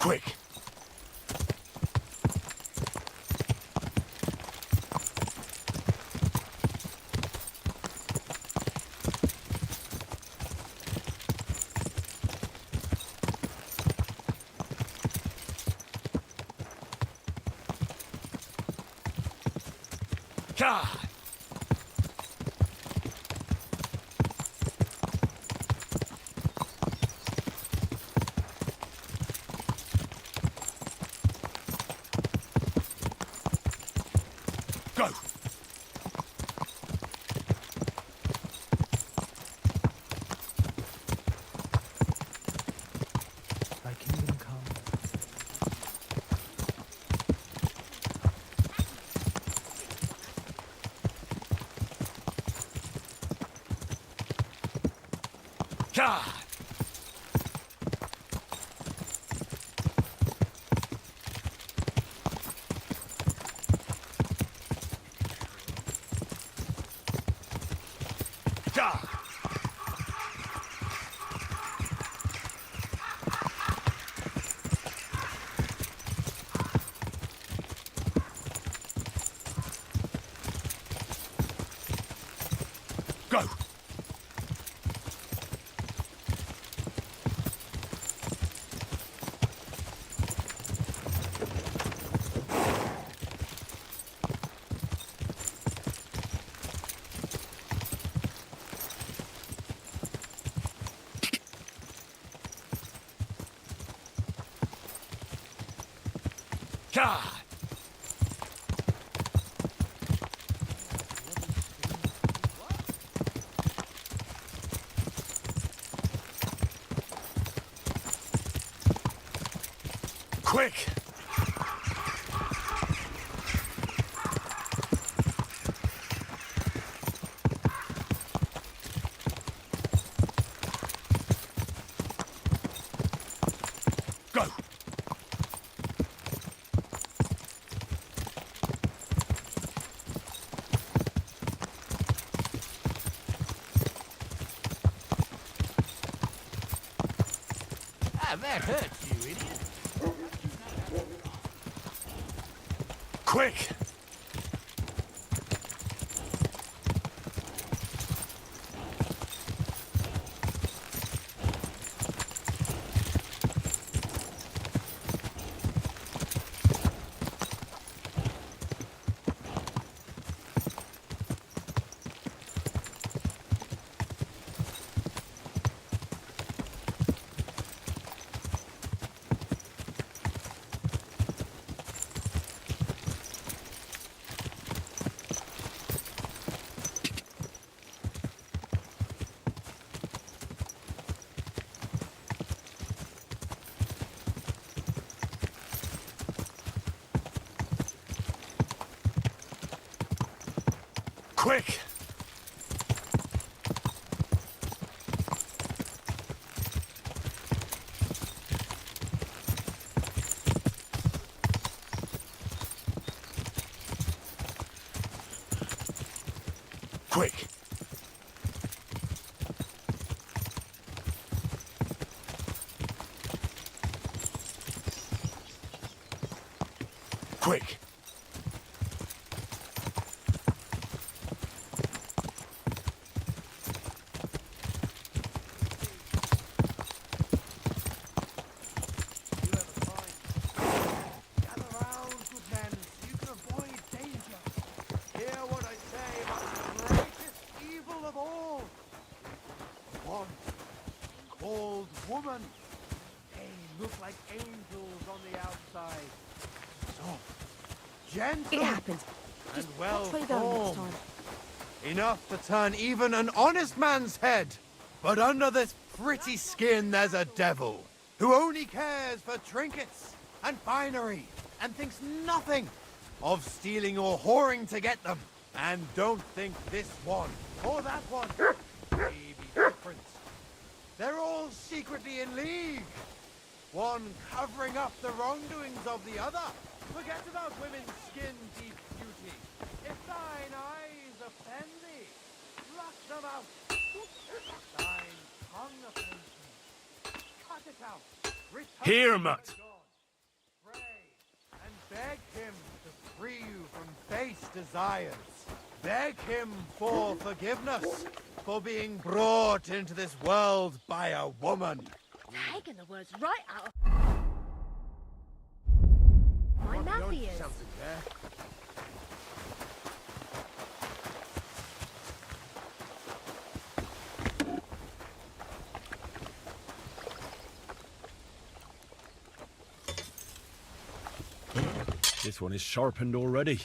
Quick! God! Go! Thy kingdom come. God! God! Go! God! Quick! Go! Ah, that hurts, you idiot. Quick! Quick! Quick! Quick! Woman, they look like angels on the outside. Soft, gentle, It happens. and Just well play down next formed. time. Enough to turn even an honest man's head. But under this pretty skin there's a devil who only cares for trinkets and finery and thinks nothing of stealing or whoring to get them. And don't think this one or that one may be different. They're all secretly in league. One covering up the wrongdoings of the other. Forget about women's skin deep beauty. If thine eyes offend thee, pluck them out. Thine tongue offends me. Cut it out. Return Here, to Mutt. God. him to free you from base desires. Beg him for forgiveness for being brought into this world by a woman. Taking the words right out of my mouth he is. Something there. This one is sharpened already.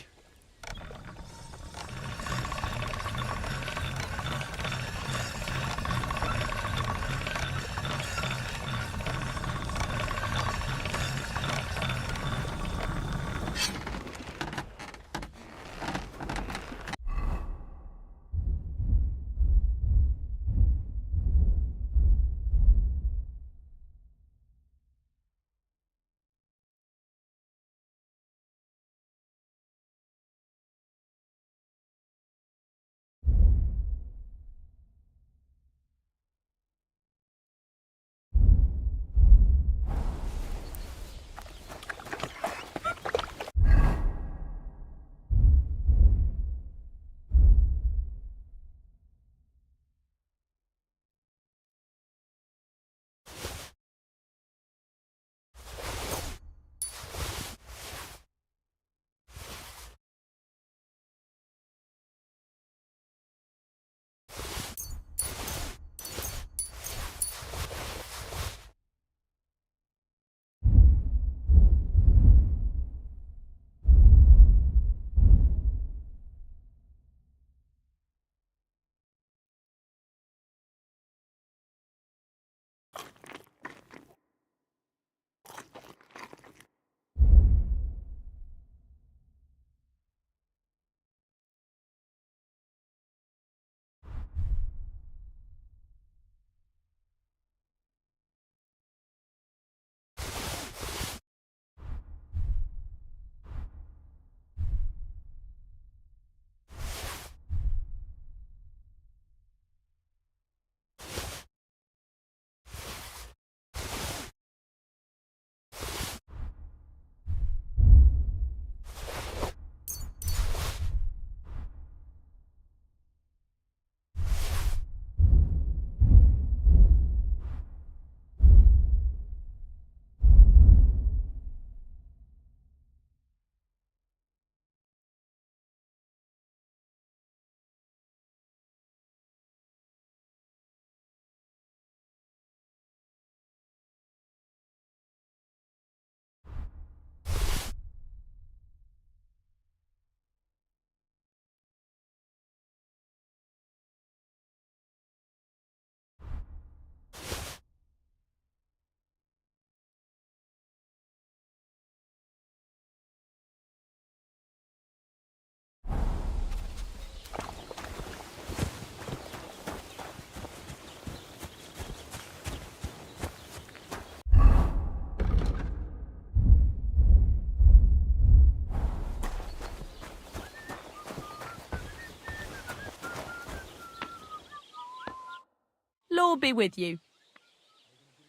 Lord be with you.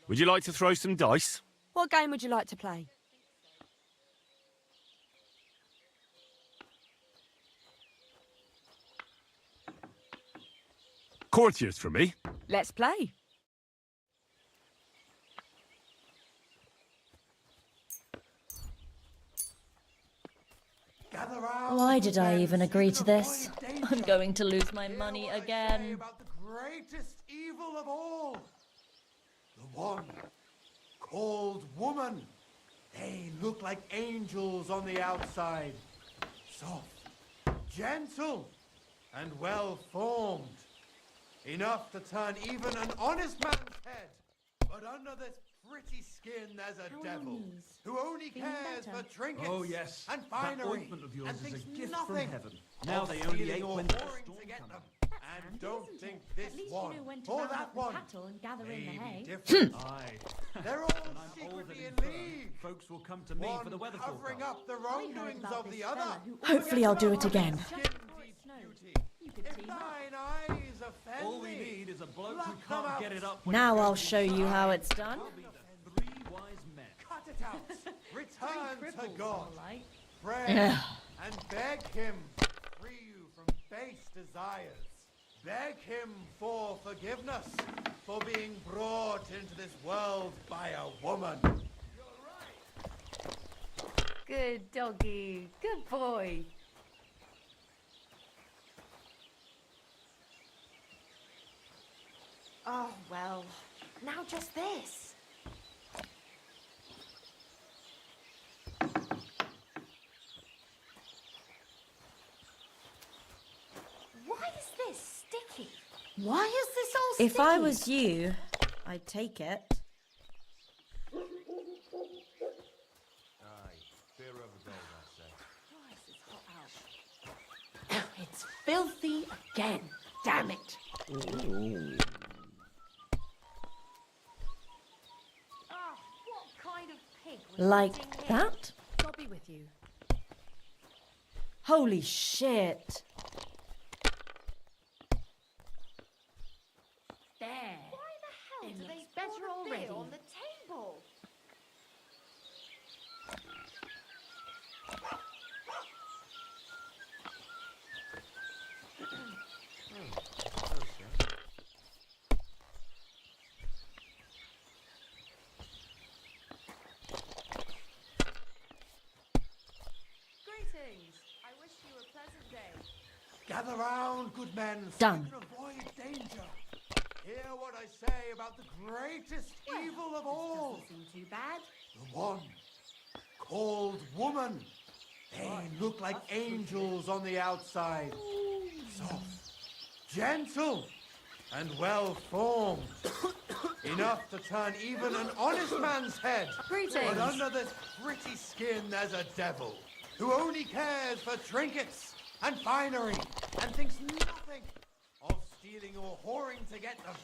Would you like to throw some dice? What game would you like to play? Courtiers for me. Let's play. Gather round, Why did I even friends, agree seek to this? avoid danger. I'm going to lose my Hear money what I say again. about the greatest evil of all. The one called woman. They look like angels on the outside. Soft, gentle, and well-formed. Enough to turn even an honest man's head. But under this pretty skin there's a How are devil your knees? who only Feeling cares better? for trinkets Oh, yes. and That finery ointment of yours and is a thinks gift nothing from heaven. Now of they only stealing ache or when the whoring storm to get comes. them. That's And handy, don't isn't think it? this At least one you know when to or round that up the one cattle and gather in the may hay. be different. Aye. They're all When I'm older secretly in than league. folks will come to me One for the weather covering forecast. up the I heard wrongdoings about of this the other. fella who Hopefully I'll do it again. Just before it snowed. You could If team up. thine eyes offend All we thee, need is a bloke who pluck them can't get out. it up when Now it I'll goes show you how it's done. I'll be the three wise men. Cut it out. Return to Cripples, God. all right. pray and beg him to free you from base desires. Beg him for forgiveness for being brought into this world by a woman. Good doggy. Good boy. Oh, well, now just this. Why is this sticky? Why is this all sticky? If I was you, I'd take it. Christ, it's hot out. It's filthy again. Damn it. Oh, what kind of pig was Like eating here? that? I'll be with you. Holy shit. There. Why the hell It do they looks better poured already? beer on the table. Greetings. I wish you a pleasant day. Gather round, good men, so Done. you can avoid danger. Hear what I say about the greatest evil of all. Doesn't seem too bad. The one called woman. They look like angels on the outside. Soft, gentle, and well-formed. Enough to turn even an honest man's head. Greetings. But under this pretty skin there's a devil who only cares for trinkets and finery and thinks nothing of stealing or whoring to get them.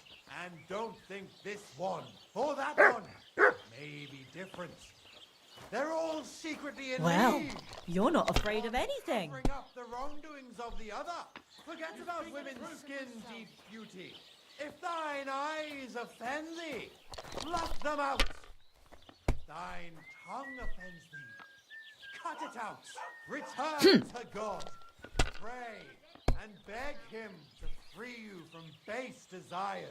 And don't think this one or that one may be different. They're all secretly in Well, league. you're not afraid of anything. Covering up the wrongdoings of the other. Forget about women's skin deep beauty. If thine eyes offend thee, pluck them out. If thine tongue offends thee, cut it out. Return to God. Pray and beg him to free you from base desires.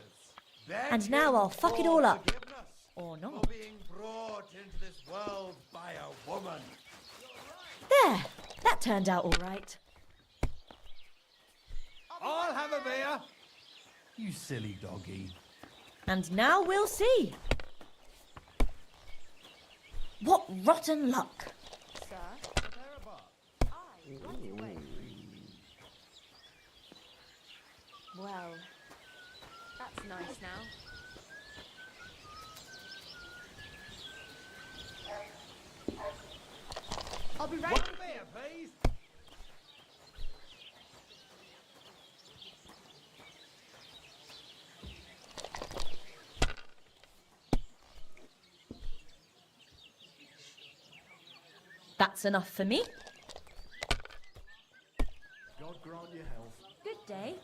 Beg And now him I'll fuck it for all up. forgiveness Or for not. being brought into this world by a woman. There. That turned out all right. I'll have a beer. You silly doggy. And now we'll see. What rotten luck. Sir, I right away. Well, that's nice now. I'll be right with you. please. That's enough for me. God grant you health. Good day.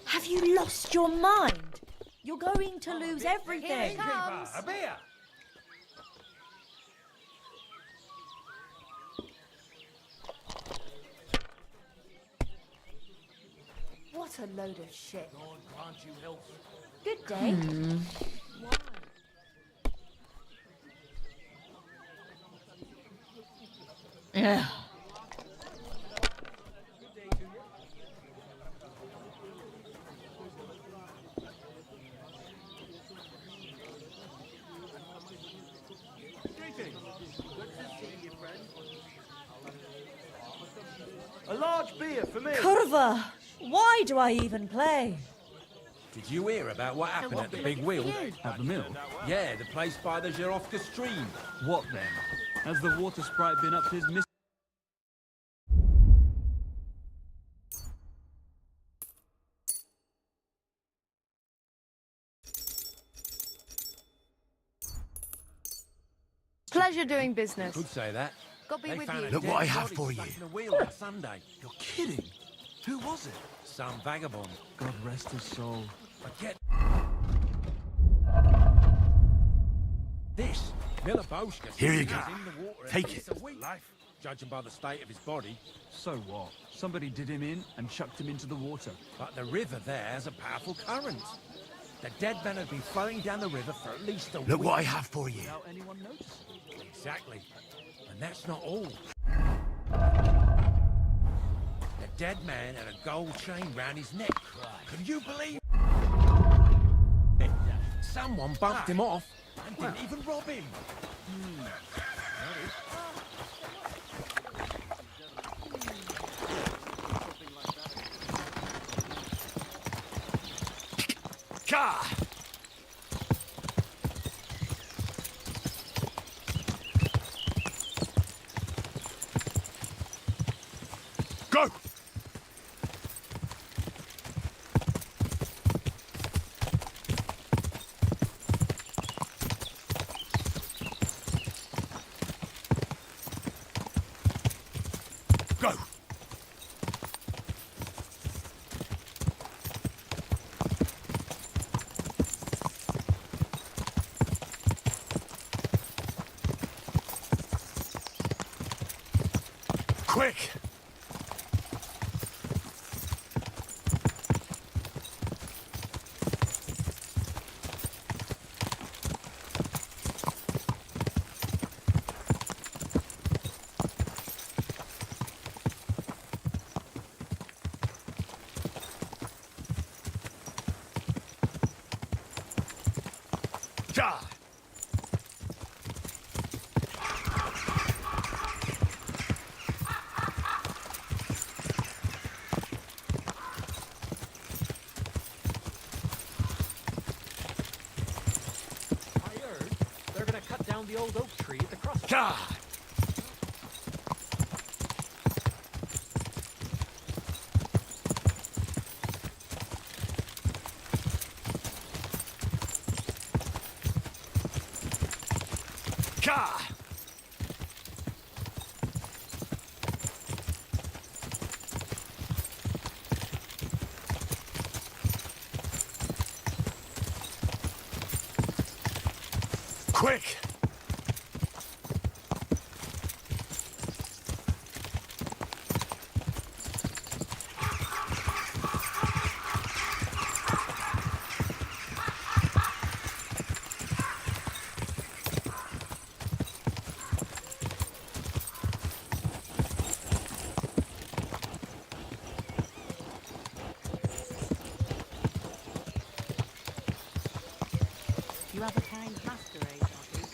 Have you lost your mind? You're going to lose everything. Comes. A beer. What a load of shit. God grant you health. Good day. Why? Ugh. A large beer for me. Curva, why do I even play? Did you hear about what happened at the big wheel? At the mill? Yeah, the place by the Zherovka stream. What then? Has the water sprite been up to his Pleasure doing business. Could say that. God be They with found you. a Look dead what I have body for stuck you. in a wheel on Sunday. You're kidding. Who was it? Some vagabond. God rest his soul. Forget this. Milivoshka Here you was go. in the water at Take least it. a week, judging by the state of his body. So what? Somebody did him in and chucked him into the water. But the river there has a powerful current. The dead man had been flowing down the river for at least a Look week. what I have for you. Without anyone noticing. Exactly. And that's not all. The dead man had a gold chain round his neck. Can you believe it? Someone bumped him off and didn't even rob him. Car! Go! Go! Quick! Ja! I heard they're gonna cut down the old oak tree at the crossroads. Ja! Ja! Quick! You have a kind masquerade, Poppy.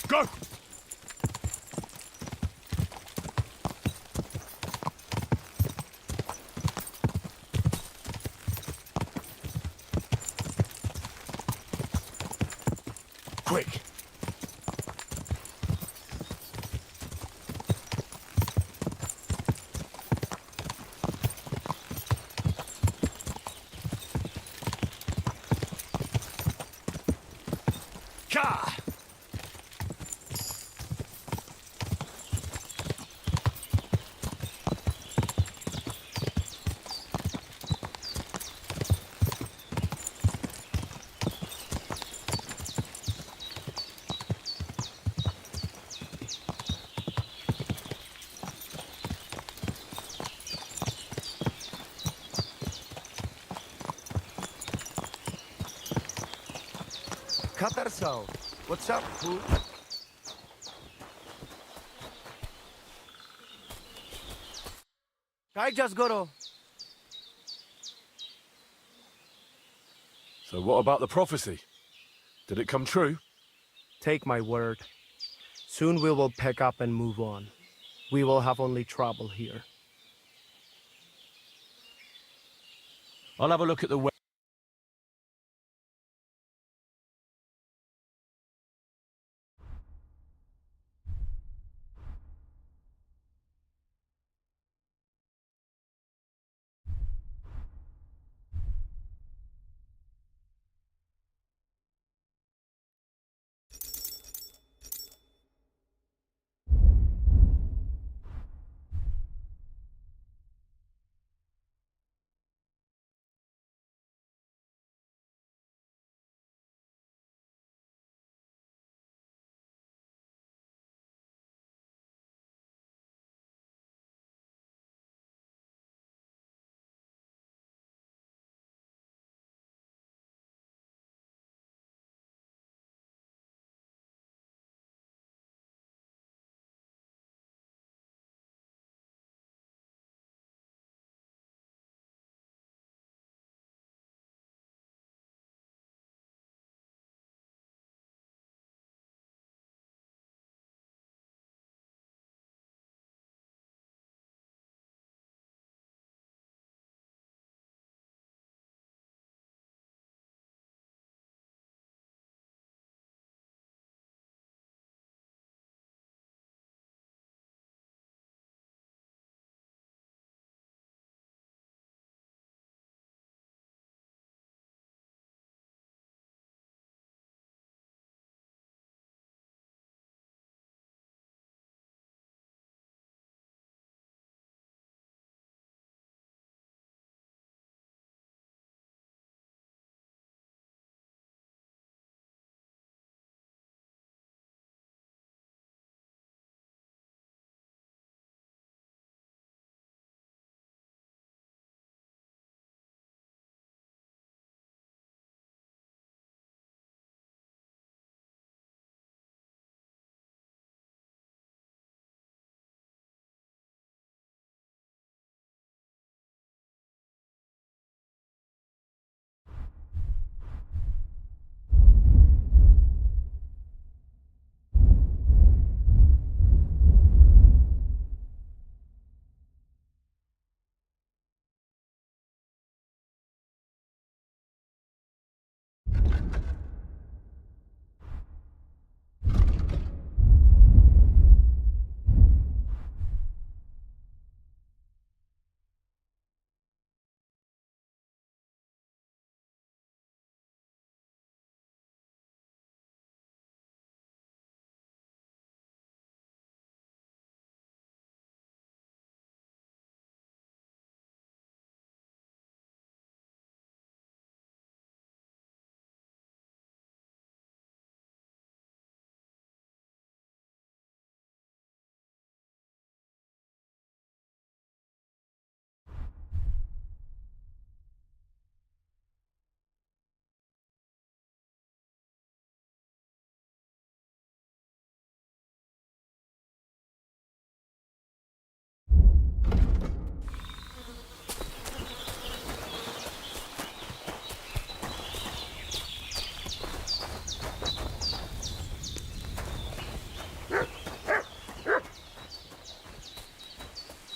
Go! Quick! Ja! Katarso, what's up, fool? I just got So what about the prophecy? Did it come true? Take my word. Soon we will pick up and move on. We will have only trouble here. I'll have a look at the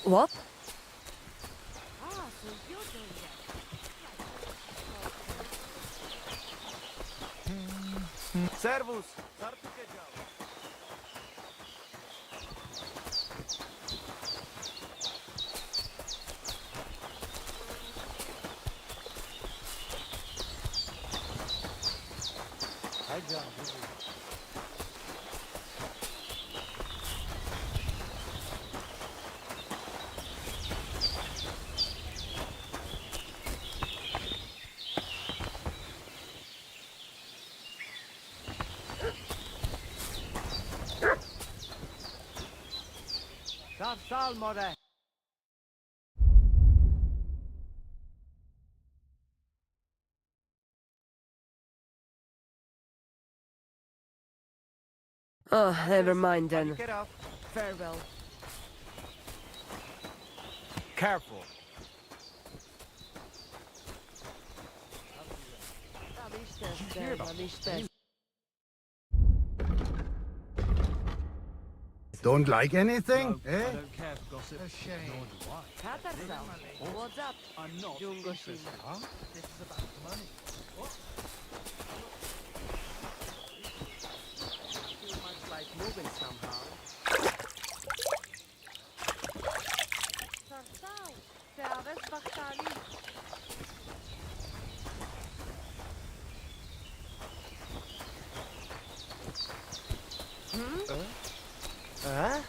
What? Ah, so you're doing that. Servus. Hi, John. Sal, more. Oh, never mind then. Get up. Farewell. Careful. Don't like anything, No, eh? I don't care for gossip. A shame. Nor do I. What's up? I'm not interested. This is about money. Too much like moving somehow. Huh?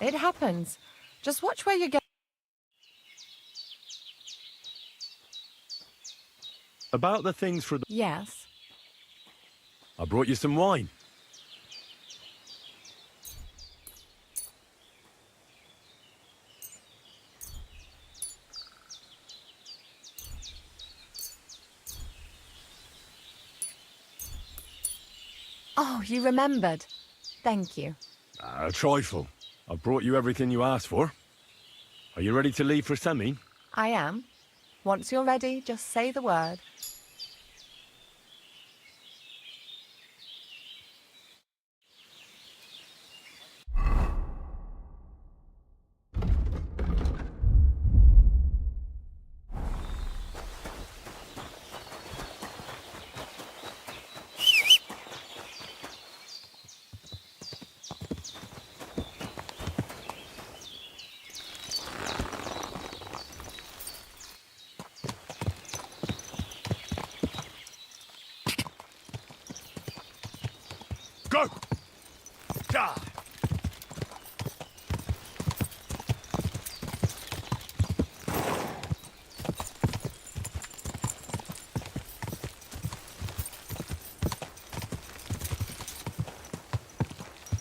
It happens. Just watch where you go. About the things for the... Yes. I brought you some wine. Oh, you remembered. Thank you. A trifle. I've brought you everything you asked for. Are you ready to leave for Semi? I am. Once you're ready, just say the word. Go! Ja!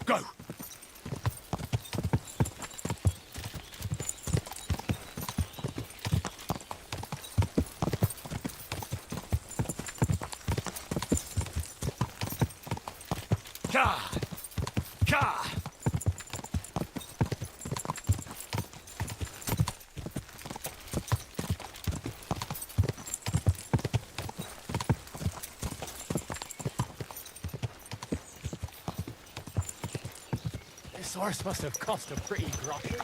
Go! Ja! Ja! This horse must have cost a pretty groschen.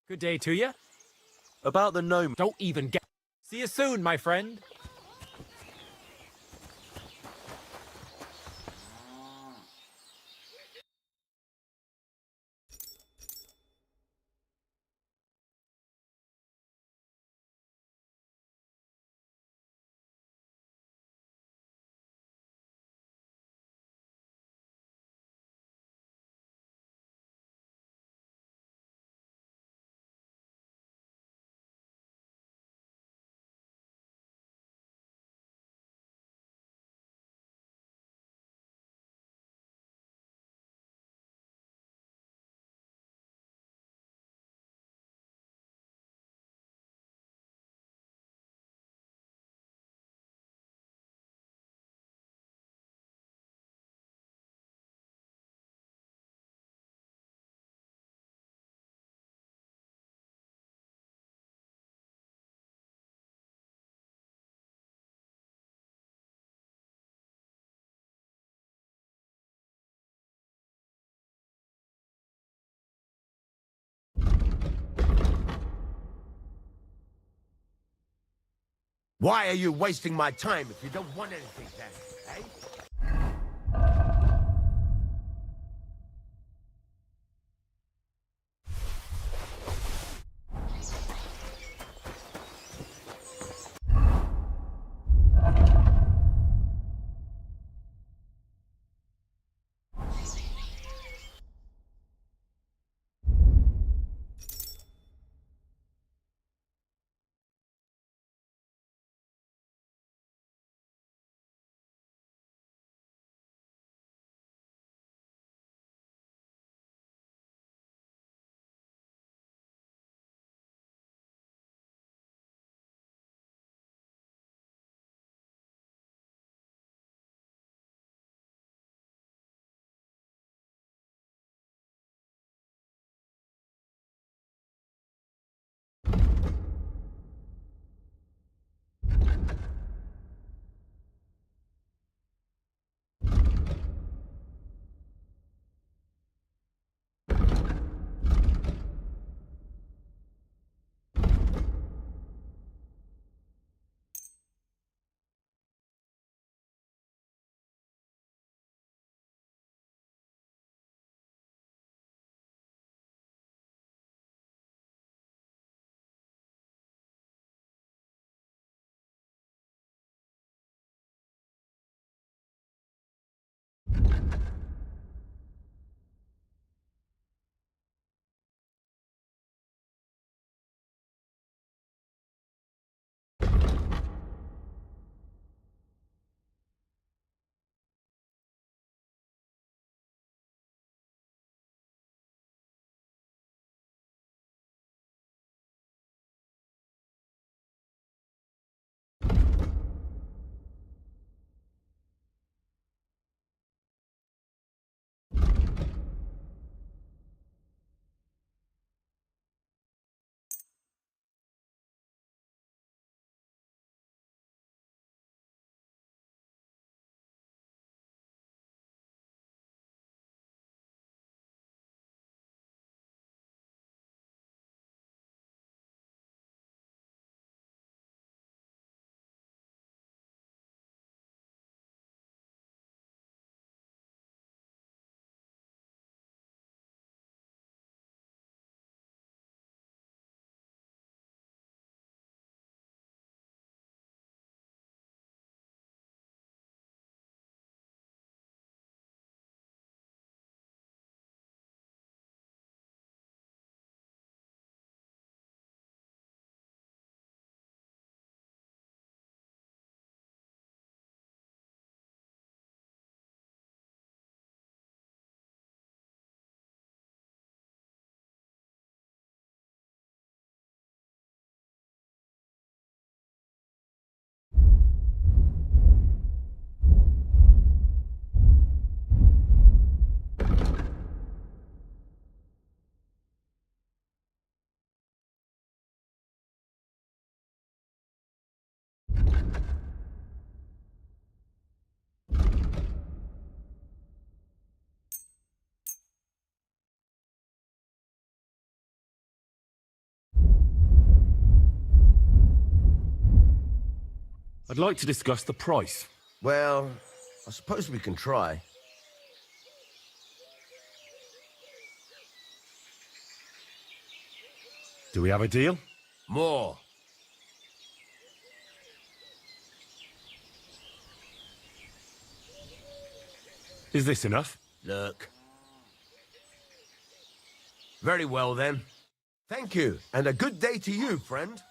Good day to you. About the gnome... Don't even get... See you soon, my friend. Why are you wasting my time if you don't want anything then, eh? I'd like to discuss the price. Well, I suppose we can try. Do we have a deal? More. Is this enough? Look. Very well, then. Thank you, and a good day to you, friend.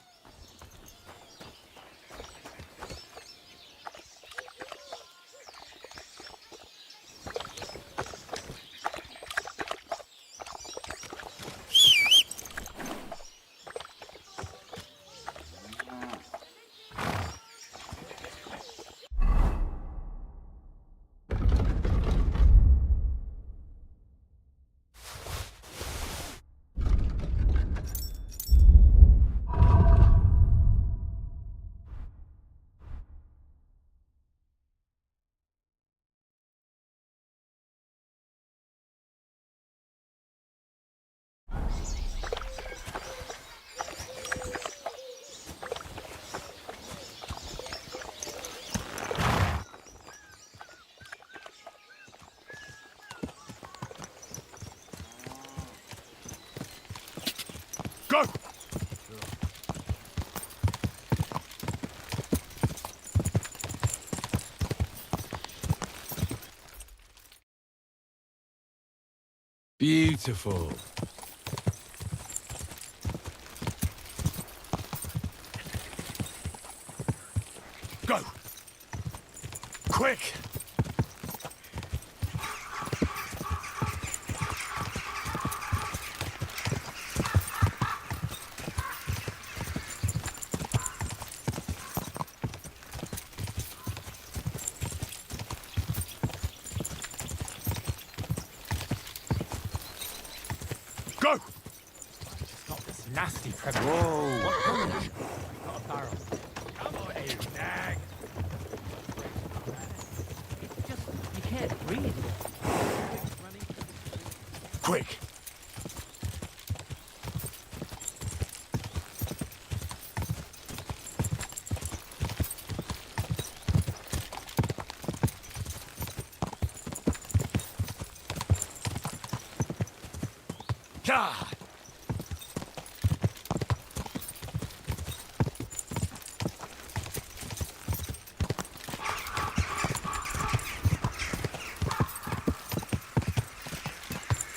Beautiful. Go! Quick! Go! Got this nasty predator. Whoa! Got a barrel. Come on, you nag. You can't breathe. Quick! Yeah!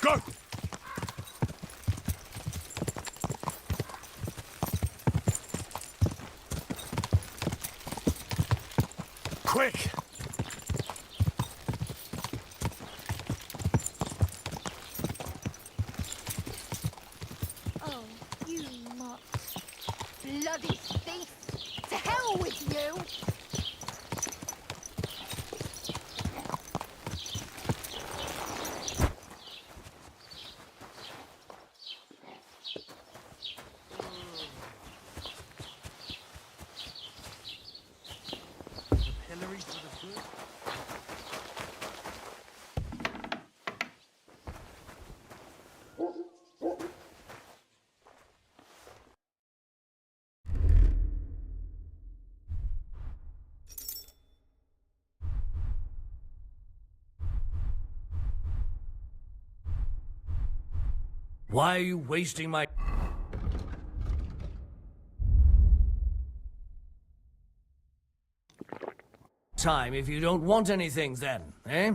Go! Quick! Oh, you mutt. Bloody thief! To hell with you! Hillary for the good. Why are you wasting my time if you don't want anything then, eh?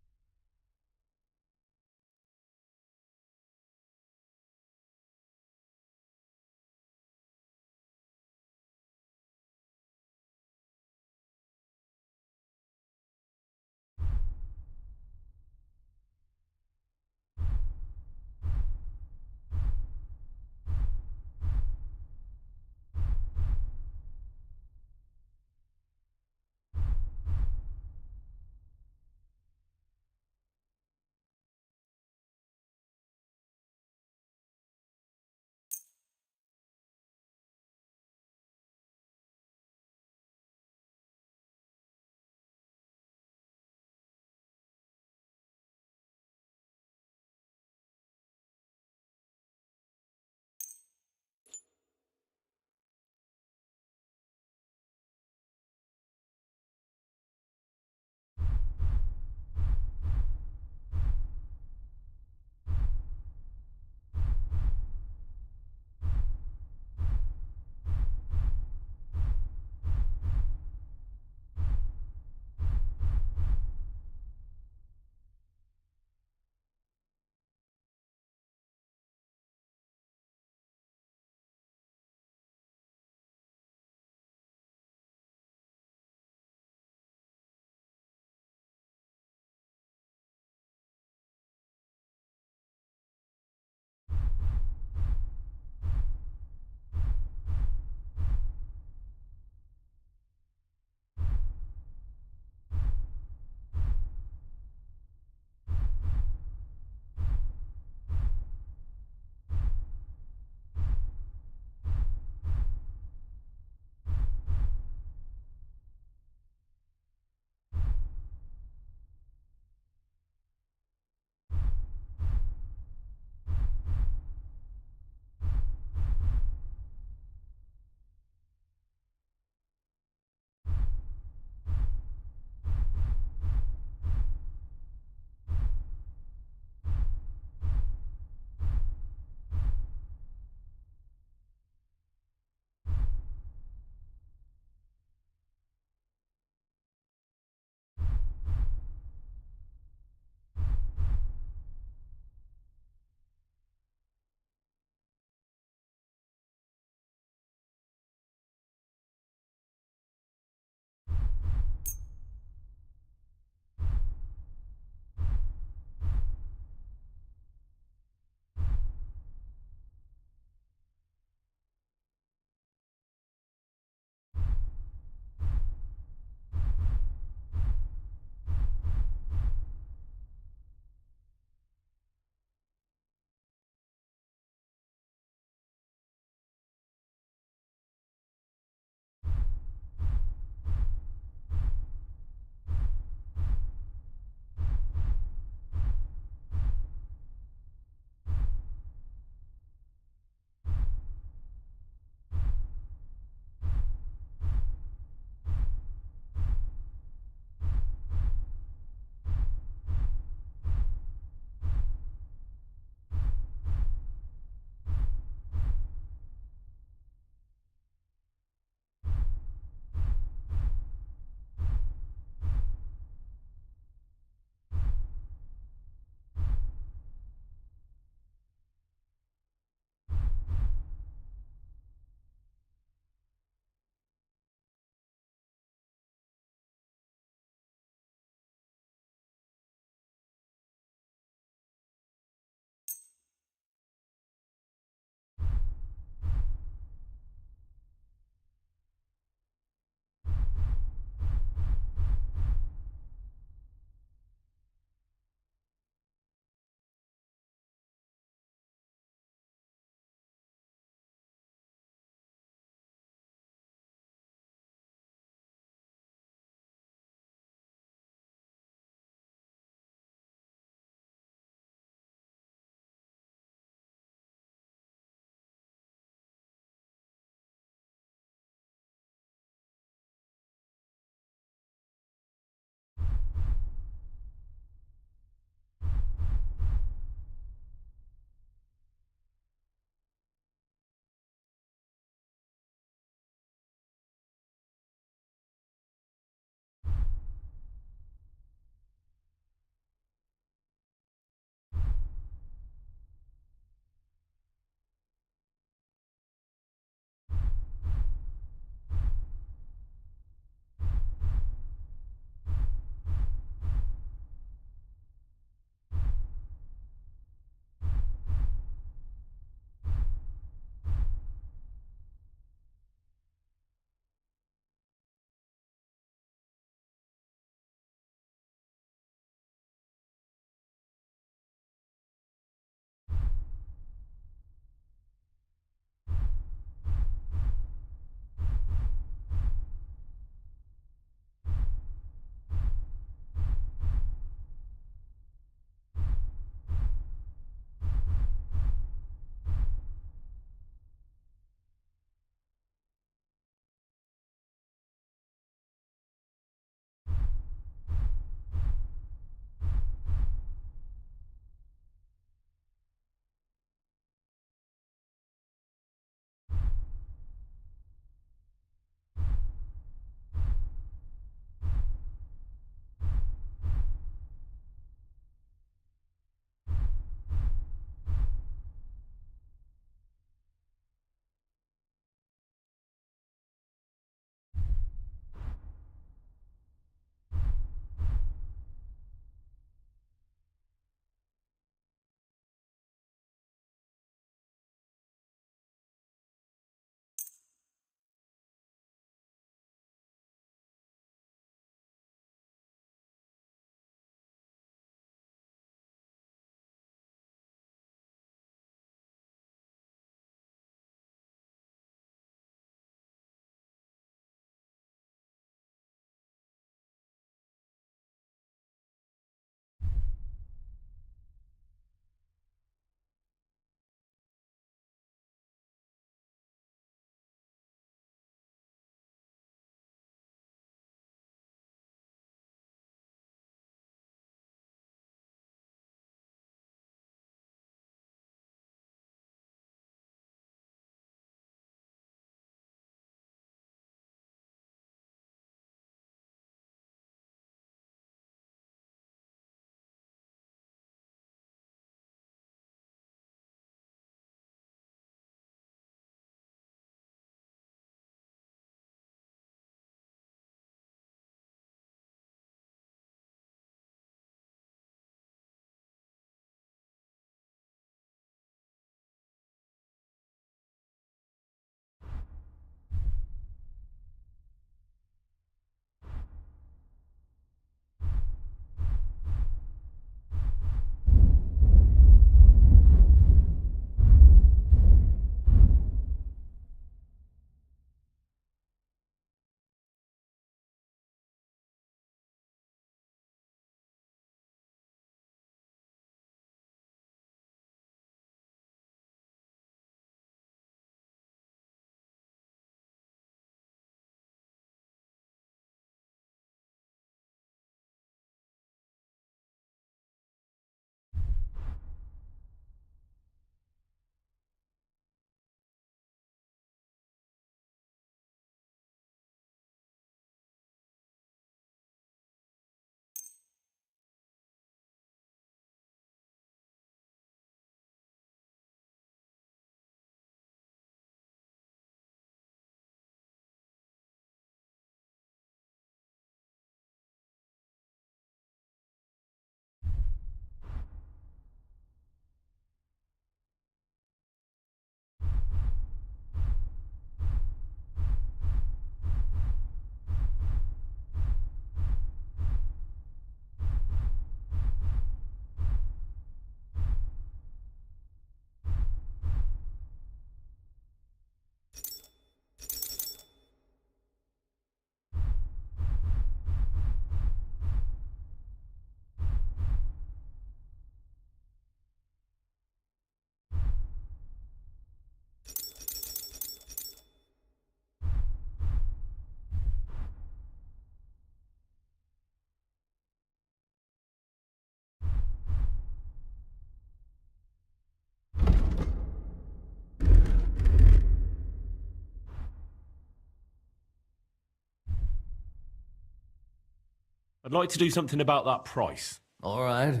I'd like to do something about that price. All right,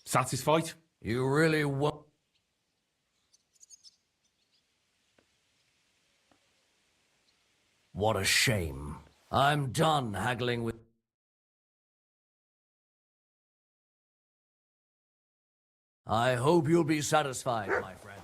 Satisfied? You really want... What a shame. I'm done haggling with... I hope you'll be satisfied, my friend.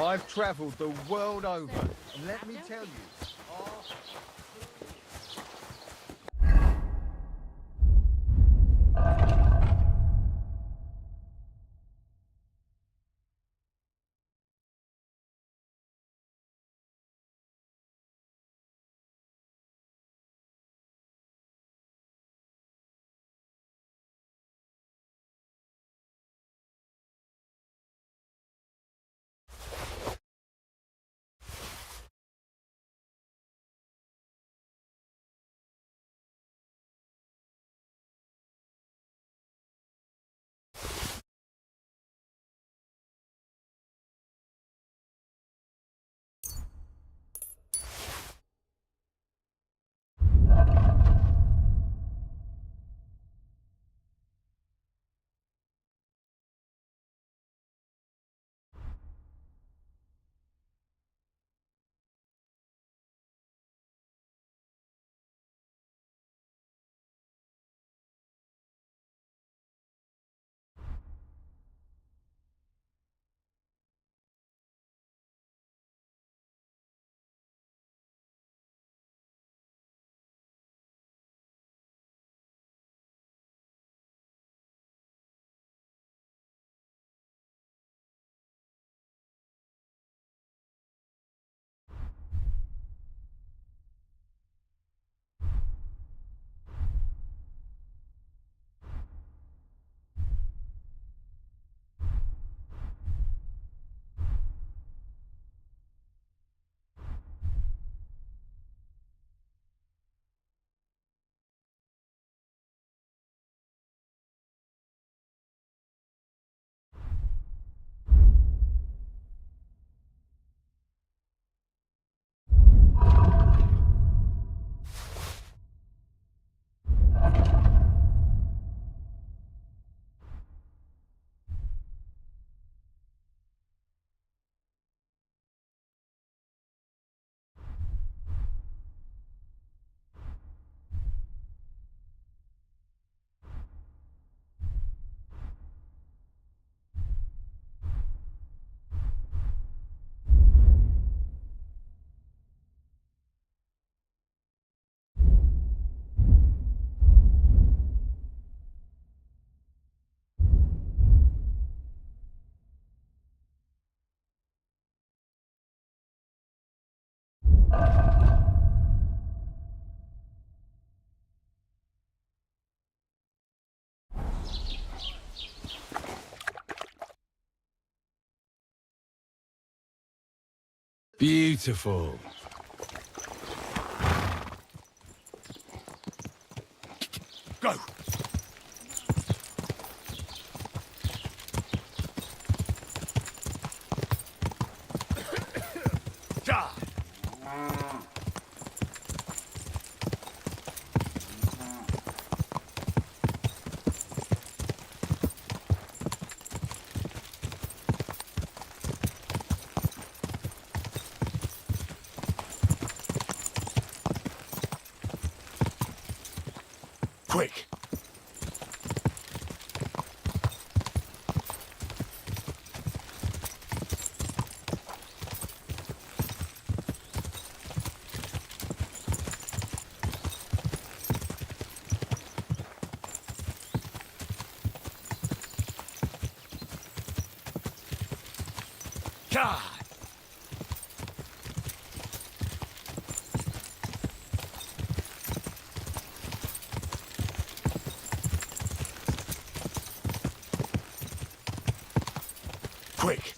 I've travelled the world over, and let me tell you, Beautiful. Go! Charge! Quick! Charge! Quick!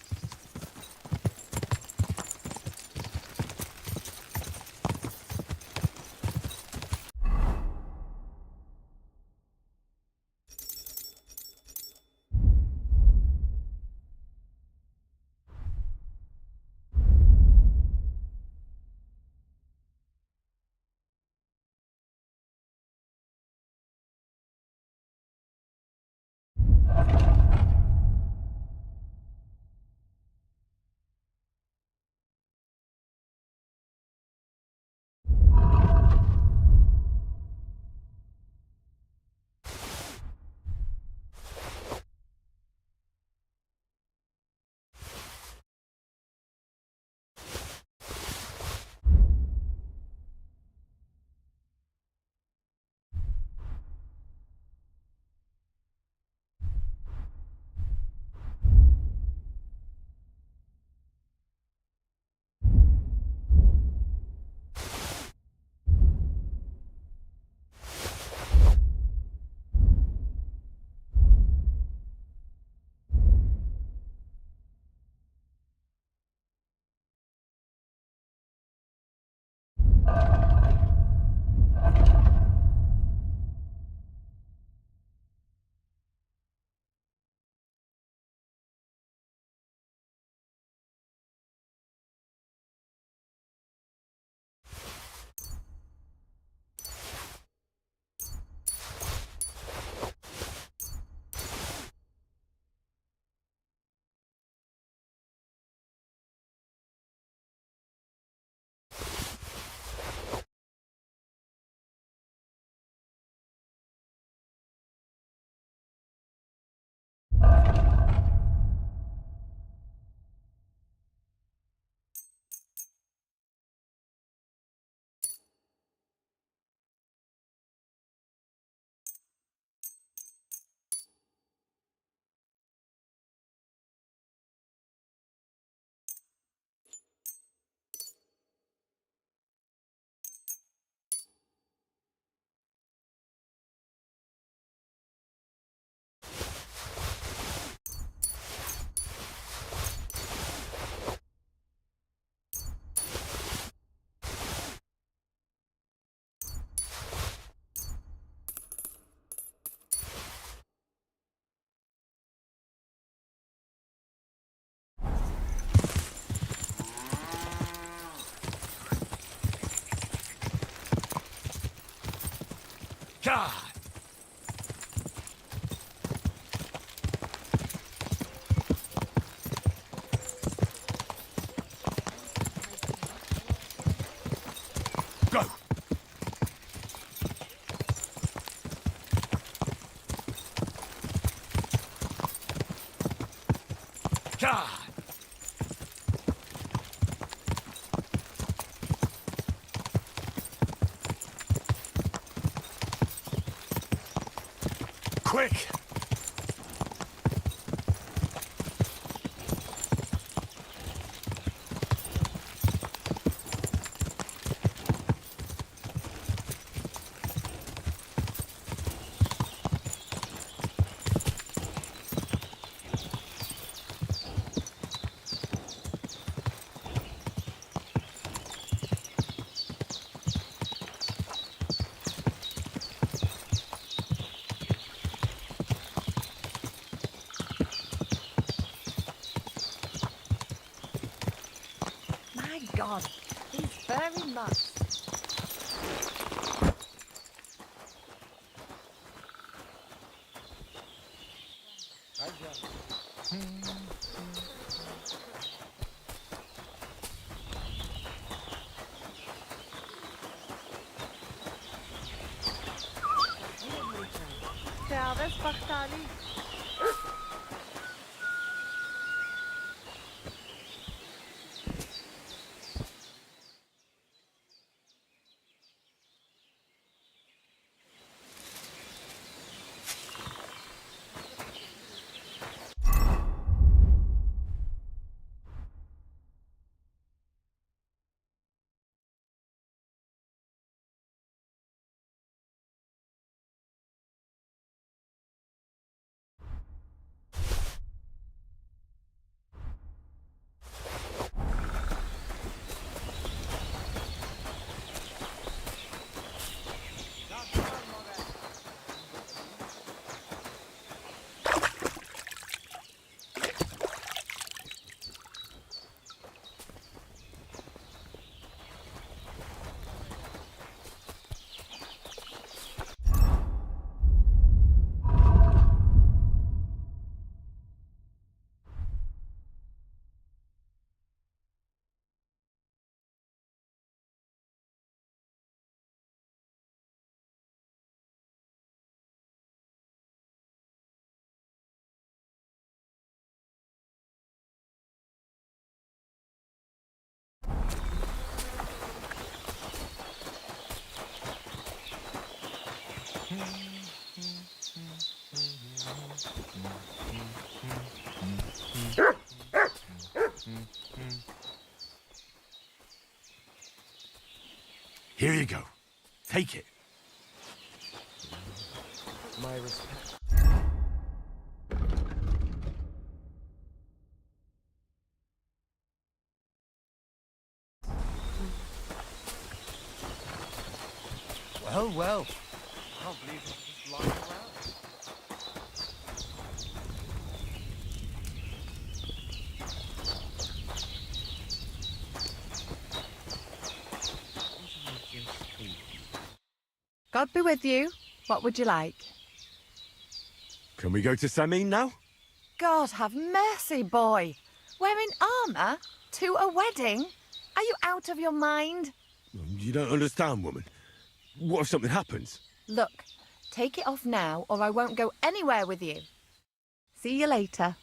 Charge! Go! Charge! Quick! God, these furry mutts. Here you go. Take it. My respect. Well, well. I can't believe it's just lying around. God be with you. What would you like? Can we go to Samin now? God have mercy, boy. Wearing armour to a wedding? Are you out of your mind? You don't understand, woman. What if something happens? Look, take it off now or I won't go anywhere with you. See you later.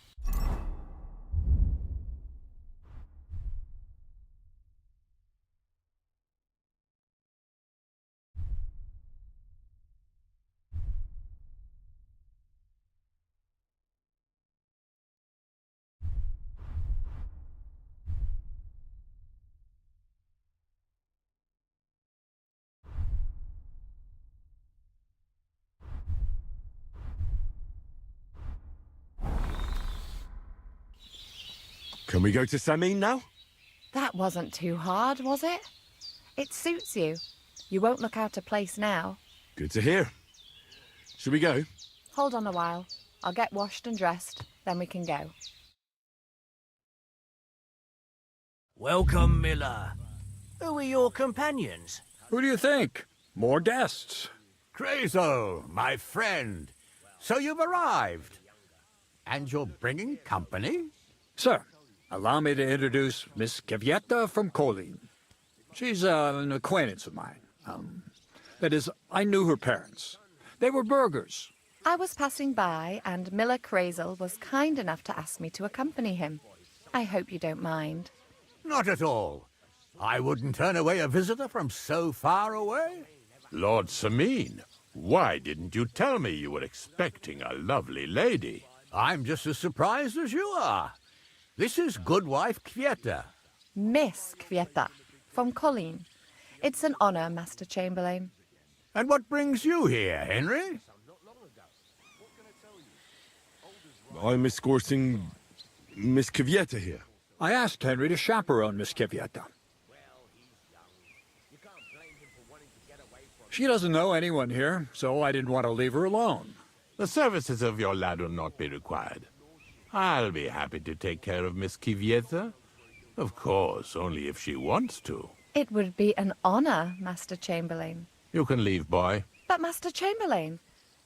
Can we go to Samin now? That wasn't too hard, was it? It suits you. You won't look out of place now. Good to hear. Should we go? Hold on a while. I'll get washed and dressed, then we can go. Welcome, Miller. Who are your companions? Who do you think? More guests. Crazo, my friend. So you've arrived. And you're bringing company? Sir, allow me to introduce Miss Kvyetta from Kolin. She's an acquaintance of mine. That is, I knew her parents. They were burghers. I was passing by and Miller Crazel was kind enough to ask me to accompany him. I hope you don't mind. Not at all. I wouldn't turn away a visitor from so far away. Lord Samin, why didn't you tell me you were expecting a lovely lady? I'm just as surprised as you are. This is Goodwife Kvyetta. Miss Kvyetta, from Colleen. It's an honour, Master Chamberlain. And what brings you here, Henry? I'm escorting Miss Kvyetta here. I asked Henry to chaperone Miss Kvyetta. She doesn't know anyone here, so I didn't want to leave her alone. The services of your lad will not be required. I'll be happy to take care of Miss Kvyetta. Of course, only if she wants to. It would be an honor, Master Chamberlain. You can leave, boy. But, Master Chamberlain,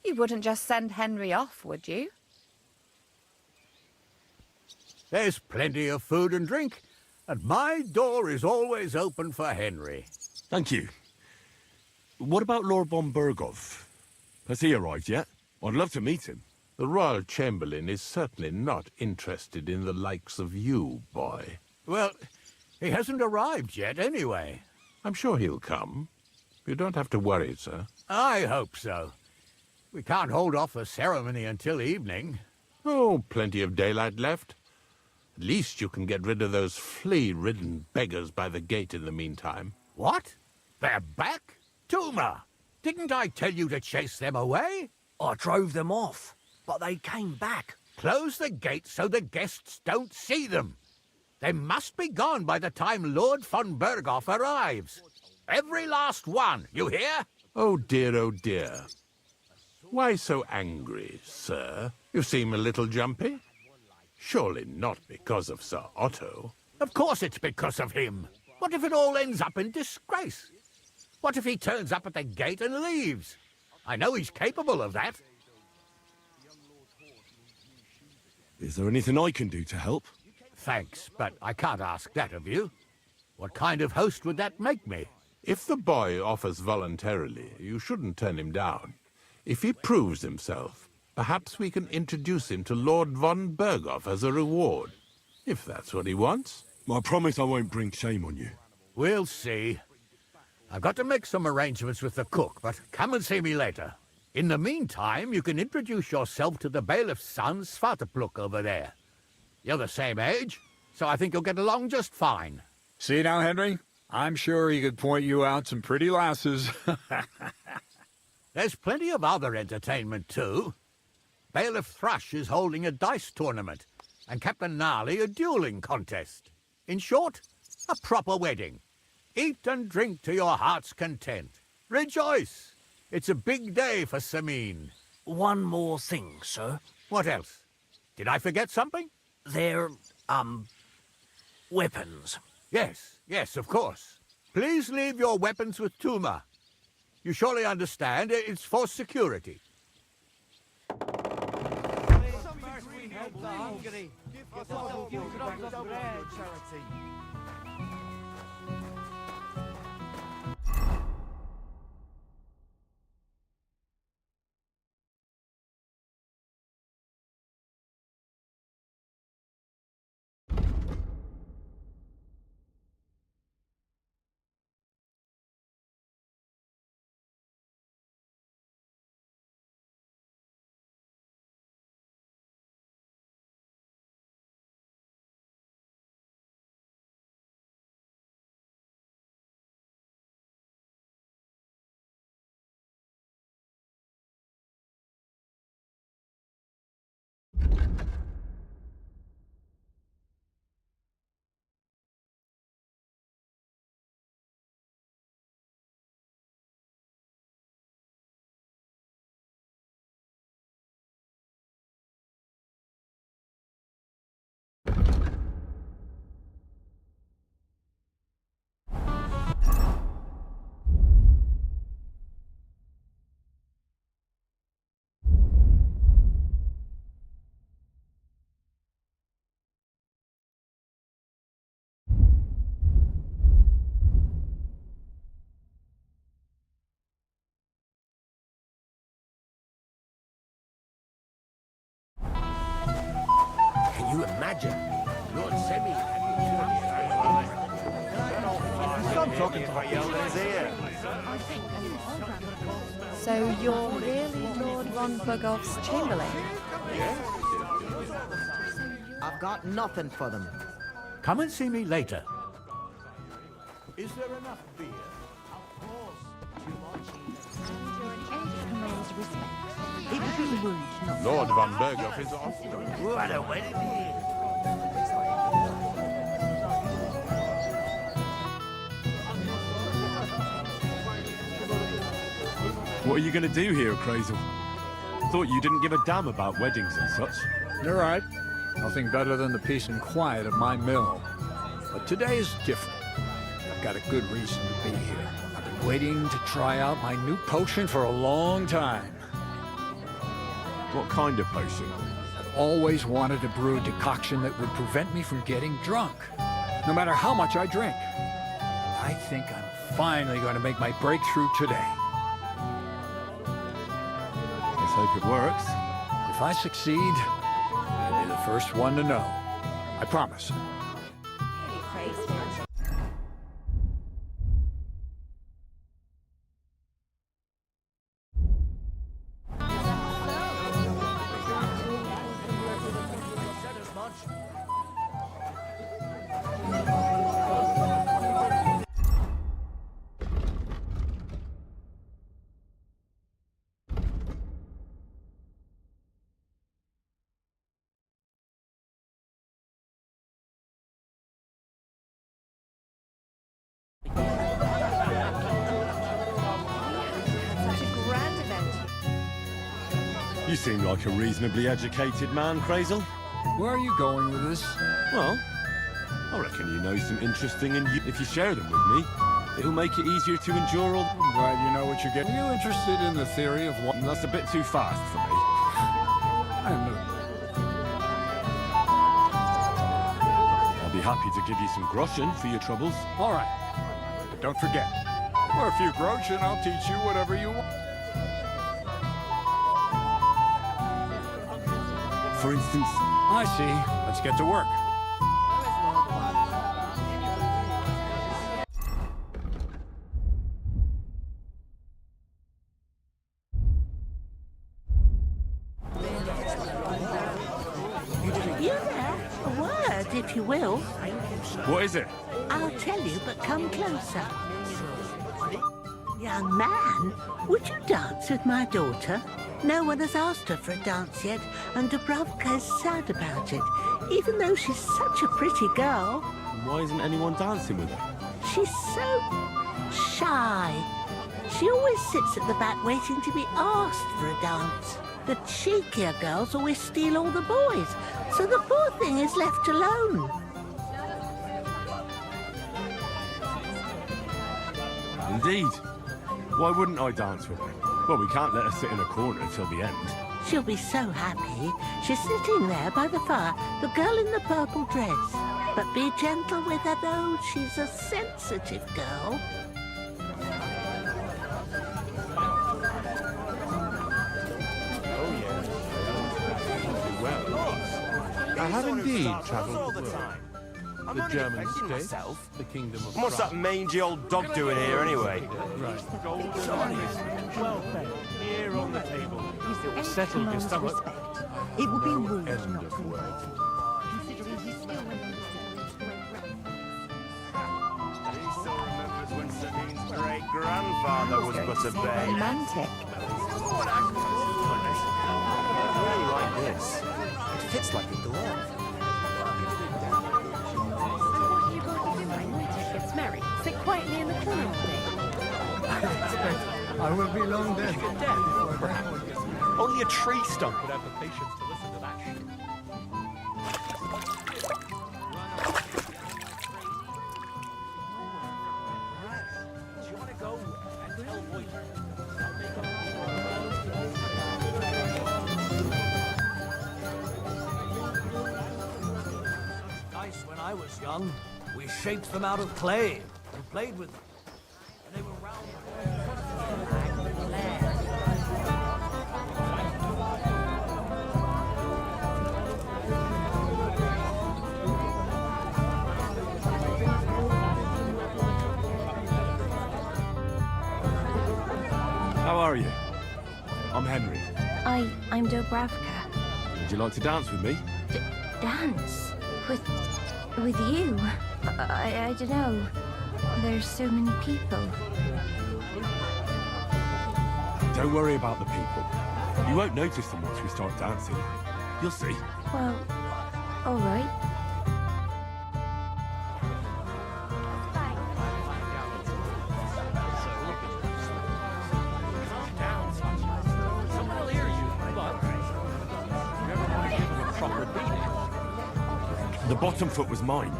you wouldn't just send Henry off, would you? There's plenty of food and drink, and my door is always open for Henry. Thank you. What about Lord von Berghoff? Has he arrived yet? I'd love to meet him. The Royal Chamberlain is certainly not interested in the likes of you, boy. Well, he hasn't arrived yet, anyway. I'm sure he'll come. You don't have to worry, sir. I hope so. We can't hold off the ceremony until evening. Oh, plenty of daylight left. At least you can get rid of those flea-ridden beggars by the gate in the meantime. What? They're back? Tuma! Didn't I tell you to chase them away? I drove them off, but they came back. Close the gate so the guests don't see them. They must be gone by the time Lord von Berghoff arrives. Every last one, you hear? Oh dear. Why so angry, sir? You seem a little jumpy. Surely not because of Sir Otto. Of course it's because of him. What if it all ends up in disgrace? What if he turns up at the gate and leaves? I know he's capable of that. Is there anything I can do to help? Thanks, but I can't ask that of you. What kind of host would that make me? If the boy offers voluntarily, you shouldn't turn him down. If he proves himself, perhaps we can introduce him to Lord von Berghoff as a reward, if that's what he wants. I promise I won't bring shame on you. We'll see. I've got to make some arrangements with the cook, but come and see me later. In the meantime, you can introduce yourself to the bailiff's son, Svartepluk, over there. You're the same age, so I think you'll get along just fine. See now, Henry? I'm sure he could point you out some pretty lasses. There's plenty of other entertainment, too. Bailiff Thrush is holding a dice tournament, and Captain Gnarly a dueling contest. In short, a proper wedding. Eat and drink to your heart's content. Rejoice! It's a big day for Sameen. One more thing, sir. What else? Did I forget something? They're, weapons. Yes, of course. Please leave your weapons with Tuma. You surely understand it's for security. Can you imagine? Lord Semi Stop talking to his ear. So you're really Lord von Berghoff's Chamberlain? I've got nothing for them. Come and see me later. Is there enough beer? It would be rude not to. Lord von Berghoff is off. What a wedding here. What are you going to do here, Crazel? Thought you didn't give a damn about weddings and such. You're right. Nothing better than the peace and quiet of my mill. But today is different. I've got a good reason to be here. I've been waiting to try out my new potion for a long time. What kind of potion? I've always wanted to brew a decoction that would prevent me from getting drunk, no matter how much I drink. And I think I'm finally going to make my breakthrough today. Let's hope it works. If I succeed, I'll be the first one to know. I promise. You seem like a reasonably educated man, Crazel. Where are you going with this? Well, I reckon you know some interesting, and if you share them with me, it'll make it easier to endure all... I'm glad you know what you're getting. Are you interested in the theory of what... That's a bit too fast for me. I'll be happy to give you some groschen for your troubles. All right. But don't forget, for a few groschen, I'll teach you whatever you want. For instance... I see. Let's get to work. You there? A word, if you will. What is it? I'll tell you, but come closer. Young man, would you dance with my daughter? No one has asked her for a dance yet, and Dubravka is sad about it, even though she's such a pretty girl. Why isn't anyone dancing with her? She's so shy. She always sits at the back waiting to be asked for a dance. The cheekier girls always steal all the boys, so the poor thing is left alone. Indeed. Why wouldn't I dance with her? Well, we can't let her sit in a corner till the end. She'll be so happy. She's sitting there by the fire, the girl in the purple dress. But be gentle with her, though. She's a sensitive girl. I have indeed travelled the world. The German state, the kingdom of What's that mangy old dog doing here, anyway? Sorry. Well fed, here on the table. Settle your stomach. It would be rude End not of to word. Considering he still remembers the He still remembers when Sabine's great-grandfather was but a babe. Romantic. I really like this. It fits like a glove. It's merry. Sit quietly in the corner all day. I will be long dead. Only a tree stump would have the patience to listen to that shit. Do you want to go and tell Voyager? Dice when I was young. We shaped them out of clay and played with them. And they were round. How are you? I'm Henry. I'm Dubravka. Would you like to dance with me? Dance? With you? I don't know. There's so many people. Don't worry about the people. You won't notice them once we start dancing. You'll see. Well, all right. Someone will hear you, but you never want to give them a proper beating. The bottom foot was mine.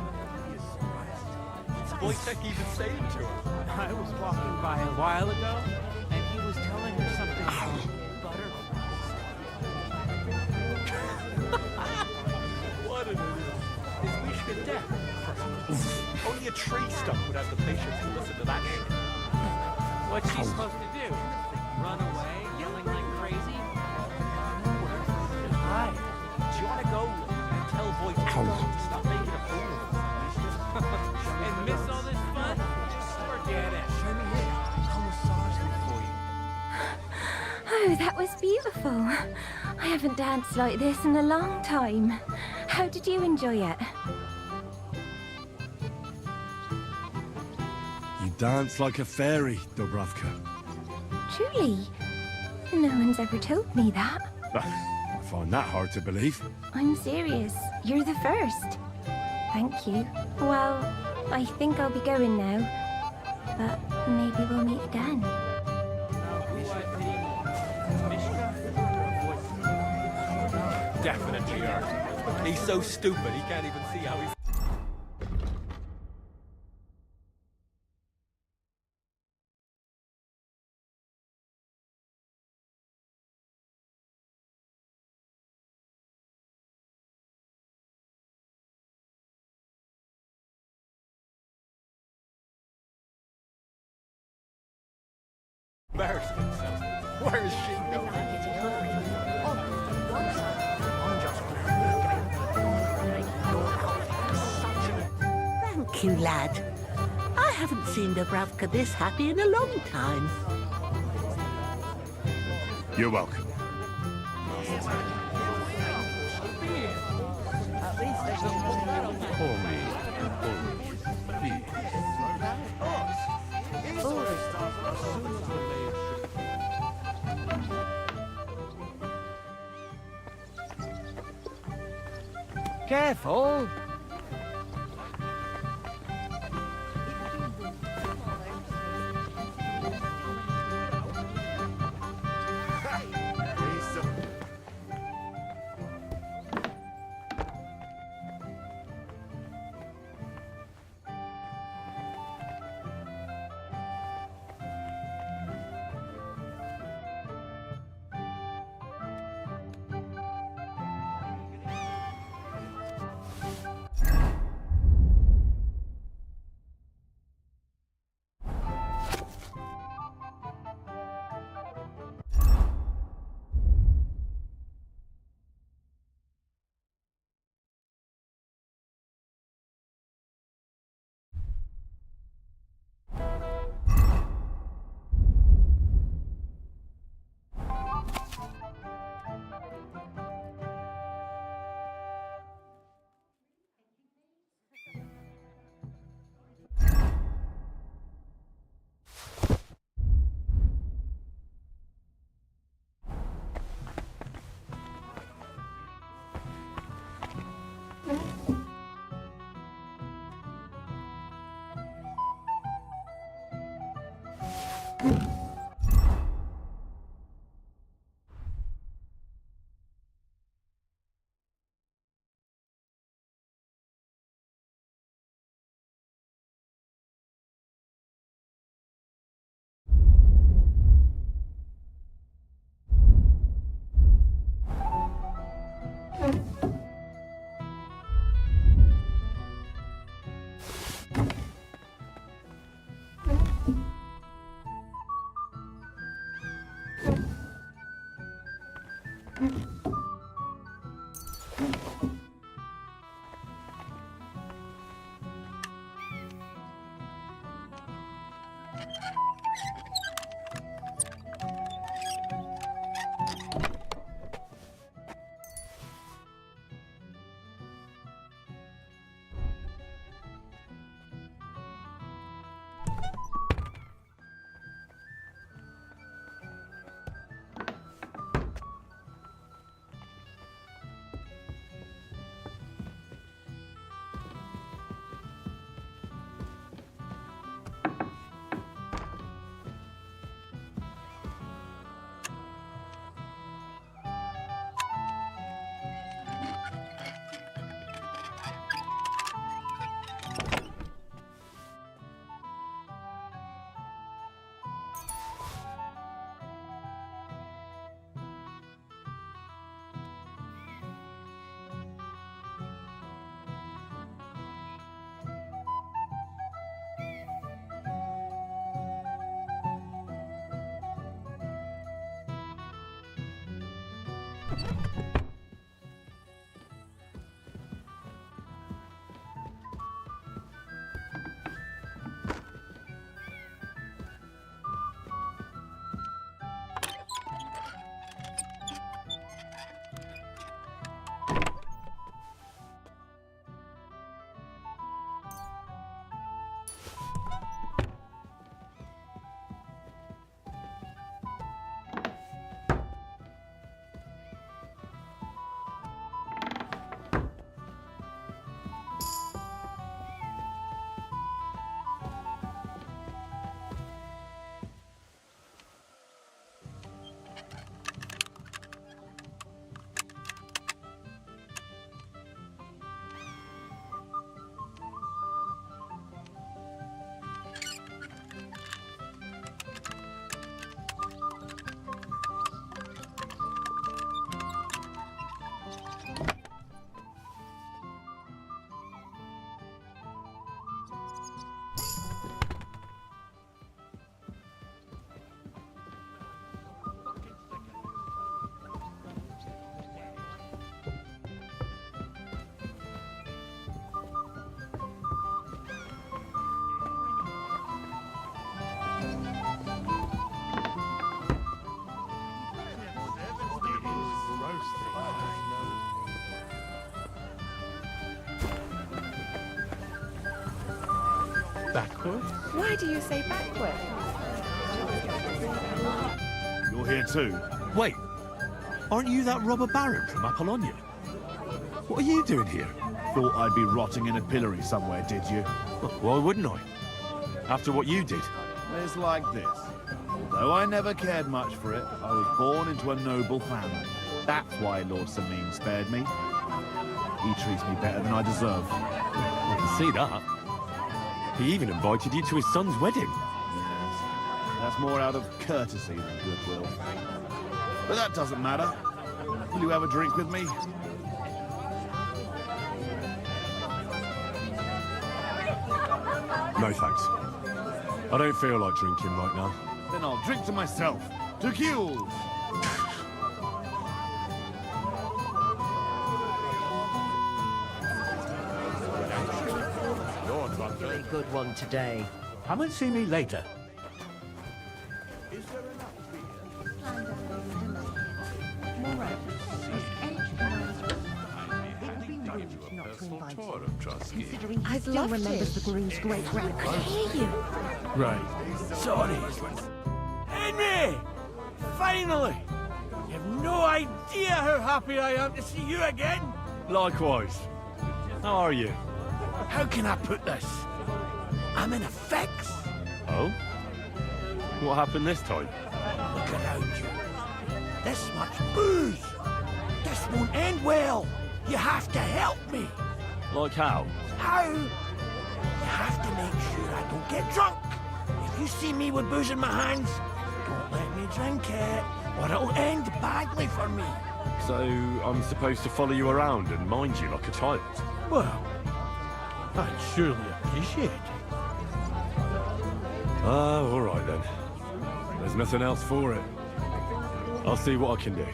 Wojtek even saying to her? I was walking by a while ago, and he was telling her something about butter. What an idiot. Is Mishka deaf? Only a tree stump would have the patience to listen to that shit. What's she supposed to do? Run away, yelling like crazy? Hi. Do you want to go and tell Wojtek to stop making a fool of himself? And miss all this fun? Forget it. Show me here. I'll massage them for you. Oh, that was beautiful. I haven't danced like this in a long time. How did you enjoy it? You dance like a fairy, Dubravka. Truly? No one's ever told me that. I find that hard to believe. I'm serious. You're the first. Thank you. Well, I think I'll be going now. But maybe we'll meet again. Definitely hurt. He's so stupid he can't even see how he's... Embarrassed himself. Where is she going? Thank you, lad. I haven't seen Dubravka this happy in a long time. You're welcome. Pour me an orange, Careful! Backward? Why do you say backward? You're here too? Wait, aren't you that robber baron from Apollonia? What are you doing here? Thought I'd be rotting in a pillory somewhere, did you? Why wouldn't I? After what you did. It's like this. Although I never cared much for it, I was born into a noble family. That's why Lord Sameen spared me. He treats me better than I deserve. I can see that. He even invited you to his son's wedding. That's more out of courtesy than goodwill. But that doesn't matter. Will you have a drink with me? No thanks. I don't feel like drinking right now. Then I'll drink to myself. To Keels! Really good one today. Come and see me later. I still remembers the groom's great grand. I could hear you. Right. Sorry. Henry! Finally! You have no idea how happy I am to see you again. Likewise. How are you? How can I put this? I'm in a fix. Oh? What happened this time? Look around you. This much booze. This won't end well. You have to help me. Like how? How? You have to make sure I don't get drunk. If you see me with booze in my hands, don't let me drink it, or it'll end badly for me. So I'm supposed to follow you around and mind you like a child? Well, I'd surely appreciate it. Oh, all right then. There's nothing else for it. I'll see what I can do.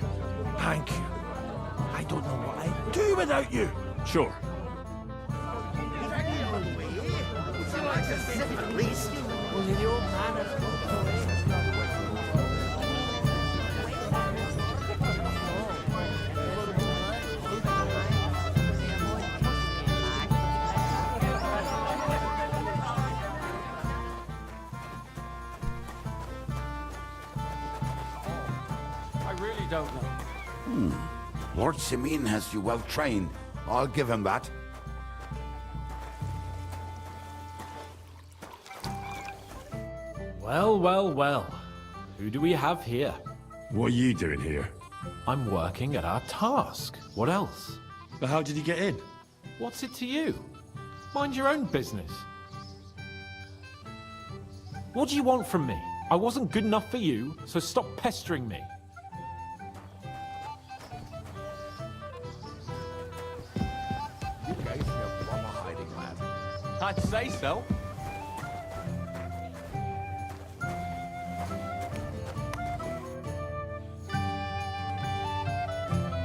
Thank you. I don't know what I'd do without you. Sure. I really don't know. Lord Simeon has you well trained. I'll give him that. Well, well, well. Who do we have here? What are you doing here? I'm working at our task. What else? But how did you get in? What's it to you? Mind your own business. What do you want from me? I wasn't good enough for you, so stop pestering me. You gave me a proper hiding, lad. I'd say so.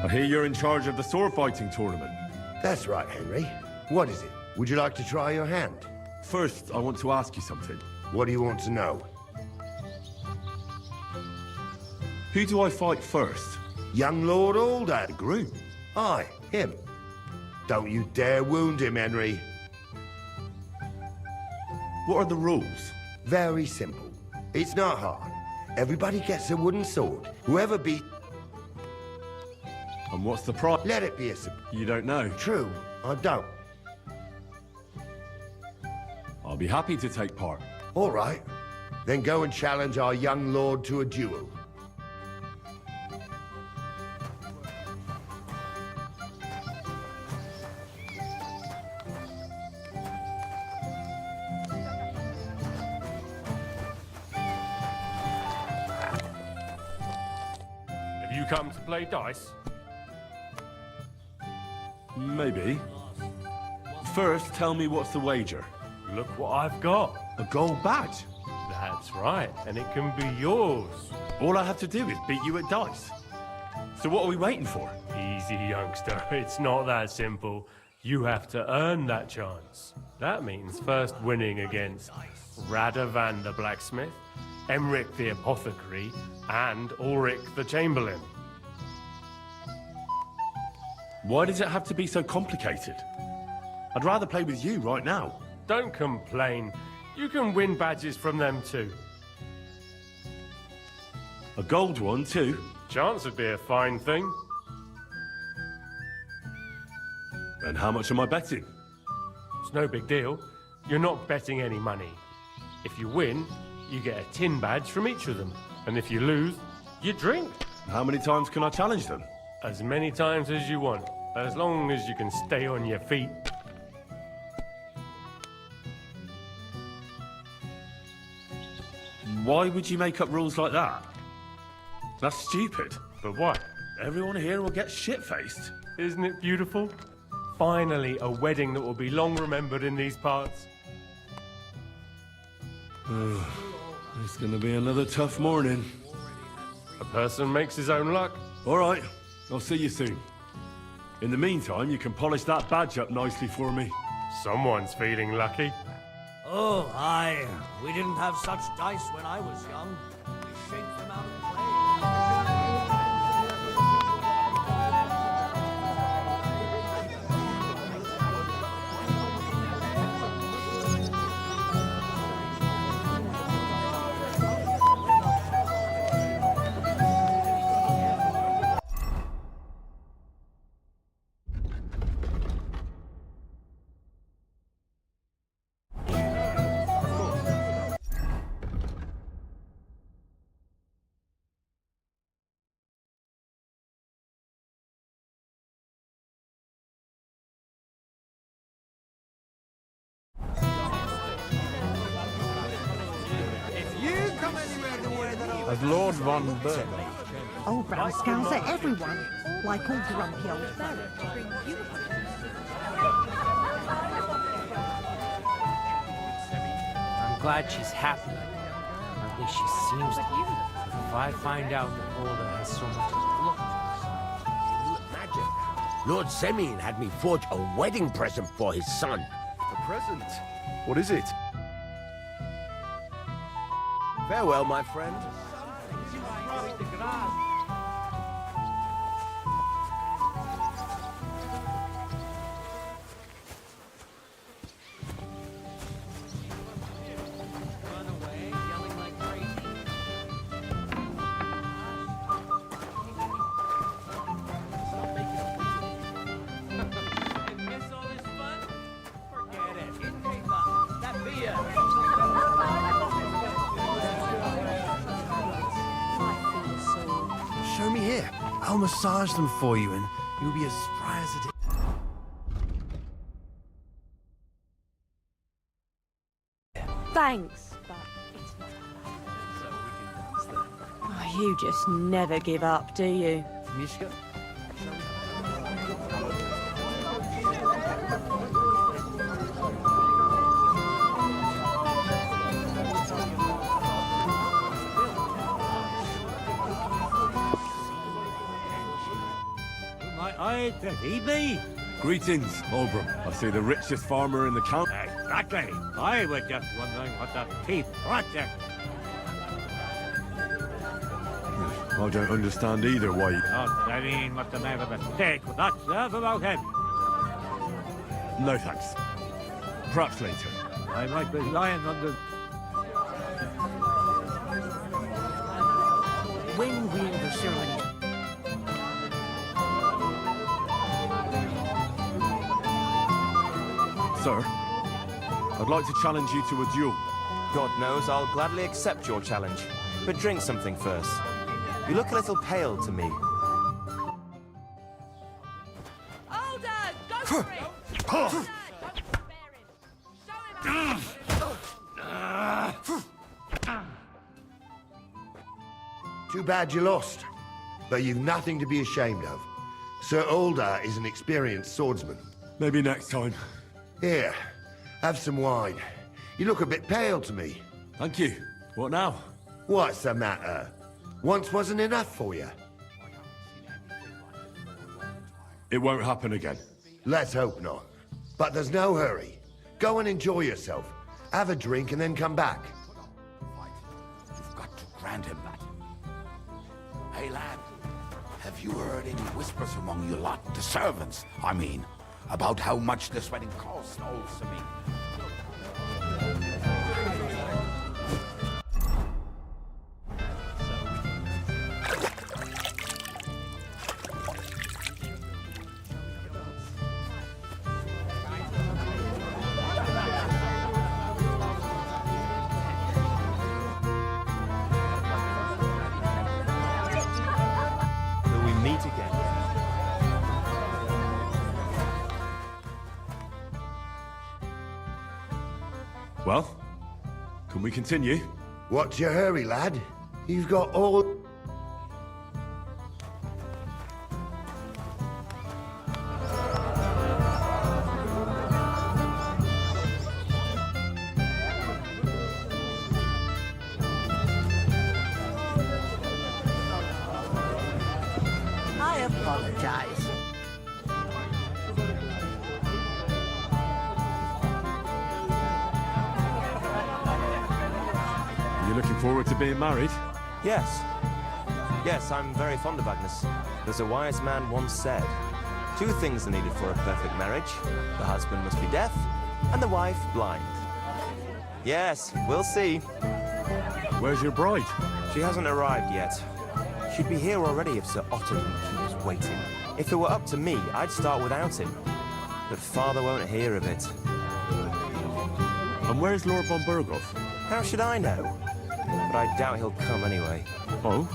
I hear you're in charge of the sword fighting tournament. That's right, Henry. What is it? Would you like to try your hand? First, I want to ask you something. What do you want to know? Who do I fight first? Young Lord Alder, groom. Aye, him. Don't you dare wound him, Henry. What are the rules? Very simple. It's not hard. Everybody gets a wooden sword. Whoever beat... And what's the prize? Let it be a... You don't know? True, I don't. I'll be happy to take part. All right. Then go and challenge our young lord to a duel. Have you come to play dice? Maybe. First, tell me what's the wager. Look what I've got. A gold badge? That's right, and it can be yours. All I have to do is beat you at dice. So what are we waiting for? Easy, youngster. It's not that simple. You have to earn that chance. That means first winning against Radovan the blacksmith, Emric the apothecary, and Ulrich the chamberlain. Why does it have to be so complicated? I'd rather play with you right now. Don't complain. You can win badges from them too. A gold one too? Chance would be a fine thing. And how much am I betting? It's no big deal. You're not betting any money. If you win, you get a tin badge from each of them. And if you lose, you drink. How many times can I challenge them? As many times as you want, as long as you can stay on your feet. Why would you make up rules like that? That's stupid. But what? Everyone here will get shit-faced. Isn't it beautiful? Finally, a wedding that will be long remembered in these parts. It's gonna be another tough morning. A person makes his own luck. All right, I'll see you soon. In the meantime, you can polish that badge up nicely for me. Someone's feeling lucky. Oh, aye. We didn't have such dice when I was young. We shaped them out of clay. As Lord von Burden. Old brown scowls at everyone, like all grumpy old Barrett. I'm glad she's happy. Or at least she seems to be. If I find out that Alder has so much as looked. Imagine. Lord Semyon had me forge a wedding present for his son. A present? What is it? Farewell, my friend. Show me here. I'll massage them for you, and you'll be as spry as a... Thanks, but it's not. Oh, you just never give up, do you? Mishka? may he be? Greetings, Oberon. I see the richest farmer in the county. Exactly. I was just wondering what the Peace Project. I don't understand either why. I mean, what's the name of the mistake with that stuff about him? No thanks. Perhaps later. I might be lying on the... When will the ceremony... Sir, I'd like to challenge you to a duel. God knows I'll gladly accept your challenge. But drink something first. You look a little pale to me. Hold on! Go for it! Too bad you lost. But you've nothing to be ashamed of. Sir Ulda is an experienced swordsman. Maybe next time. Here, have some wine. You look a bit pale to me. Thank you. What now? What's the matter? Once wasn't enough for you. It won't happen again. Let's hope not. But there's no hurry. Go and enjoy yourself. Have a drink and then come back. You've got to grant him that. Hey, lad. Have you heard any whispers among you lot, the servants, I mean, about how much this wedding cost, old Sabine? Well, can we continue? What's your hurry, lad? You've got all... I apologize. Looking forward to being married? Yes. Yes, I'm very fond of Agnes. As a wise man once said, 2 things are needed for a perfect marriage. The husband must be deaf, and the wife blind. Yes, we'll see. Where's your bride? She hasn't arrived yet. She'd be here already if Sir Otto didn't keep us waiting. If it were up to me, I'd start without him. But Father won't hear of it. And where's Lord von Burgov? How should I know? But I doubt he'll come anyway. Oh?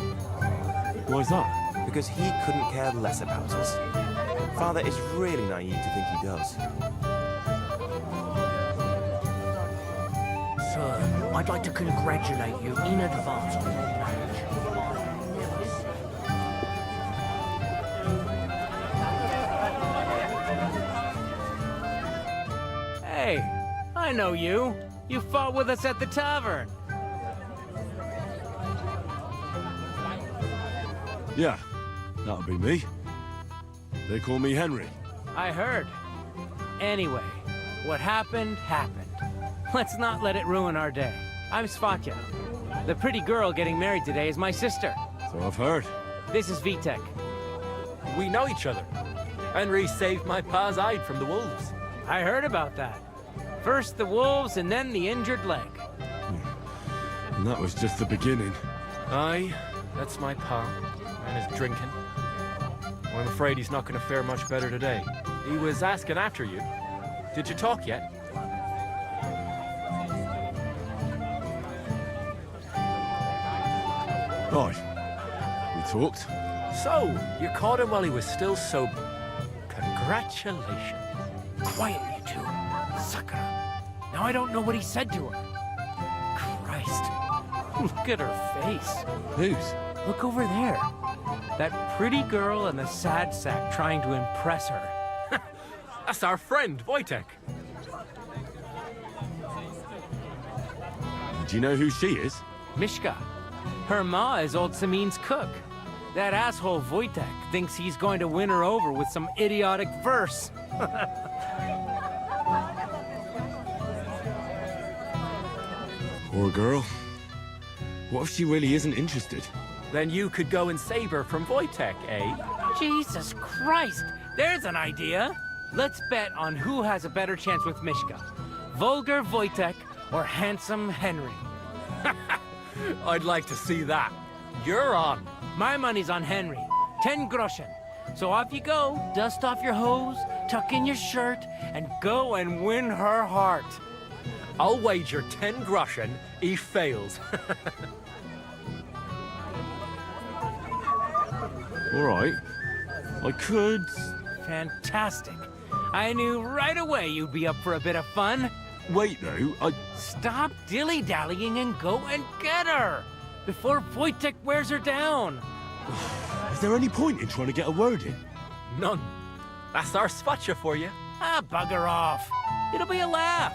Why's that? Because he couldn't care less about us. Father is really naive to think he does. Sir, I'd like to congratulate you in advance on your marriage. Hey, I know you. You fought with us at the tavern. Yeah, that'll be me. They call me Henry. I heard. Anyway, what happened, happened. Let's not let it ruin our day. I'm Svatya. The pretty girl getting married today is my sister. So I've heard. This is Vitek. We know each other. Henry saved my pa's hide from the wolves. I heard about that. First the wolves and then the injured leg. And that was just the beginning. Aye, that's my pa. And his drinking. Well, I'm afraid he's not going to fare much better today. He was asking after you. Did you talk yet? Aye. We talked. So, you caught him while he was still sober. Congratulations. Quiet, you two. Sucker. Now I don't know what he said to her. Christ. Look at her face. Whose? Look over there. That pretty girl and the sad sack trying to impress her. That's our friend, Wojtek. Do you know who she is? Mishka. Her ma is old Samin's cook. That asshole Wojtek thinks he's going to win her over with some idiotic verse. Poor girl. What if she really isn't interested? Then you could go and save her from Wojtek, eh? Jesus Christ! There's an idea! Let's bet on who has a better chance with Mishka. Vulgar Wojtek or handsome Henry. I'd like to see that. You're on. My money's on Henry. 10 groschen. So off you go, dust off your hose, tuck in your shirt, and go and win her heart. I'll wager 10 groschen he fails. All right. I could... Fantastic. I knew right away you'd be up for a bit of fun. Wait, though, Stop dilly-dallying and go and get her! Before Wojtek wears her down! Is there any point in trying to get a word in? None. That's our Svacha for you. Ah, bugger off. It'll be a laugh.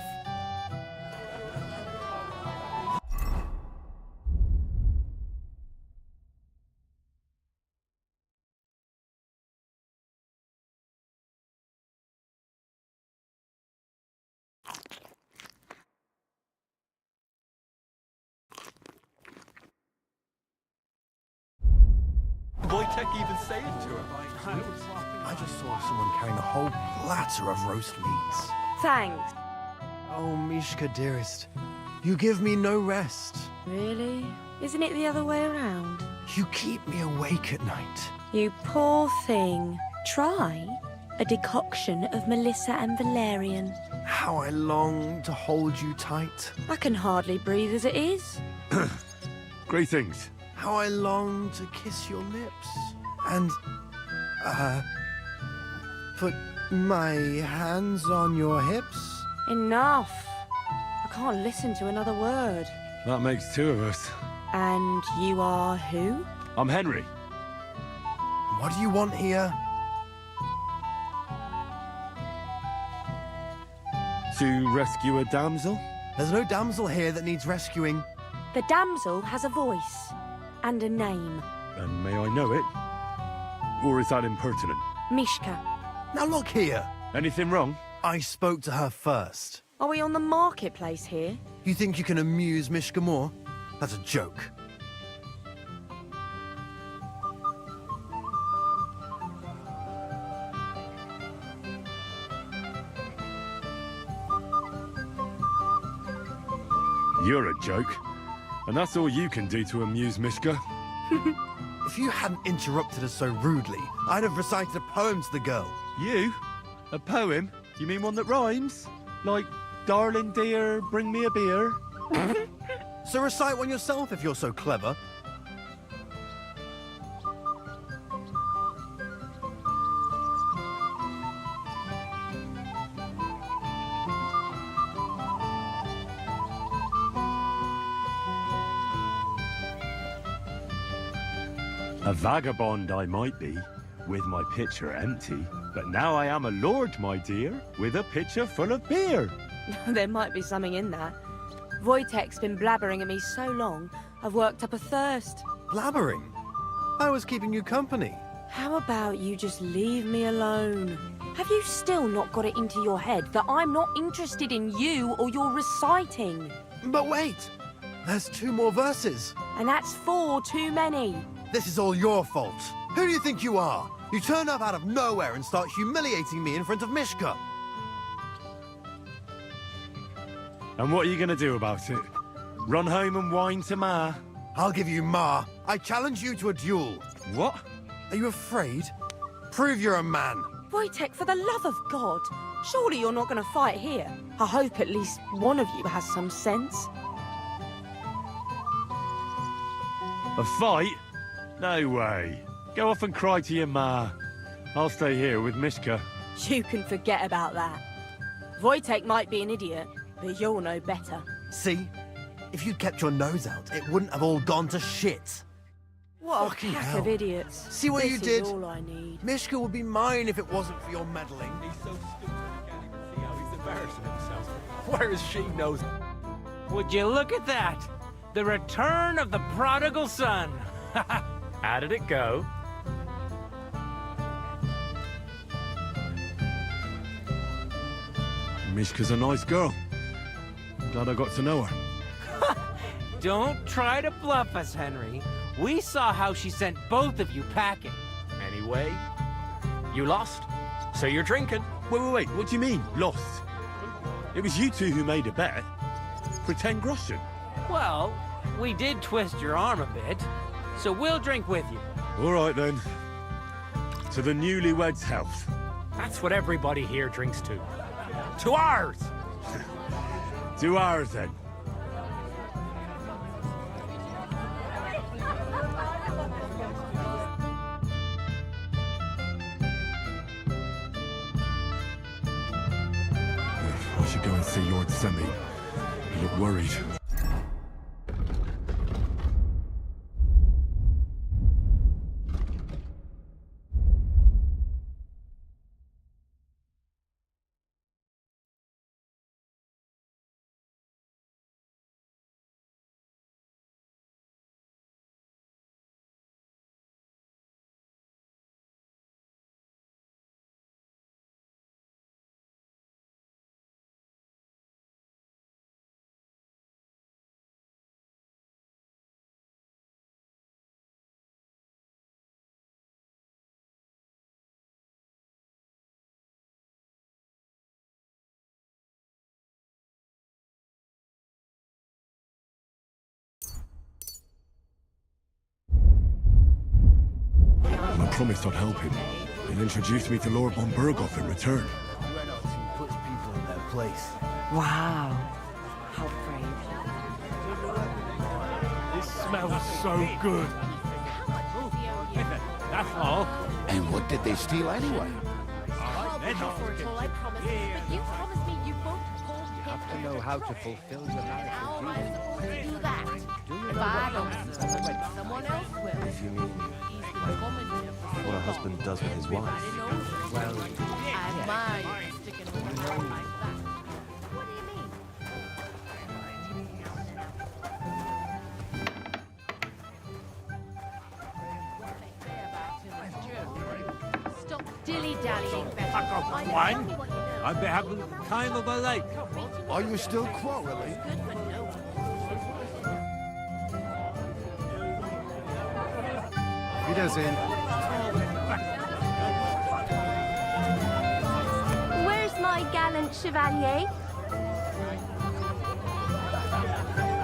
Wojtek even say it to her. I just saw someone carrying a whole platter of roast meats. Thanks. Oh, Mishka, dearest, you give me no rest. Really? Isn't it the other way around? You keep me awake at night. You poor thing. Try a decoction of Melissa and Valerian. How I long to hold you tight. I can hardly breathe as it is. Greetings. How I long to kiss your lips. And, put my hands on your hips. Enough. I can't listen to another word. That makes two of us. And you are who? I'm Henry. What do you want here? To rescue a damsel? There's no damsel here that needs rescuing. The damsel has a voice and a name. And may I know it? Or is that impertinent? Mishka. Now look here. Anything wrong? I spoke to her first. Are we on the marketplace here? You think you can amuse Mishka more? That's a joke. You're a joke. And that's all you can do to amuse Mishka. If you hadn't interrupted us so rudely, I'd have recited a poem to the girl. You? A poem? You mean one that rhymes? Like, darling dear, bring me a beer? So recite one yourself if you're so clever. A vagabond I might be, with my pitcher empty, but now I am a lord, my dear, with a pitcher full of beer. There might be something in that. Wojtek's been blabbering at me so long, I've worked up a thirst. Blabbering? I was keeping you company. How about you just leave me alone? Have you still not got it into your head that I'm not interested in you or your reciting? But wait! There's 2 more verses. And that's 4 too many. This is all your fault. Who do you think you are? You turn up out of nowhere and start humiliating me in front of Mishka. And what are you going to do about it? Run home and whine to Ma? I'll give you Ma. I challenge you to a duel. What? Are you afraid? Prove you're a man. Wojtek, for the love of God, surely you're not going to fight here. I hope at least one of you has some sense. A fight? No way. Go off and cry to your Ma. I'll stay here with Mishka. You can forget about that. Wojtek might be an idiot, but you'll know better. See? If you'd kept your nose out, it wouldn't have all gone to shit. What Fucking a pack hell. of idiots. See what This you is did? all I need. Mishka would be mine if it wasn't for your meddling. He's so stupid he can't even see how he's embarrassing himself. Whereas she knows. Would you look at that? The return of the prodigal son. How did it go? Mishka's a nice girl. Glad I got to know her. Don't try to bluff us, Henry. We saw how she sent both of you packing. Anyway, you lost, so you're drinking. Wait, what do you mean, lost? It was you two who made a bet. For 10 groschen. Well, we did twist your arm a bit, so we'll drink with you. All right, then. To the newlyweds' health. That's what everybody here drinks to. To ours! To ours, then. I should go and see Lord Semi. You look worried. I promised I'd help him. He'll introduce me to Lord von Burgoff in return. Reynolds puts people in their place. Wow. How brave. This smells so good. That's all. And what did they steal anyway? You promised me you won't call You have to know how to fulfill your marital duty. do that. If I don't, someone else will. If you mean what a husband does with his wife. Well, I admire you sticking with a girl like that. What do you mean? Stop dilly-dallying, Betty. Fuck off, I know wine. only what you know. I've been having the time of my life. Are you still quarreling? Wiedersehen. Where's my gallant chevalier?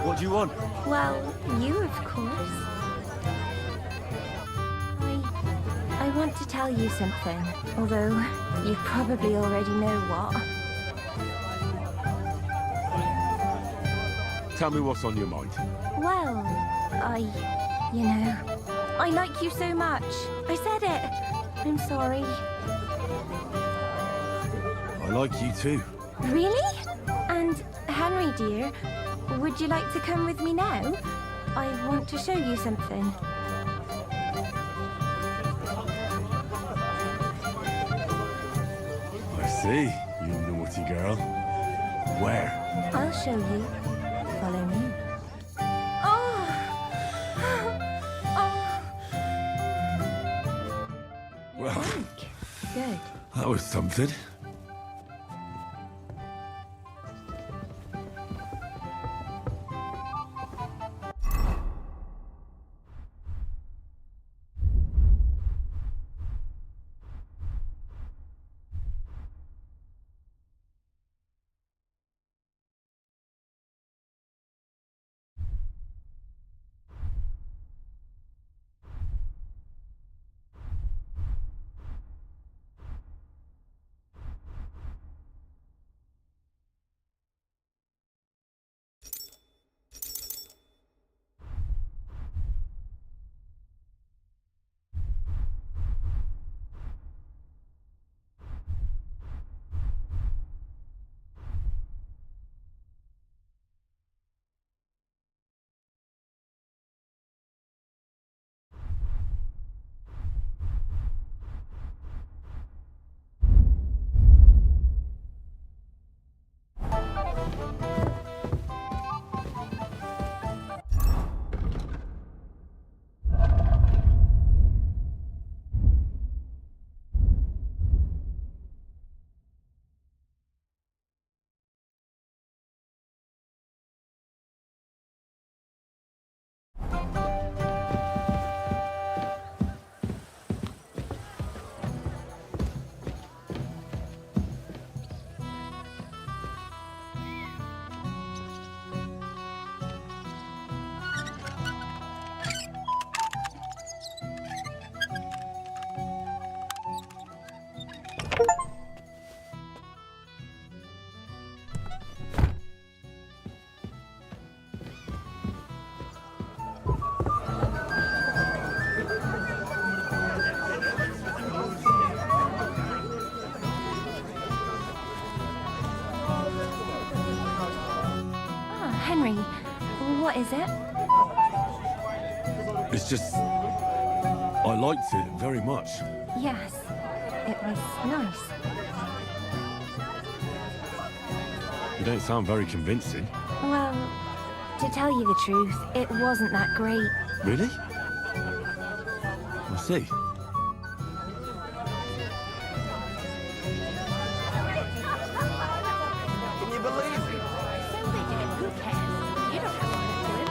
What do you want? Well, you, of course. I want to tell you something, although you probably already know what. Tell me what's on your mind. Well, I like you so much. I said it. I'm sorry. I like you too. Really? And Henry, dear, would you like to come with me now? I want to show you something. I see, you naughty girl. Where? I'll show you. Follow me. Oh! Well, Good. that was something. Henry, what is it? It's just... I liked it very much. Yes, it was nice. You don't sound very convincing. Well, to tell you the truth, it wasn't that great. Really? I see. Can you believe it? So they did. Who cares? You don't have to do it.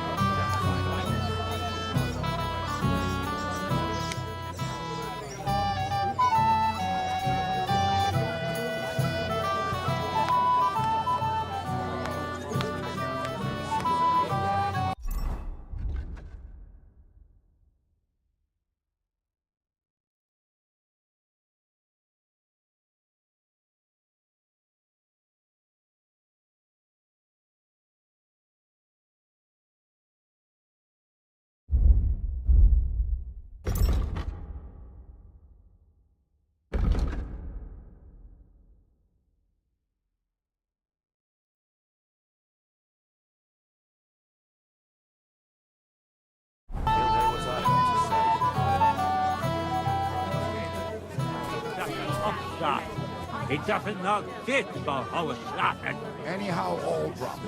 It doesn't look fit for our slapping. Anyhow, old Rob,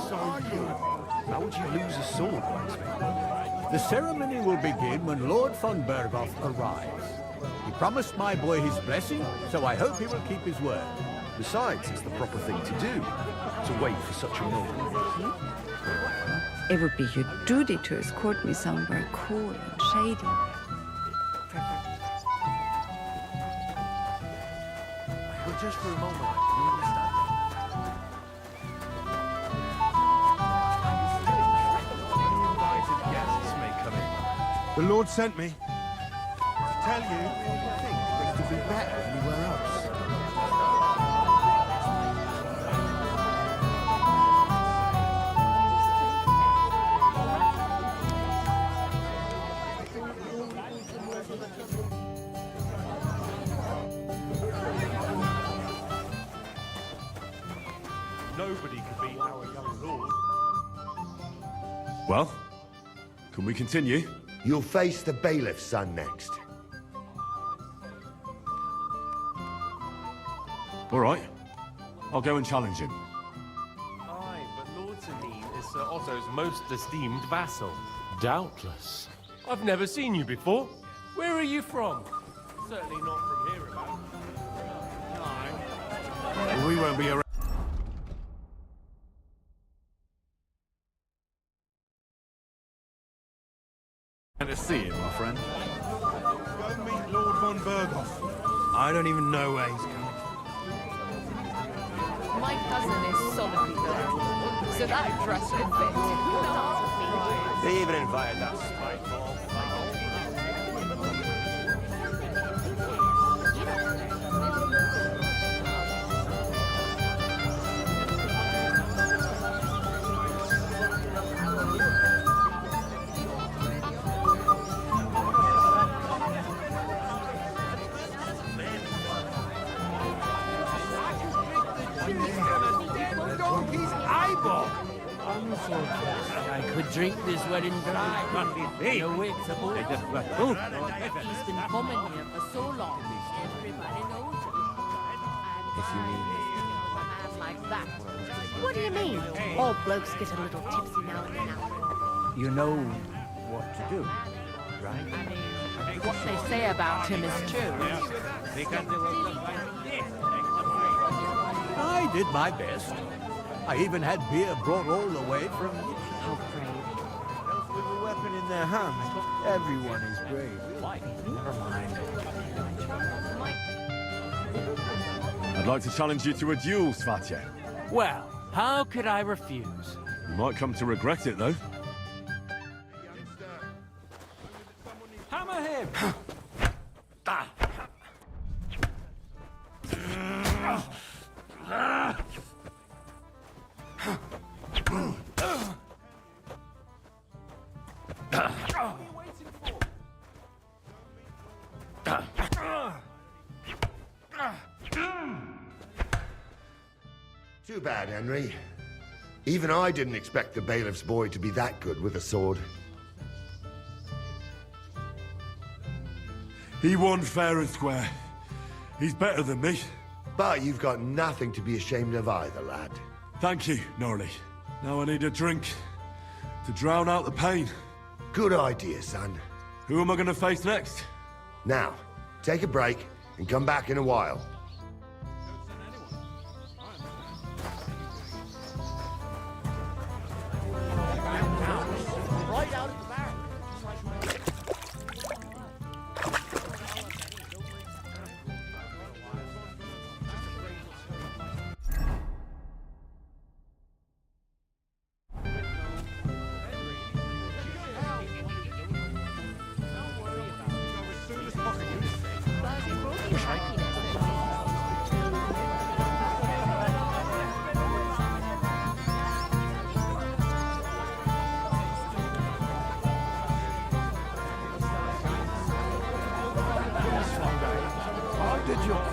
So good. How would you lose a sword, Blacksmith? The ceremony will begin when Lord von Berghoff arrives. He promised my boy his blessing, so I hope he will keep his word. Besides, it's the proper thing to do, to wait for such a moment. It would be your duty to escort me somewhere cool and shady. But just for a moment, you understand? Uninvited guests may come in. The Lord sent me to tell you I think things will be better anywhere else. Nobody could beat our young lord. Well, can we continue? You'll face the bailiff's son next. All right. I'll go and challenge him. Aye, but Lord Salim is Sir Otto's most esteemed vassal. Doubtless. I've never seen you before. Where are you from? Certainly not from hereabouts. We won't be around. To see him, my friend. Go meet Lord von Berghoff. I don't even know where he's going. My cousin is solidly built, so that dress could fit. They even invited that spiteful fowl. I could drink this wedding dry. No way, it's a boy. He's been coming here for so long. Everybody knows him. If you mean Like that. What do you mean? All blokes get a little tipsy now and then. You know what to do, right? I mean, what they say about him is true. I did my best. I even had beer brought all the way from... How brave. With a weapon in their hands, everyone is brave. Why? Never mind. I'd like to challenge you to a duel, Svatya. Well, how could I refuse? You might come to regret it, though. Hammer him! Too bad, Henry. Even I didn't expect the bailiff's boy to be that good with a sword. He won fair and square. He's better than me. But you've got nothing to be ashamed of either, lad. Thank you, Norley. Now I need a drink to drown out the pain. Good idea, son. Who am I going to face next? Now, take a break and come back in a while.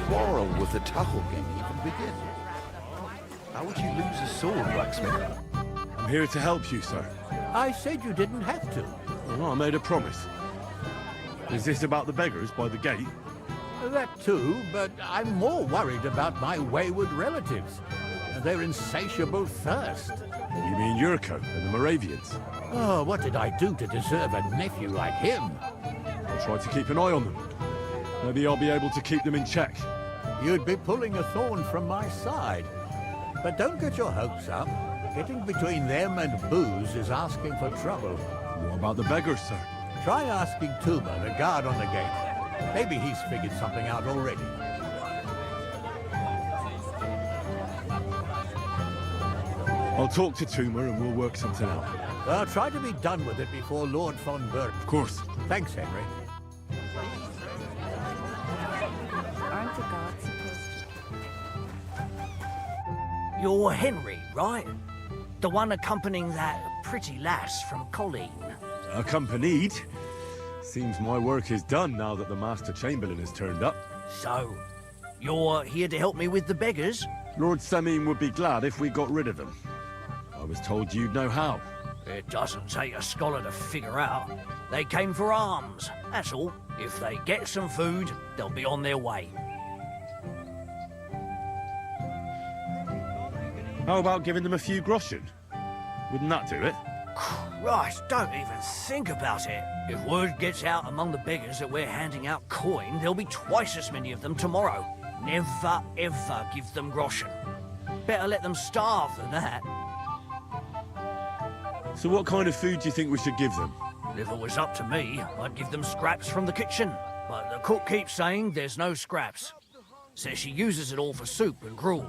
Quarrel with the Tuckle game even begin? How would you lose a sword, blacksmith? I'm here to help you, sir. I said you didn't have to. Well, I made a promise. Is this about the beggars by the gate? That too, but I'm more worried about my wayward relatives and their insatiable thirst. You mean Yurko and the Moravians? Oh, what did I do to deserve a nephew like him? I'll try to keep an eye on them. Maybe I'll be able to keep them in check. You'd be pulling a thorn from my side. But don't get your hopes up. Getting between them and booze is asking for trouble. What about the beggars, sir? Try asking Tuma, the guard on the gate. Maybe he's figured something out already. I'll talk to Tuma and we'll work something out. Well, try to be done with it before Lord von Berg. Of course. Thanks, Henry. Aren't the gods supposed to... You're Henry, right? The one accompanying that pretty lass from Colleen. Accompanied? Seems my work is done now that the Master Chamberlain has turned up. So, you're here to help me with the beggars? Lord Semine would be glad if we got rid of them. I was told you'd know how. It doesn't take a scholar to figure out. They came for alms, that's all. If they get some food, they'll be on their way. How about giving them a few groschen? Wouldn't that do it? Christ, don't even think about it. If word gets out among the beggars that we're handing out coin, there'll be twice as many of them tomorrow. Never, ever give them groschen. Better let them starve than that. So what kind of food do you think we should give them? If it was up to me, I'd give them scraps from the kitchen. But the cook keeps saying there's no scraps. Says she uses it all for soup and gruel.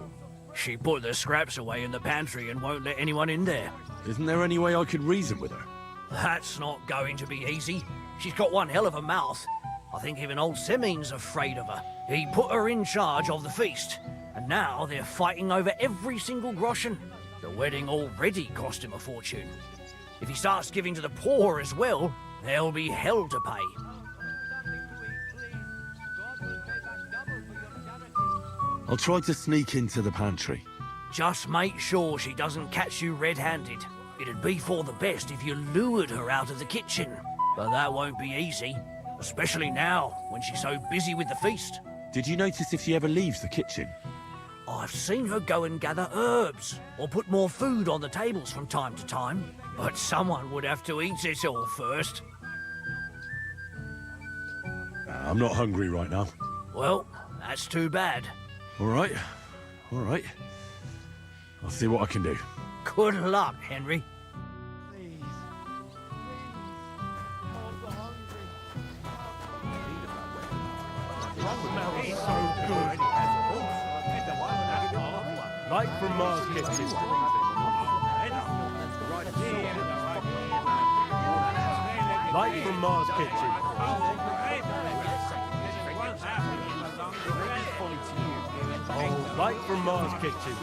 She put the scraps away in the pantry and won't let anyone in there. Isn't there any way I could reason with her? That's not going to be easy. She's got one hell of a mouth. I think even old Semine's afraid of her. He put her in charge of the feast, and now they're fighting over every single groschen. The wedding already cost him a fortune. If he starts giving to the poor as well, there'll be hell to pay. I'll try to sneak into the pantry. Just make sure she doesn't catch you red-handed. It'd be for the best if you lured her out of the kitchen. But that won't be easy, especially now, when she's so busy with the feast. Did you notice if she ever leaves the kitchen? I've seen her go and gather herbs, or put more food on the tables from time to time. But someone would have to eat it all first. I'm not hungry right now. Well, that's too bad. All right. I'll see what I can do. Good luck, Henry. Smells so good. Like from Mars Kitchen. Like from Mars Kitchen. Oh, like from Mars Kitchen.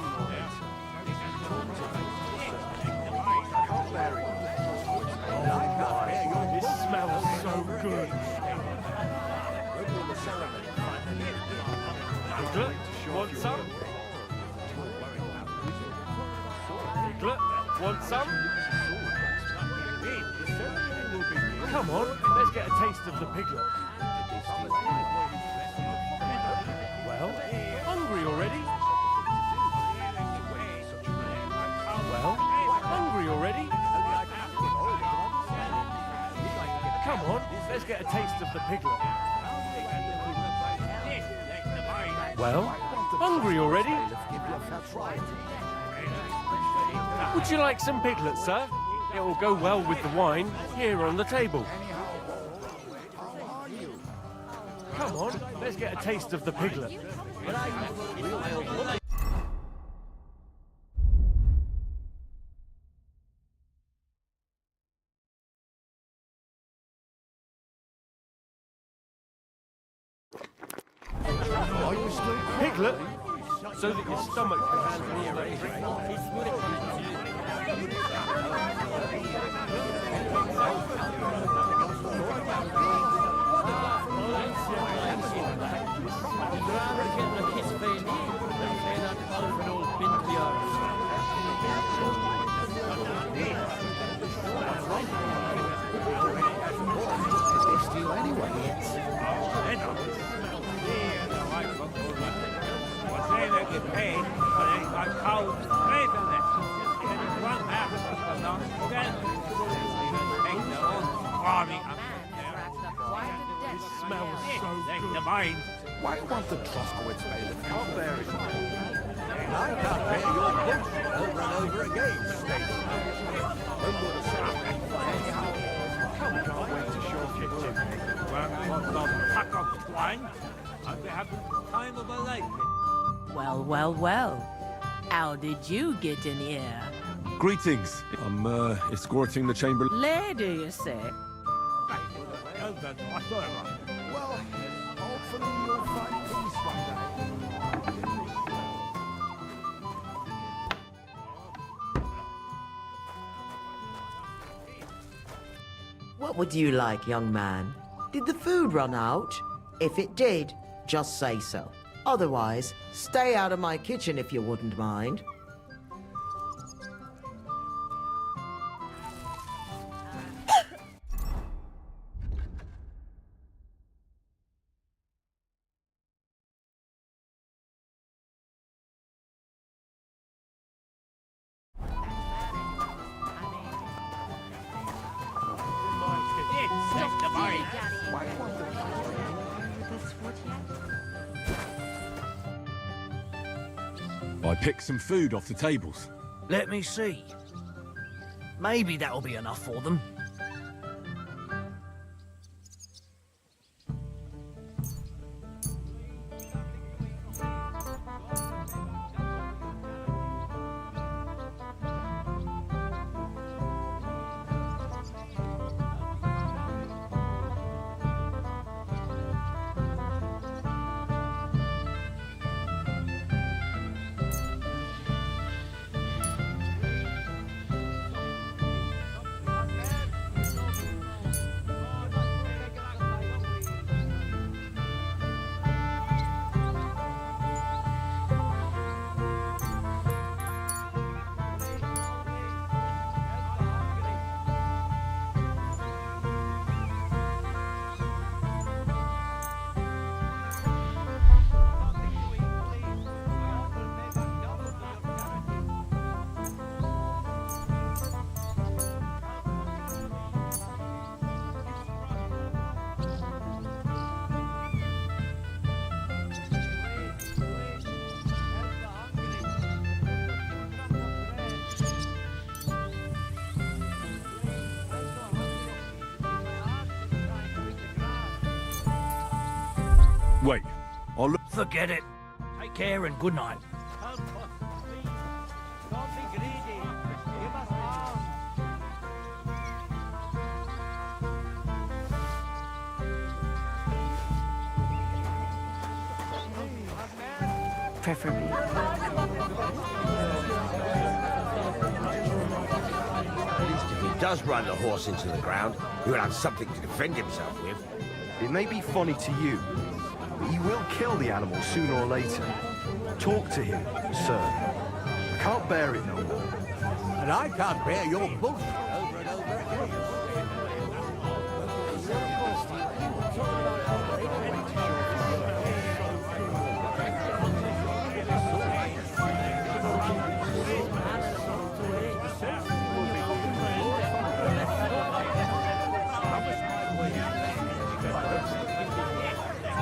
Oh, this smells so good. Look, want some? Look. Want some? Come on, let's get a taste of the piglet. Well, hungry already? Well, hungry already? Come on, let's get a taste of the piglet. Well, hungry already? Would you like some piglet, sir? It will go well with the wine here on the table. Come on, let's get a taste of the piglet. Piglet, so that your stomach can handle all that drink. Why won't the Troskowitz bailiff come there? I can't bear your bullshit. I'll run over again, Can't wait to show kitchen. Pack of wine. I'll be having the time of my life. Well, well, well. How did you get in here? Greetings. I'm escorting the chamber. Lady, you say? Well, hopefully you'll find peace one day. What would you like, young man? Did the food run out? If it did, just say so. Otherwise, stay out of my kitchen if you wouldn't mind. I picked some food off the tables. Let me see. Maybe that'll be enough for them. Wait, I'll look. Forget it. Take care and good night. Preferably. If he does run the horse into the ground, he will have something to defend himself with. It may be funny to you, but you will kill the animal sooner or later. Talk to him, sir. I can't bear it no more. And I can't bear your bullshit over and over again.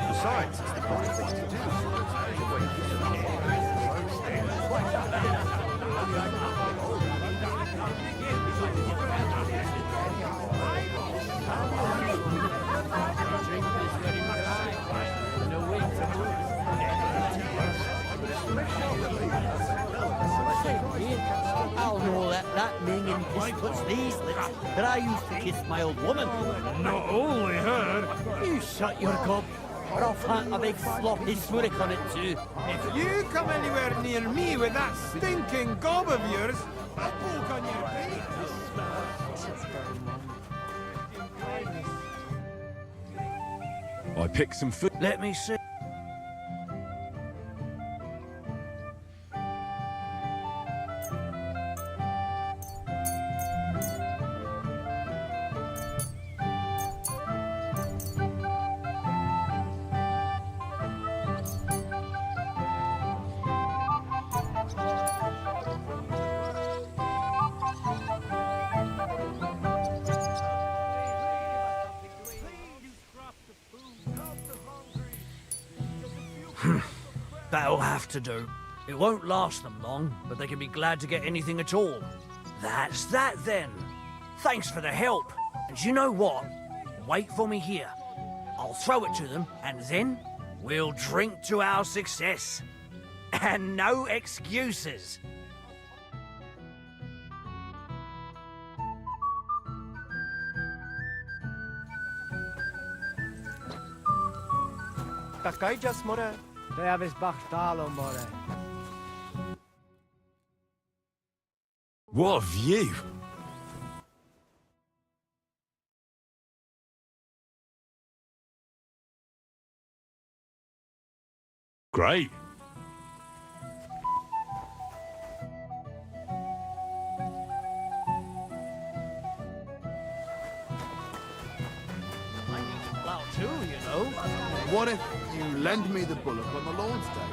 Besides, it's the proper thing to do. I'll know that minging kiss puts these lips that I used to kiss my old woman. Not only her. You shut your gob, or I'll plant a big sloppy swurick on it too. If you come anywhere near me with that stinking gob of yours, I'll poke on your face. I picked some food. Let me see. That'll have to do. It won't last them long, but they can be glad to get anything at all. That's that then. Thanks for the help. And you know what? Wait for me here. I'll throw it to them, and then we'll drink to our success. And no excuses. Takaijas more. Reavis Bachtalo more. What a view! Great. I need to plow too, you know. What if you lend me the bullock on the lawn today?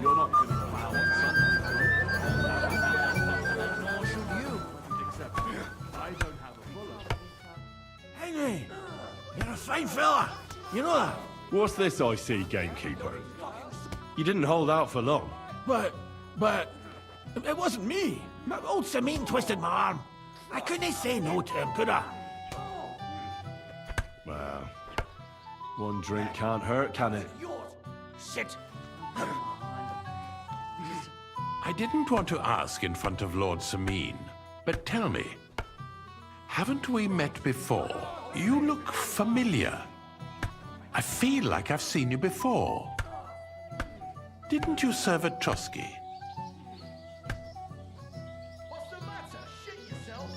You're not going to plow on Sunday. Nor should you. Except I don't have a bullock. Henry, you're a fine fella. You know that? What's this I see, gamekeeper? You didn't hold out for long. But, it wasn't me. Old Sameen twisted my arm. I couldn't say no to him, could I? Well, one drink can't hurt, can it? Sit. I didn't want to ask in front of Lord Sameen, but tell me, haven't we met before? You look familiar. I feel like I've seen you before. Didn't you serve at Trotsky? What's the matter? Shit yourself?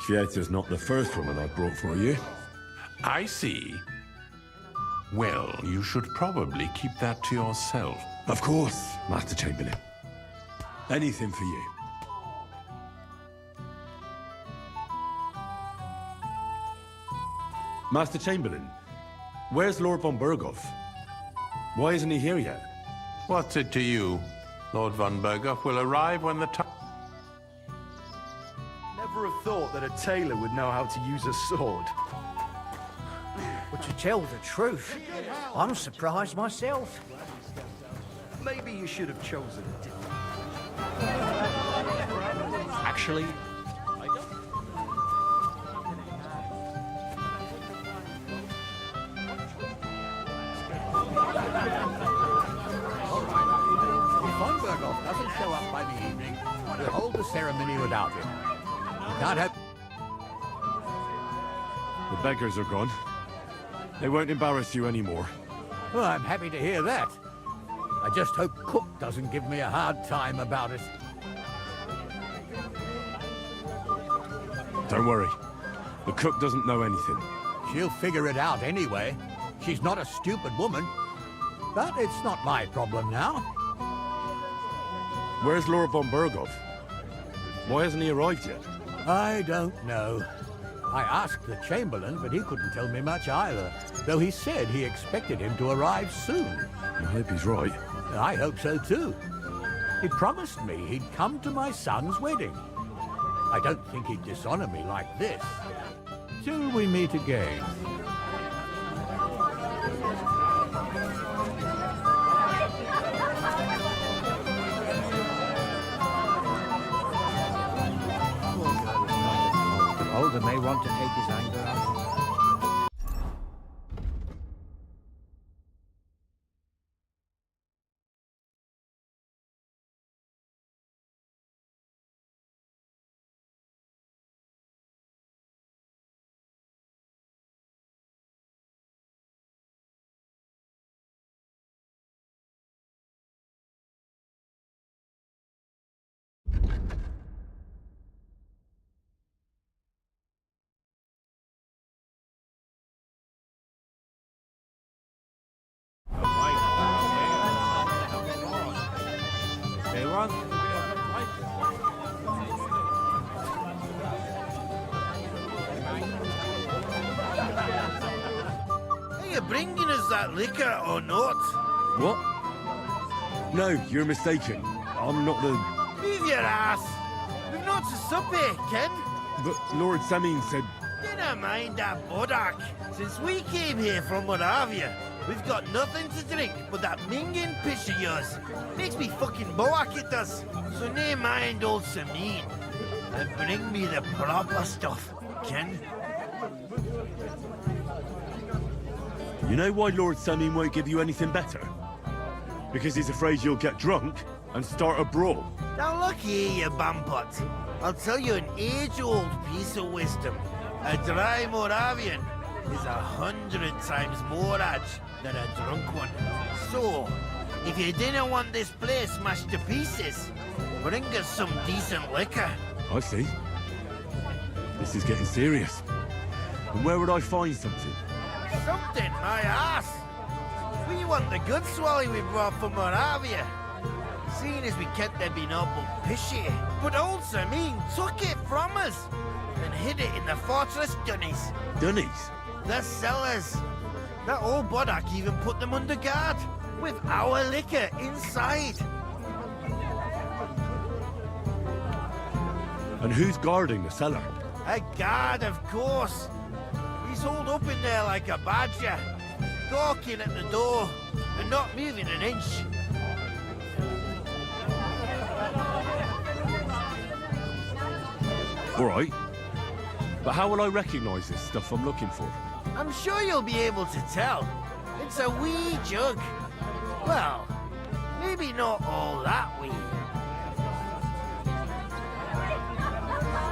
Fieta's not the first woman I brought for you. I see. Well, you should probably keep that to yourself. Of course, Master Chamberlain. Anything for you. Master Chamberlain, where's Lord von Berghoff? Why isn't he here yet? What's it to you? Lord von Berghoff will arrive when the time... Never have thought that a tailor would know how to use a sword. But to tell the truth, I'm surprised myself. Maybe you should have chosen a different... Actually, I don't. If von Berghoff doesn't show up by the evening, we'll hold the ceremony without him. Can't have... The beggars are gone. They won't embarrass you anymore. Well, I'm happy to hear that. I just hope Cook doesn't give me a hard time about it. Don't worry. The cook doesn't know anything. She'll figure it out anyway. She's not a stupid woman. But it's not my problem now. Where's Lord von Berghoff? Why hasn't he arrived yet? I don't know. I asked the Chamberlain, but he couldn't tell me much either, though he said he expected him to arrive soon. I hope he's right. I hope so too. He promised me he'd come to my son's wedding. I don't think he'd dishonor me like this. Till we meet again. Older may want to take his anger out. Are you bringing us that liquor or not? What? No, you're mistaken. I'm not the... Move your ass! We've not to supper, Ken. But Lord Samin said... Dinna mind that boddock. Since we came here from Moravia, we've got nothing to drink but that minging piss of yours. Makes me fucking boak, it does. So nae mind old Samin. And bring me the proper stuff, Ken. You know why Lord Samin won't give you anything better? Because he's afraid you'll get drunk and start a brawl. Now look here, you bumpot. I'll tell you an age-old piece of wisdom. A dry Moravian is 100 times more edge than a drunk one. So, if you didn't want this place smashed to pieces, bring us some decent liquor. I see. This is getting serious. And where would I find something? Something, my ass! We want the good swally we brought from Moravia. Seeing as we can't there be no but pishy. But old Samin took it from us and hid it in the fortress dunnies. Dunnies? The cellars. That old boddock even put them under guard, with our liquor inside. And who's guarding the cellar? A guard, of course. He's holed up in there like a badger, gawking at the door and not moving an inch. All right. But how will I recognize this stuff I'm looking for? I'm sure you'll be able to tell. It's a wee jug. Well, maybe not all that wee.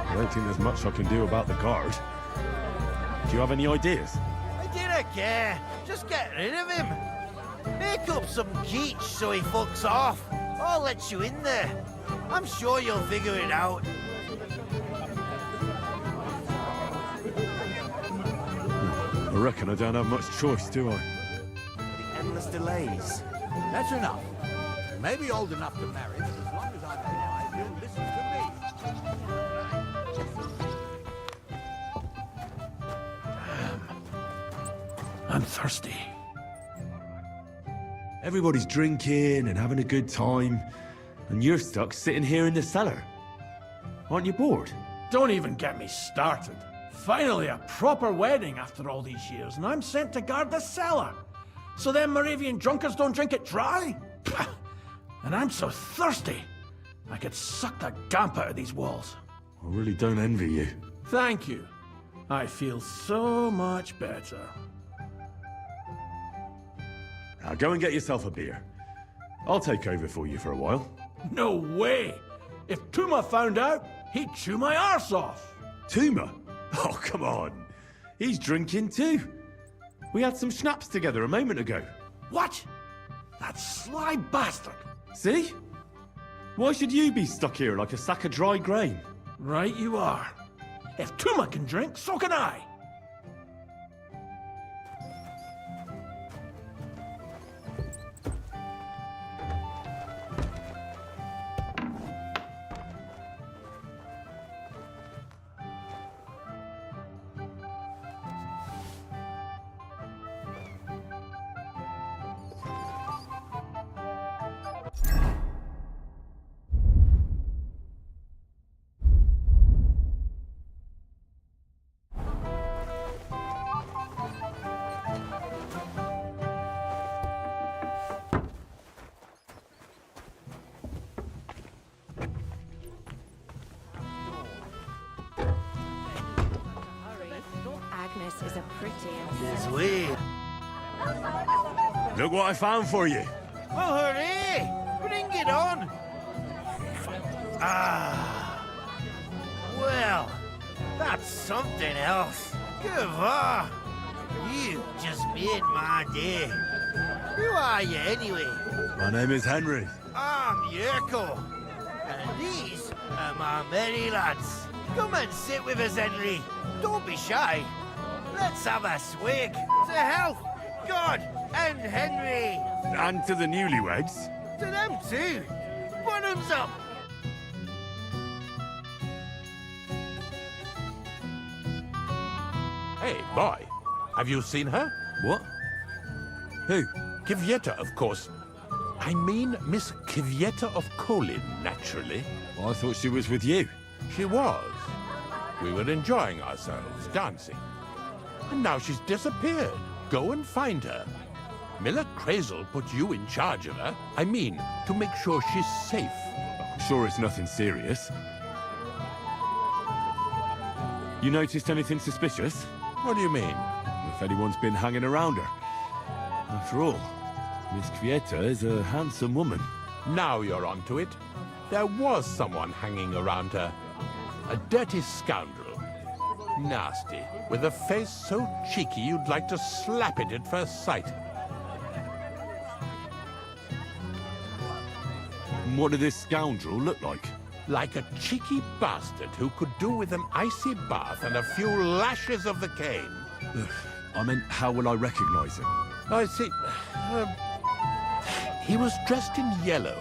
I don't think there's much I can do about the guard. Do you have any ideas? I didn't care. Just get rid of him. Make up some geech so he fucks off. I'll let you in there. I'm sure you'll figure it out. I reckon I don't have much choice, do I? The endless delays. That's enough. You may be old enough to marry, but as long as I'm alive, you'll listen to me. I'm thirsty. Everybody's drinking and having a good time, and you're stuck sitting here in the cellar. Aren't you bored? Don't even get me started. Finally, a proper wedding after all these years, and I'm sent to guard the cellar. So them Moravian drunkards don't drink it dry? And I'm so thirsty, I could suck the gamp out of these walls. I really don't envy you. Thank you. I feel so much better. Now go and get yourself a beer. I'll take over for you for a while. No way! If Tuma found out, he'd chew my arse off. Tuma? Oh, come on. He's drinking too. We had some schnapps together a moment ago. What? That sly bastard. See? Why should you be stuck here like a sack of dry grain? Right you are. If Tuma can drink, so can I. is a pretty This way. Look what I found for you. Oh, hooray! Bring it on! Ah. Well, that's something else. Gavar! You just made my day. Who are you anyway? My name is Henry. I'm Yerko. And these are my merry lads. Come and sit with us, Henry. Don't be shy. Let's have a swig. To health, God, and Henry. And to the newlyweds. To them too. Bottoms up. Hey, boy. Have you seen her? What? Who? Kvyetta, of course. I mean Miss Kvyetta of Kolin, naturally. Well, I thought she was with you. She was. We were enjoying ourselves, dancing. And now she's disappeared. Go and find her. Miller Crazel put you in charge of her. I mean, to make sure she's safe. I'm sure it's nothing serious. You noticed anything suspicious? What do you mean? If anyone's been hanging around her. After all, Miss Kvyetta is a handsome woman. Now you're onto it. There was someone hanging around her. A dirty scoundrel. Nasty. With a face so cheeky you'd like to slap it at first sight. What did this scoundrel look like? Like a cheeky bastard who could do with an icy bath and a few lashes of the cane. I meant, how will I recognize him? I see. He was dressed in yellow.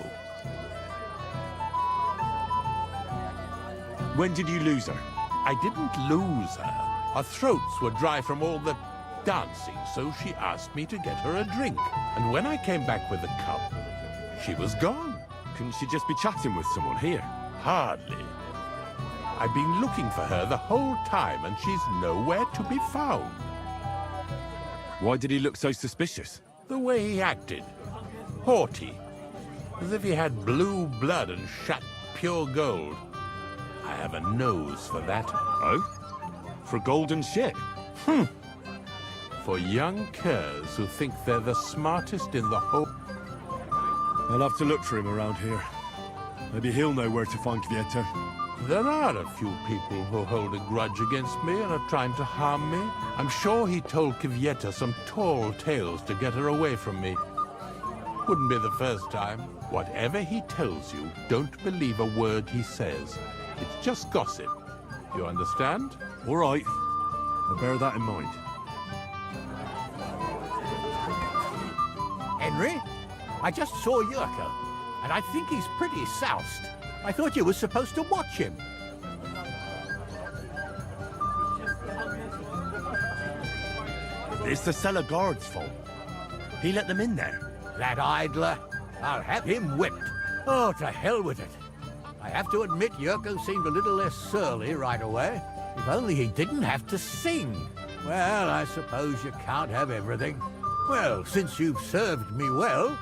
When did you lose her? I didn't lose her. Our throats were dry from all the dancing, so she asked me to get her a drink. And when I came back with the cup, she was gone. Couldn't she just be chatting with someone here? Hardly. I've been looking for her the whole time, and she's nowhere to be found. Why did he look so suspicious? The way he acted. Haughty. As if he had blue blood and shat pure gold. I have a nose for that. Oh? For golden shit? For young curs who think they're the smartest in the whole... I'll have to look for him around here. Maybe he'll know where to find Kvyetta. There are a few people who hold a grudge against me and are trying to harm me. I'm sure he told Kvyetta some tall tales to get her away from me. Wouldn't be the first time. Whatever he tells you, don't believe a word he says. It's just gossip. You understand? All right. I'll bear that in mind. Henry, I just saw Yerko, and I think he's pretty soused. I thought you were supposed to watch him. It's the cellar guard's fault. He let them in there. That idler. I'll have him whipped. Oh, to hell with it. I have to admit Yerko seemed a little less surly right away. If only he didn't have to sing. Well, I suppose you can't have everything. Well, since you've served me well,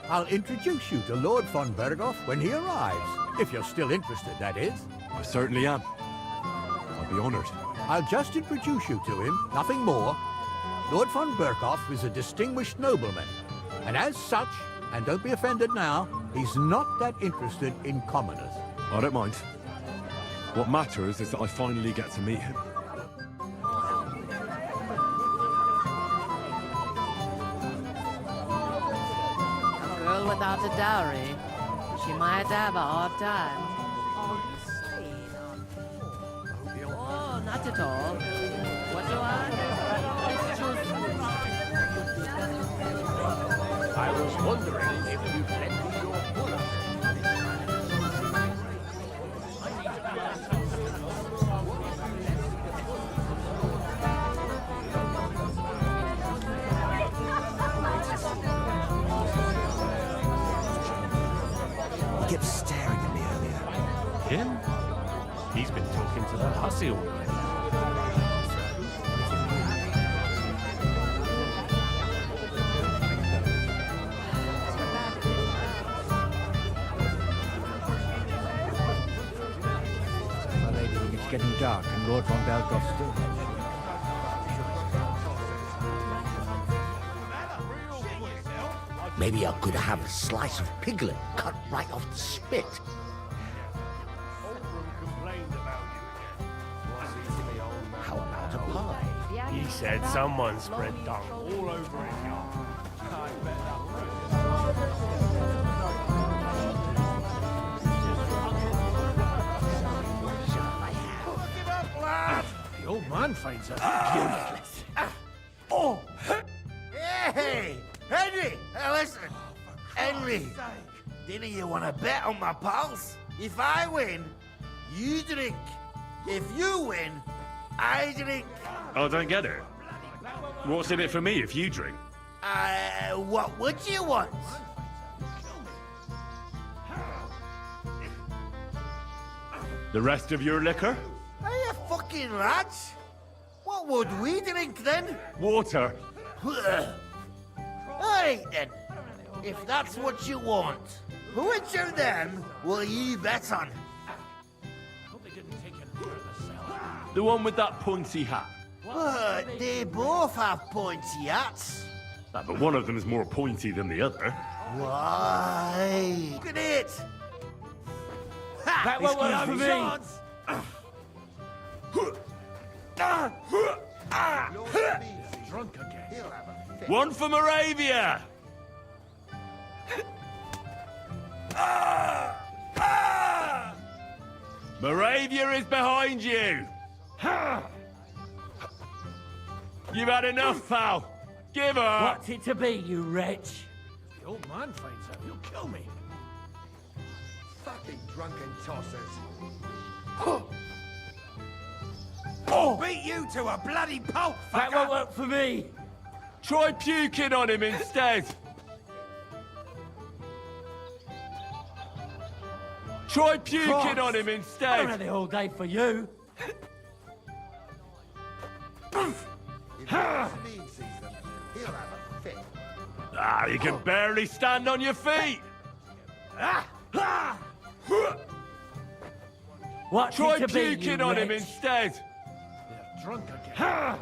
I'll introduce you to Lord von Berghoff when he arrives. If you're still interested, that is. I certainly am. I'll be honored. I'll just introduce you to him, nothing more. Lord von Berghoff is a distinguished nobleman, and as such, and don't be offended now, he's not that interested in commoners. I don't mind. What matters is that I finally get to meet him. A girl without a dowry. She might have a hard time. Oh, not at all. What do I? I was wondering if you'd lend me your bullet. He kept staring at me earlier. Him? He's been talking to the hussy all night. My lady, it's getting dark and Lord von Berghoff still. Maybe I could have a slice of piglet cut right off the spit. How about a pie? He said someone spread dung all over his yard. The old man finds out. Oh! Hey! Henry! Hey, listen! Henry! Didn't you want to bet on my pals? If I win, you drink. If you win, I drink. I don't get it. What's in it for me if you drink? What would you want? The rest of your liquor? Are you fucking rats? What would we drink then? Water. Alright then. If that's what you want, which of them will you bet on? The one with that pointy hat. What? They both have pointy hats. Ah, but one of them is more pointy than the other. Why? Look at it! Ha! That won't work for me. Drunk again. One for Moravia! Moravia is behind you! You've had enough, pal. Give up! What's it to be, you wretch? The old man finds out, he'll kill me. Fucking drunken tossers. Beat you to a bloody pulp, That won't work for me. Try puking on him instead. Try puking on him I instead. don't have the whole day for you. Ah, you can barely stand on your feet. What's Try it to be, puking you on him wretch? instead. They're drunk again.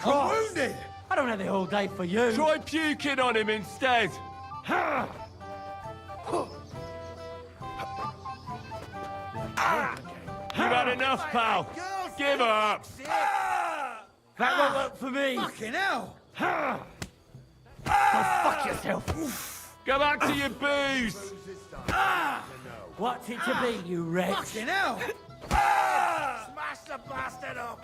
I'm wounded. I don't have the whole day for you. Try puking on him instead. You've had enough, pal. Give up. That won't work for me. Fucking hell! Go fuck yourself. Go back to your booze. What's it to be, you wretch? Fucking hell! Smash the bastard up!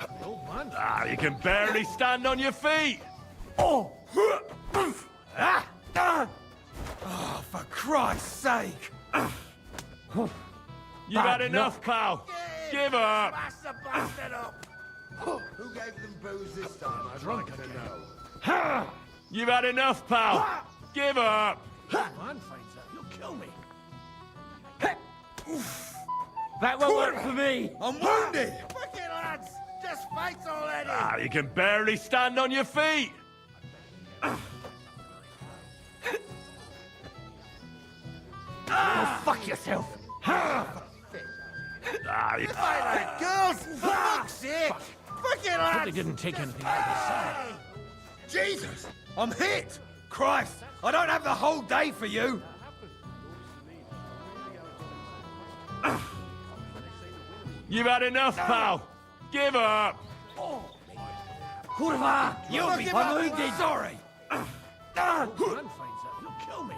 Ah, you can barely stand on your feet. Oh, for Christ's sake! You've had enough, pal. Give up. Smash the bastard up! Who gave them booze this time? I'd like to know. You've had enough, pal. Give up. The old man finds out, he'll kill me. That won't work for me. I'm wounded! Fucking lads! Just fight already! Ah, you can barely stand on your feet. Go fuck yourself. Ah, you... Fight girls! For fuck's sake! Fucking lads! But they didn't take anything out of the side. Jesus! I'm hit! Christ! I don't have the whole day for you! You've had enough, pal. Give up. Kurva! You'll be I'm wounded. sorry! The old man finds out, he'll kill me.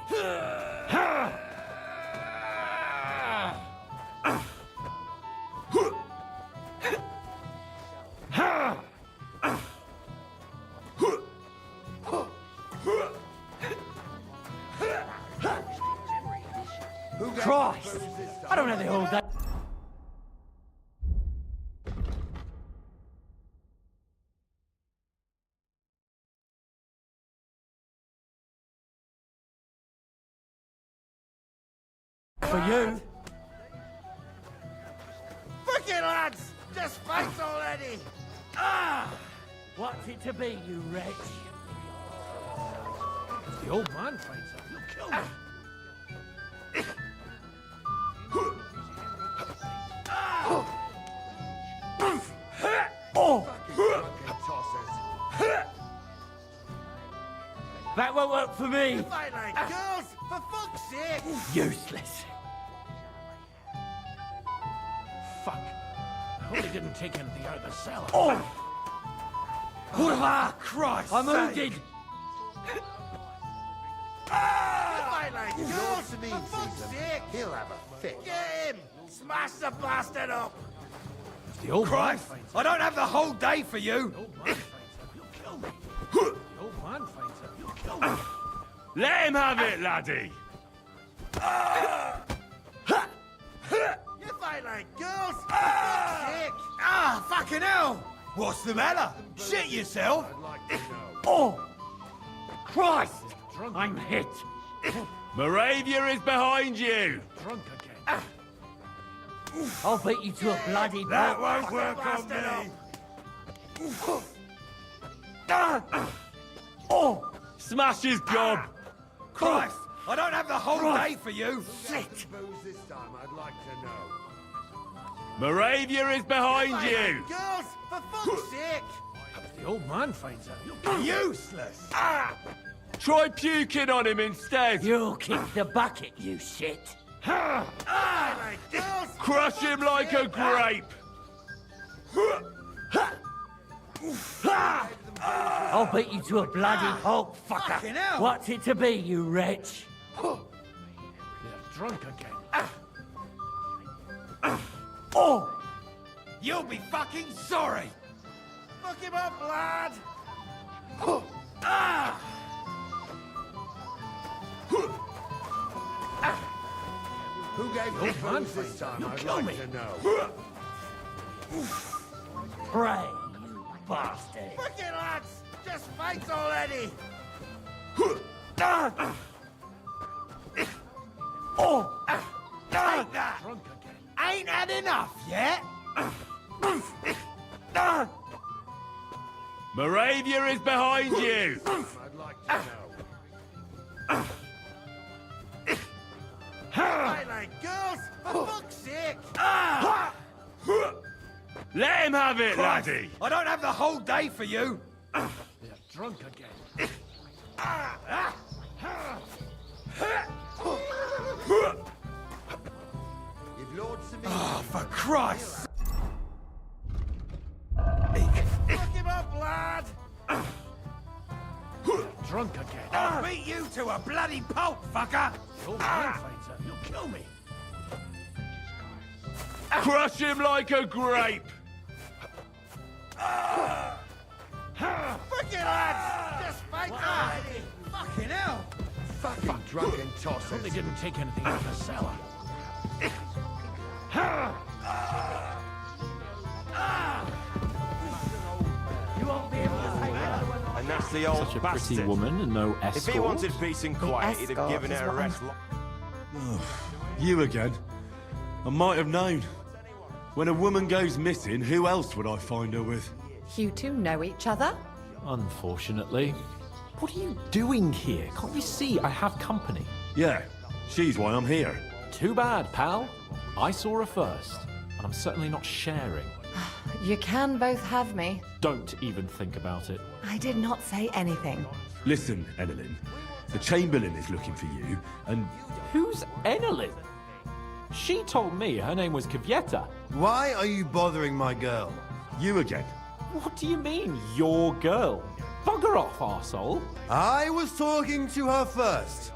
Christ! I don't have the whole day. For you. Fucking lads! Just fight already! What's it to be, you wretch? The old man finds out, he'll kill me. That won't work for me. Fight like girls, for fuck's sake! Useless. Fuck. I hope they didn't take anything out of the cellar. Oh! Ah, Christ! I'm wounded. Fight like girls, for fuck's sake! He'll have a fit. Get him! Smash the bastard up! The old Christ! man finds I don't have the whole day for you! The old man finds out. You'll kill me. The old man finds out. You'll kill me. Let him have it, laddie! You fight like girls, for fuck's sake! Ah, fucking hell! What's the matter? Shit yourself! Oh! Christ! I'm hit. Moravia is behind you! Drunk again. I'll beat you to a bloody That pulp. won't work on me! Oh! Smash his gob! Christ! I don't have the whole day for you! Shit! This time, I'd like to know. Moravia is behind you! Girls, for fuck's sake! The old man finds out. You'll kill me. Useless! Try puking on him instead! You'll kick the bucket, you shit. Like girls, Crush him like a grape! I'll beat you to a bloody pulp, fucker. Fucking hell. What's it to be, you wretch? They're drunk again. Oh! You'll be fucking sorry! Fuck him up, lad! Who gave The you old man booze this finds out. time? You'll I'd kill like me. to know. Pray, you bastard. Fuck it, lads! Just fight already! Oh! Take that! Drunk again. Ain't had enough yet? Moravia is behind you! I'd like to know. Fight like girls, for fuck's sake! Let him have it, laddie! I don't have the whole day for you! They're drunk again. If Lord Samir... Oh, for Christ! Fuck him up, lad! Drunk again. I'll beat you to a bloody pulp, fucker! The old man finds out. You'll kill me. Crush him like a grape! Fuck it, lads! Just fight already! Fucking hell! Fucking drunken I hope they tossers. didn't take anything out of the cellar. You won't be able to take it. And that's the old Such a bastard. pretty woman and no escort. If he wanted peace and quiet, he'd have escort given is her a what I'm- rest. You again? I might have known. When a woman goes missing, who else would I find her with? You two know each other? Unfortunately. What are you doing here? Can't you see I have company? Yeah, she's why I'm here. Too bad, pal. I saw her first, and I'm certainly not sharing. You can both have me. Don't even think about it. I did not say anything. Listen, Enelin, the Chamberlain is looking for you, and... Who's Enelin? She told me her name was Kvyeta. Why are you bothering my girl? You again. What do you mean, your girl? Bugger off, arsehole. I was talking to her first.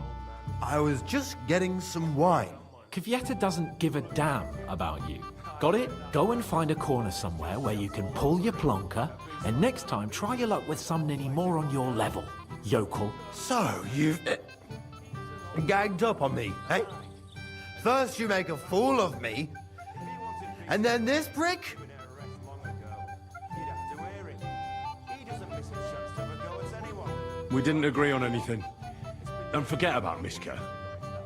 I was just getting some wine. Kvyeta doesn't give a damn about you. Got it? Go and find a corner somewhere where you can pull your plonker, and next time try your luck with some ninny more on your level, yokel. So, you've gagged up on me, eh? First you make a fool of me, and then this prick? We didn't agree on anything. And forget about Mishka.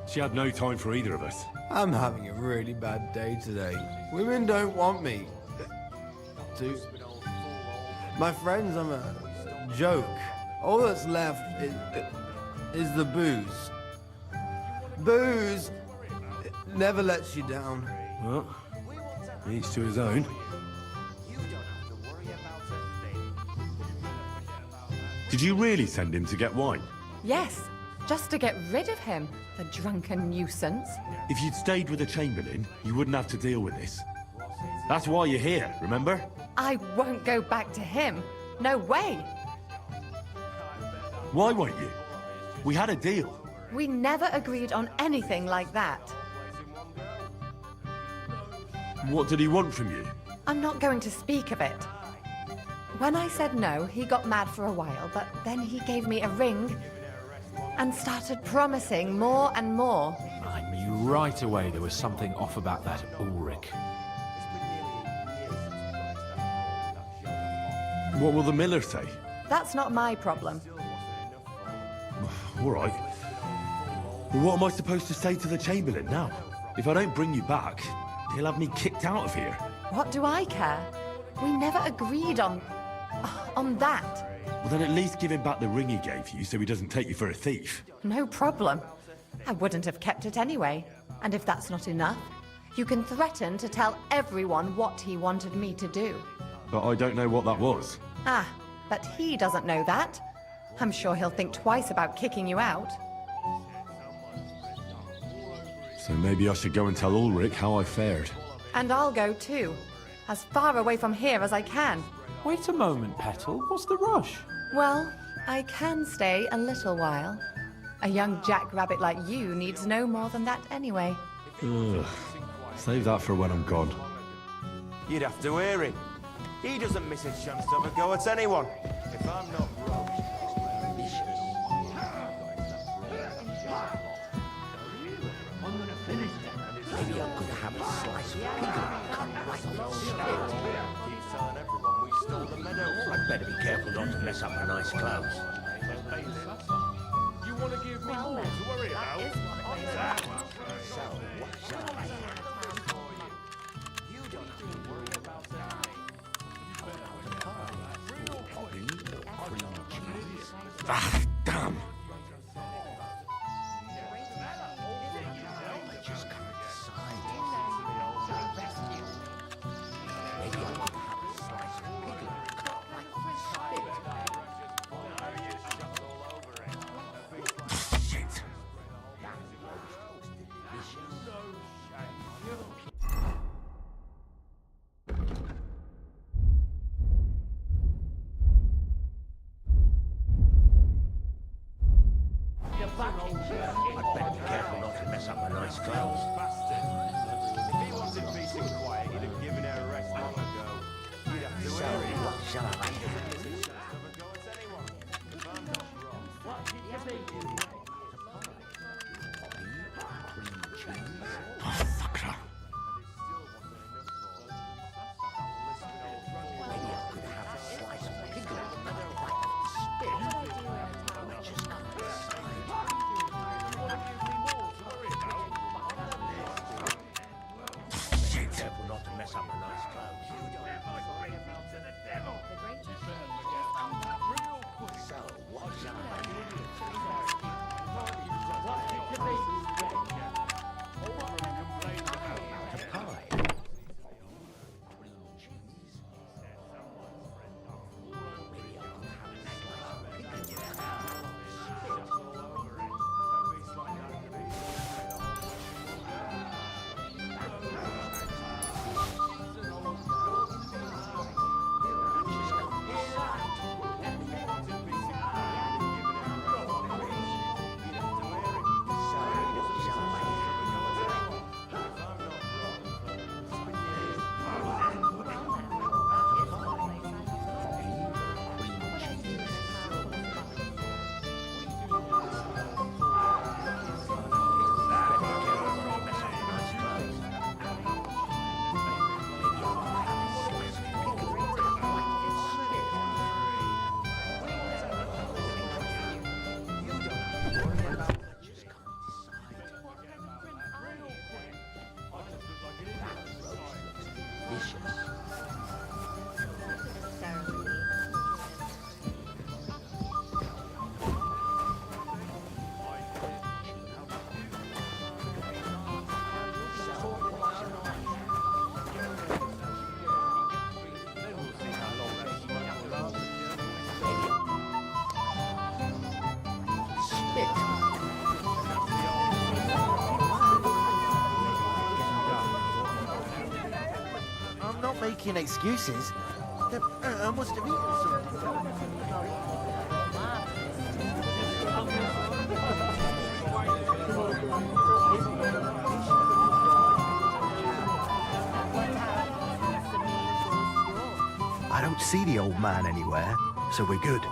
She had no time for either of us. I'm having a really bad day today. Women don't want me. My friends, I'm a joke. All that's left is the booze. Booze never lets you down. Well, each to his own. Did you really send him to get wine? Yes, just to get rid of him, the drunken nuisance. If you'd stayed with the Chamberlain, you wouldn't have to deal with this. That's why you're here, remember? I won't go back to him. No way. Why won't you? We had a deal. We never agreed on anything like that. What did he want from you? I'm not going to speak of it. When I said no, he got mad for a while, but then he gave me a ring and started promising more and more. I knew right away there was something off about that Ulrich. What will the miller say? That's not my problem. All right. Well, what am I supposed to say to the Chamberlain now? If I don't bring you back, he'll have me kicked out of here. What do I care? We never agreed on that. Well, then at least give him back the ring he gave you so he doesn't take you for a thief. No problem. I wouldn't have kept it anyway. And if that's not enough, you can threaten to tell everyone what he wanted me to do. But I don't know what that was. Ah, but he doesn't know that. I'm sure he'll think twice about kicking you out. So maybe I should go and tell Ulrich how I fared. And I'll go too. As far away from here as I can. Wait a moment, Petal. What's the rush? Well, I can stay a little while. A young jackrabbit like you needs no more than that anyway. Ugh. Save that for when I'm gone. You'd have to hear him. He doesn't miss a chance to have a go at anyone. If I'm not wrong. Maybe I could have a slice of piglet cut right on the spit. Keeps telling everyone we stole the meadow. I'd better be careful not to mess up my nice clothes. You want to give me more to worry about? So, what shall I have? You don't have to worry about that. Ah, damn! I'd better be careful not to mess up my nice clothes. If he wanted peace and quiet, he'd have given her a rest long ago. You'd have to So, hear him. what shall I have? Maybe I could have a slice of piglet cut right off the spit. Which is cut Shit! Careful not to mess up my nice clothes. making excuses. I must have eaten something. I don't see the old man anywhere, so we're good.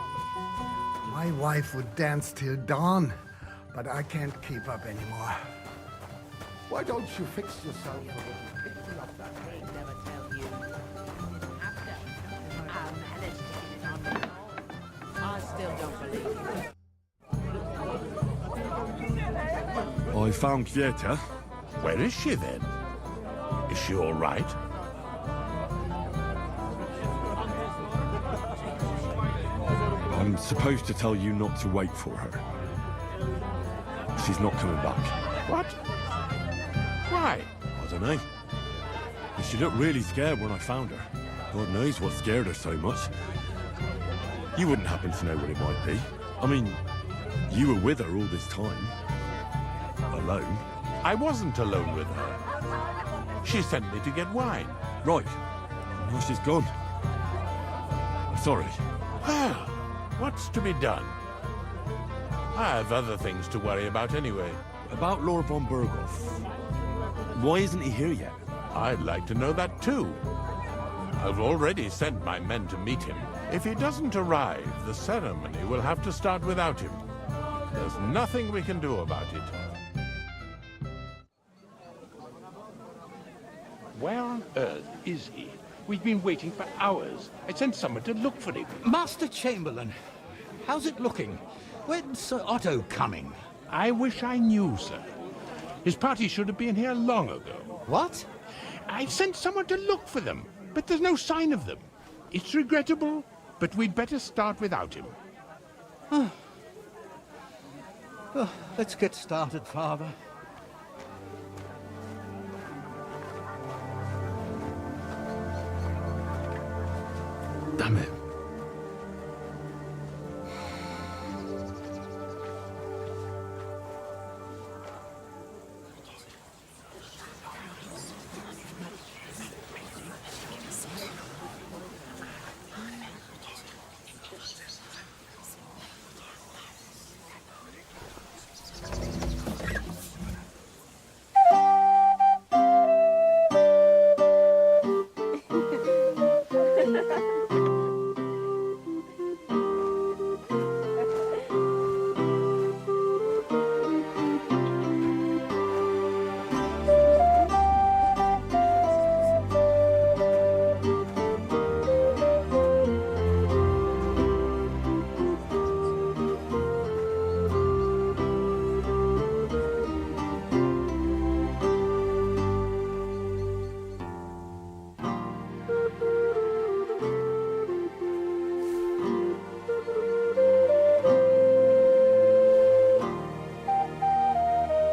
My wife would dance till dawn, but I can't keep up anymore. Why don't you fix yourself a little picture of that? I still don't believe you. I found Vieta. Where is she then? Is she all right? I'm supposed to tell you not to wait for her. She's not coming back. What? Why? I don't know. But she looked really scared when I found her. God knows what scared her so much. You wouldn't happen to know what it might be. I mean, you were with her all this time. Alone. I wasn't alone with her. She sent me to get wine. Right. Now she's gone. I'm sorry. Well, what's to be done? I have other things to worry about anyway. About Lord von Berghoff. Why isn't he here yet? I'd like to know that too. I've already sent my men to meet him. If he doesn't arrive, the ceremony will have to start without him. There's nothing we can do about it. Where on earth is he? We've been waiting for hours. I sent someone to look for him. Master Chamberlain, how's it looking? When's Sir Otto coming? I wish I knew, sir. His party should have been here long ago. What? I sent someone to look for them, but there's no sign of them. It's regrettable, but we'd better start without him. Let's get started, Father. Damn it.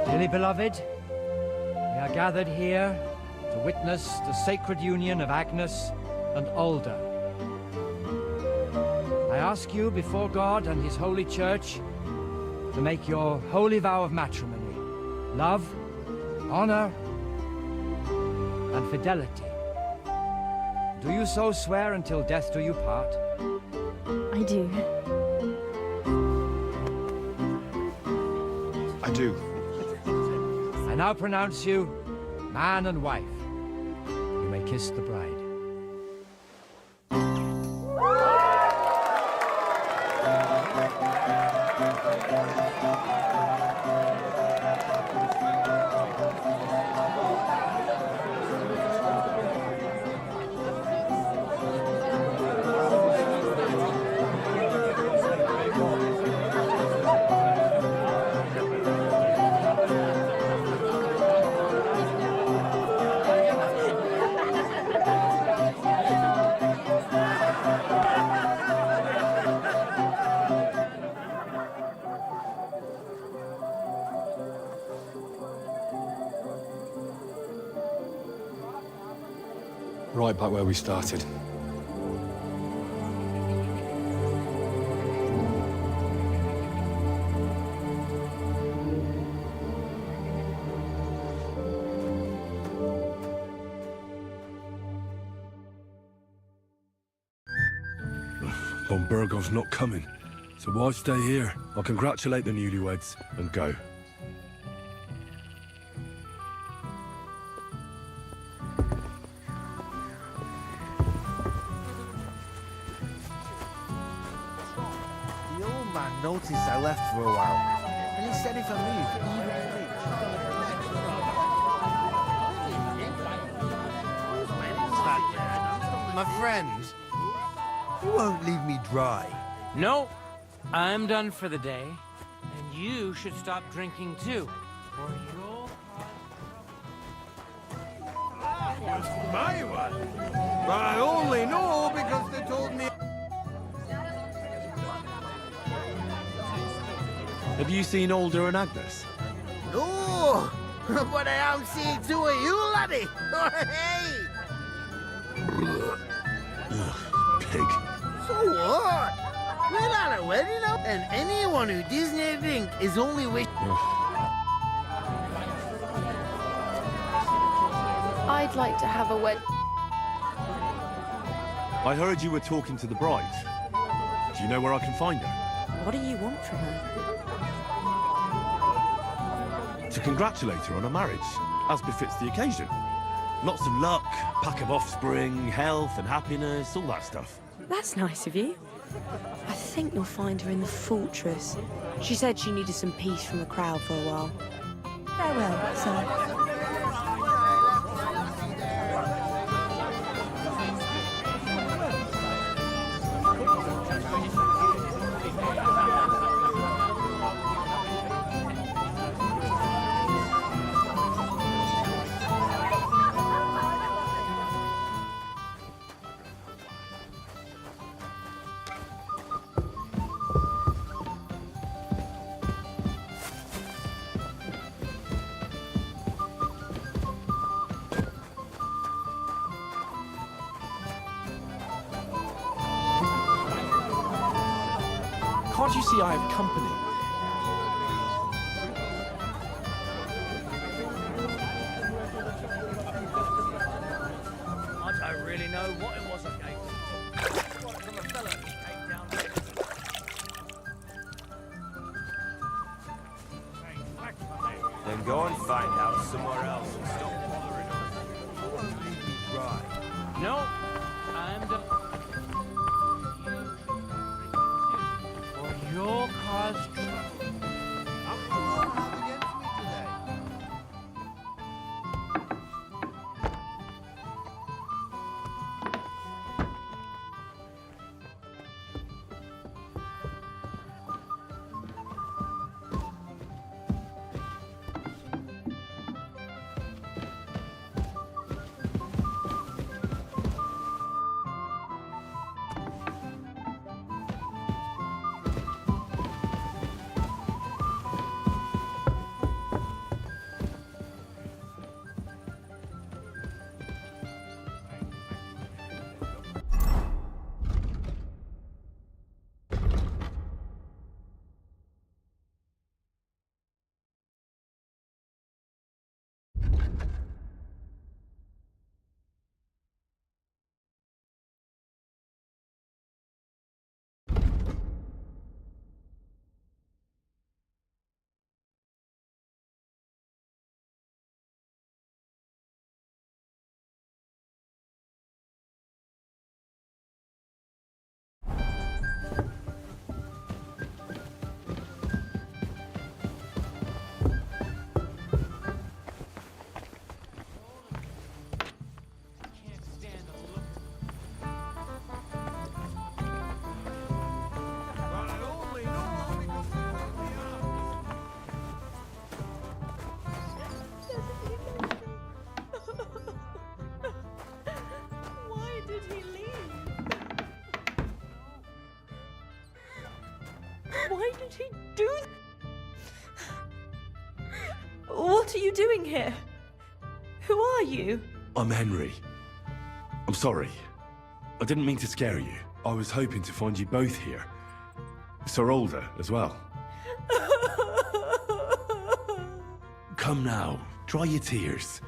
Dearly beloved, we are gathered here to witness the sacred union of Agnes and Alda. I ask you before God and His holy church to make your holy vow of matrimony, love, honor, and fidelity. Do you so swear until death do you part? I do. I do. I now pronounce you man and wife. You may kiss the bride. Right back where we started. Von Bergov's not coming, so why stay here? I'll congratulate the newlyweds and go. The old man noticed I left for a while, and he said if I moved My friend, you won't leave me dry. No, I'm done for the day. And you should stop drinking too. Or you'll... My one? I only know because they told me. Have you seen Alder and Agnes? No, but I am seeing two of you, laddie. Hey! Pig. So what? We're at a wedding now, and anyone who doesn't drink is only wishing. I'd like to have a wedding. I heard you were talking to the bride. Do you know where I can find her? What do you want from her? To congratulate her on her marriage, as befits the occasion. Lots of luck, pack of offspring, health and happiness, all that stuff. That's nice of you. I think you'll find her in the fortress. She said she needed some peace from the crowd for a while. Farewell, sir. Can't you see I have company? I don't really know what it was against. From a fella who came down there. Then go and find out somewhere else and stop bothering us. You won't leave me dry. No, I'm done. Or you'll cause trouble. Against me today. Why did he do that? What are you doing here? Who are you? I'm Henry. I'm sorry. I didn't mean to scare you. I was hoping to find you both here. Sir Alder as well. Come now, dry your tears.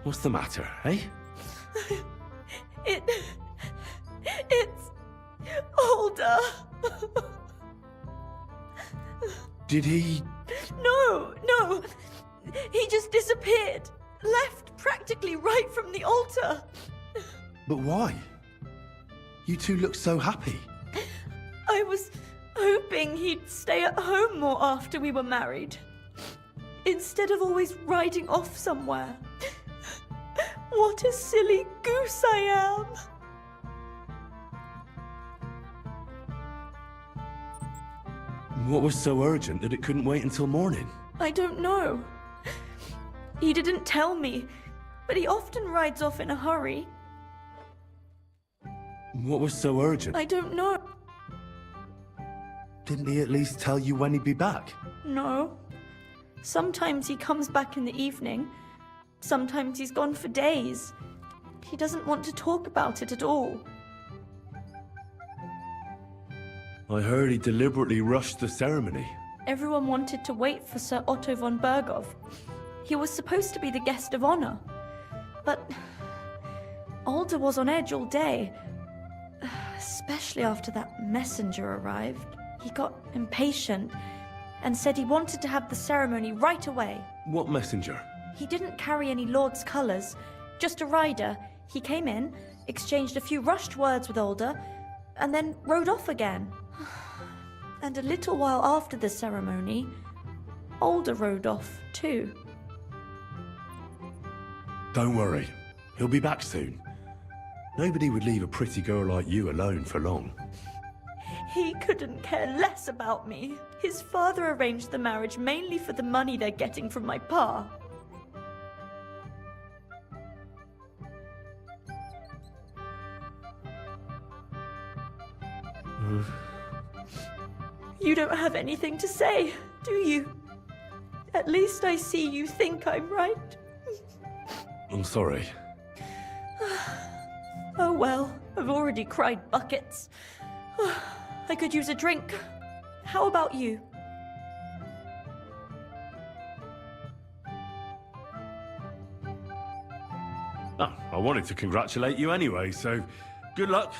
What's the matter, eh? It's... Older! Did he... No! He just disappeared. Left practically right from the altar. But why? You two look so happy. I was hoping he'd stay at home more after we were married. Instead of always riding off somewhere. What a silly goose I am! What was so urgent that it couldn't wait until morning? I don't know. He didn't tell me, but he often rides off in a hurry. What was so urgent? I don't know. Didn't he at least tell you when he'd be back? No. Sometimes he comes back in the evening. Sometimes he's gone for days. He doesn't want to talk about it at all. I heard he deliberately rushed the ceremony. Everyone wanted to wait for Sir Otto von Berghoff. He was supposed to be the guest of honor. But Alder was on edge all day. Especially after that messenger arrived. He got impatient and said he wanted to have the ceremony right away. What messenger? He didn't carry any Lord's colours, just a rider. He came in, exchanged a few rushed words with Alder, and then rode off again. And a little while after the ceremony, Alder rode off too. Don't worry. He'll be back soon. Nobody would leave a pretty girl like you alone for long. He couldn't care less about me. His father arranged the marriage mainly for the money they're getting from my pa. You don't have anything to say, do you? At least I see you think I'm right. I'm sorry. Oh well, I've already cried buckets. I could use a drink. How about you? Oh, I wanted to congratulate you anyway, so good luck,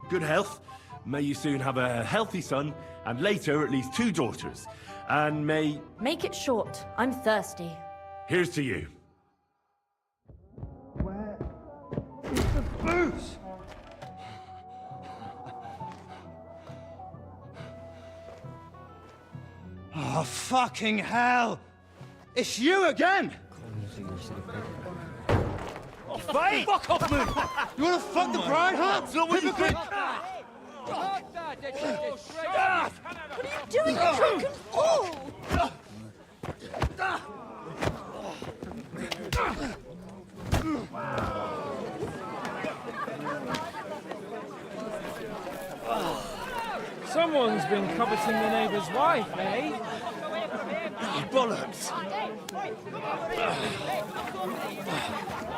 good health. May you soon have a healthy son, and later at least 2 daughters. And may... Make it short. I'm thirsty. Here's to you. Where is the booze? Oh, fucking hell! It's you again! Oh, fight! Fuck off, man! You wanna fuck the bride, huh? It's not what you think! What are you doing, you drunken fool? Someone's been coveting the neighbour's wife, eh? Oh, bollocks!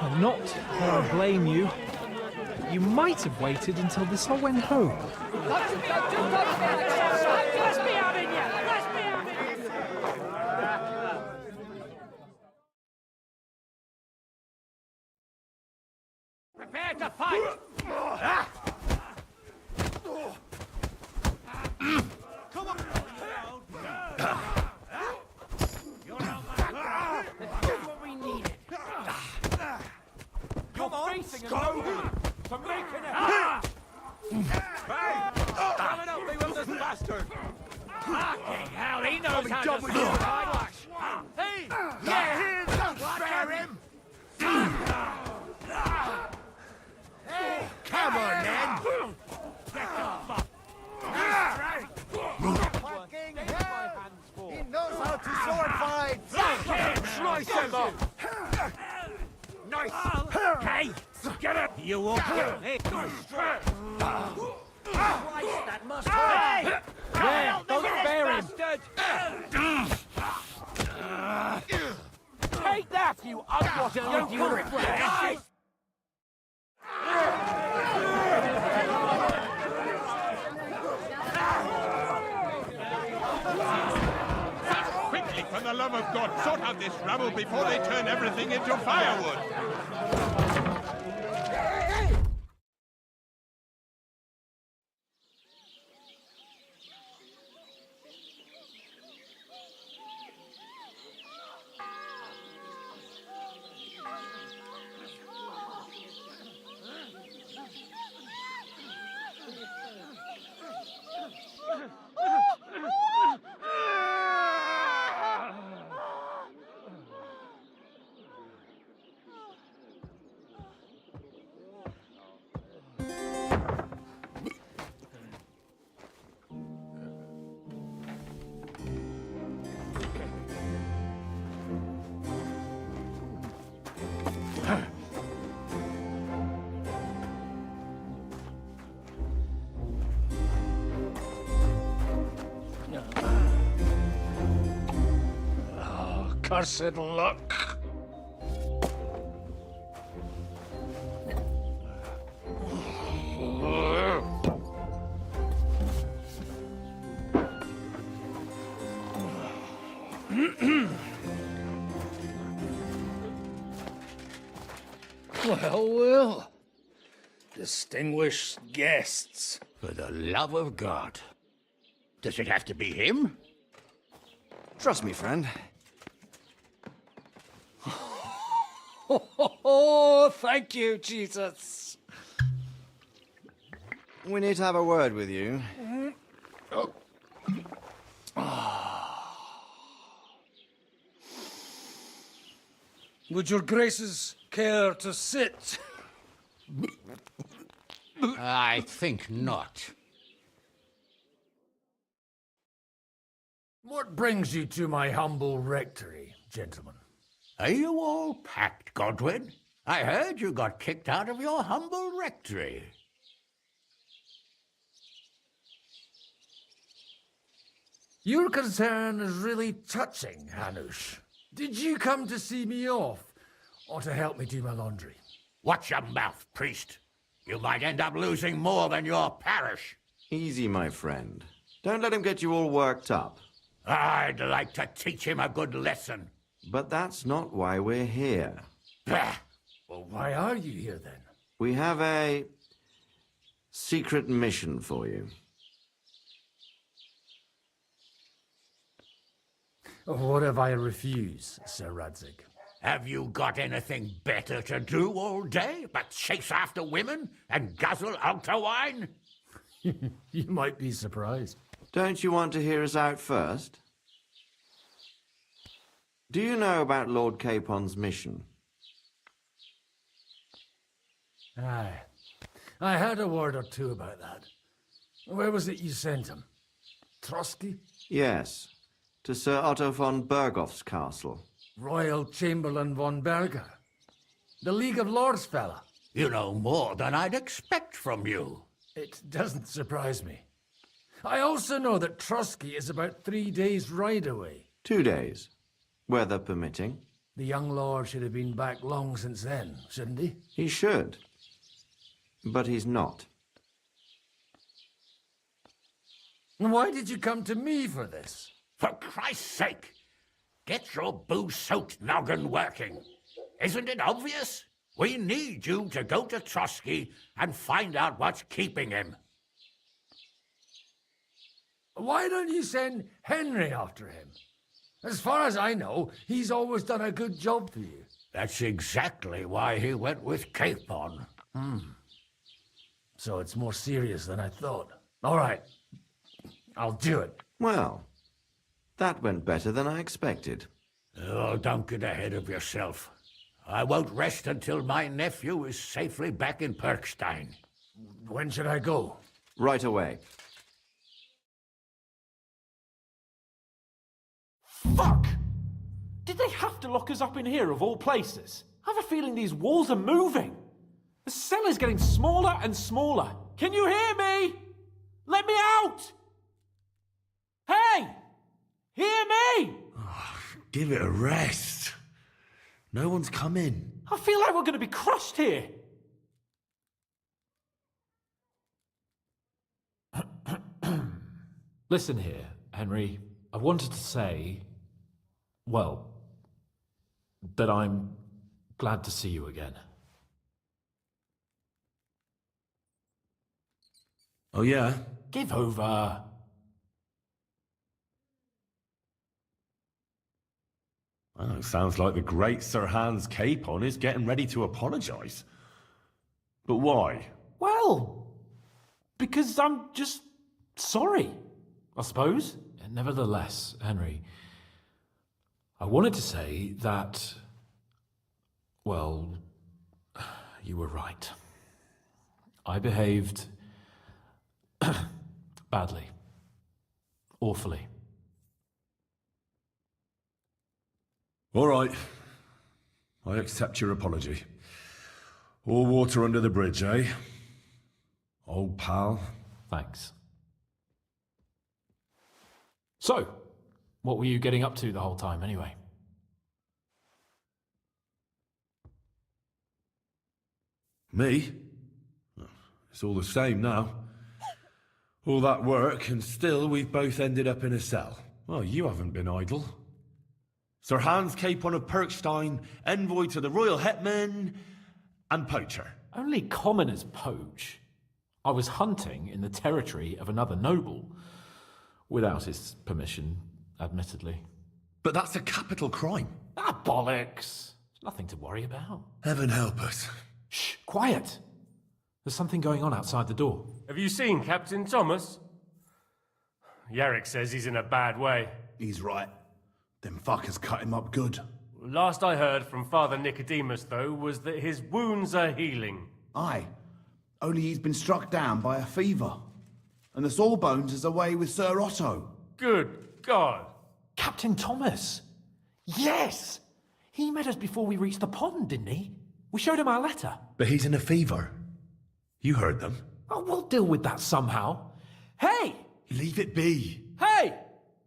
I'm not going to blame you. You might have waited until this all went home. Prepare to fight! Come on! That's what we needed. Come on, go! For making it! Hey! Coming up, me with this bastard! Fucking hell, he knows how to sword eyewash! Hey! Yeah! Don't spare him! Hey! Come on, then! Get the fuck! Fucking hell! He knows how to sword fight! Slice him up! Nice! Hey! Get it! You won't get me! Christ, that must hurt! Hey! Yeah, don't spare him! Take that, you unwashed young prick! Quickly, for the love of God, sort out this rabble before they turn everything into firewood. cursed luck. Well, well. Distinguished guests. For the love of God. Does it have to be him? Trust me, friend. Oh, thank you, Jesus. We need to have a word with you. Would your graces care to sit? I think not. What brings you to my humble rectory, gentlemen? Are you all packed, Godwin? I heard you got kicked out of your humble rectory. Your concern is really touching, Hanush. Did you come to see me off, or to help me do my laundry? Watch your mouth, priest. You might end up losing more than your parish. Easy, my friend. Don't let him get you all worked up. I'd like to teach him a good lesson. But that's not why we're here. Bah! Well, why are you here, then? We have a secret mission for you. What if I refuse, Sir Radzig? Have you got anything better to do all day but chase after women and guzzle altar wine? You might be surprised. Don't you want to hear us out first? Do you know about Lord Capon's mission? Aye. I had a word or two about that. Where was it you sent him? Trotsky? Yes, to Sir Otto von Bergoff's castle. Royal Chamberlain von Berger. The League of Lords fella. You know more than I'd expect from you. It doesn't surprise me. I also know that Trotsky is about 3 days' ride away. 2 days, weather permitting. The young lord should have been back long since then, shouldn't he? He should. But he's not. Why did you come to me for this? For Christ's sake, get your booze-soaked noggin working. Isn't it obvious? We need you to go to Trotsky and find out what's keeping him. Why don't you send Henry after him? As far as I know, he's always done a good job for you. That's exactly why he went with Capon. So it's more serious than I thought. All right. I'll do it. Well, that went better than I expected. Oh, don't get ahead of yourself. I won't rest until my nephew is safely back in Perkstein. When should I go? Right away. Fuck! Did they have to lock us up in here of all places? I have a feeling these walls are moving. The cell is getting smaller and smaller. Can you hear me? Let me out! Hey! Hear me! Give it a rest. No one's come in. I feel like we're going to be crushed here. Listen here, Henry. I wanted to say, well, that I'm glad to see you again. Oh, yeah? Give over. Well, it sounds like the great Sir Hans Capon is getting ready to apologise. But why? Well, because I'm just sorry, I suppose. Nevertheless, Henry, I wanted to say that, well, you were right. I behaved badly. Awfully. All right. I accept your apology. All water under the bridge, eh? Old pal. Thanks. So, what were you getting up to the whole time, anyway? Me? It's all the same now. All that work, and still we've both ended up in a cell. Well, you haven't been idle. Sir Hans Capon of Perkstein, envoy to the royal hetman, and poacher. Only commoners poach. I was hunting in the territory of another noble. Without his permission, admittedly. But that's a capital crime. Ah, bollocks. Nothing to worry about. Heaven help us. Shh, quiet. There's something going on outside the door. Have you seen Captain Thomas? Yarrick says he's in a bad way. He's right. Them fuckers cut him up good. Last I heard from Father Nicodemus, though, was that his wounds are healing. Aye. Only he's been struck down by a fever. And the Sawbones is away with Sir Otto. Good God. Captain Thomas! Yes! He met us before we reached the pond, didn't he? We showed him our letter. But he's in a fever. You heard them. Oh, we'll deal with that somehow. Hey! Leave it be. Hey!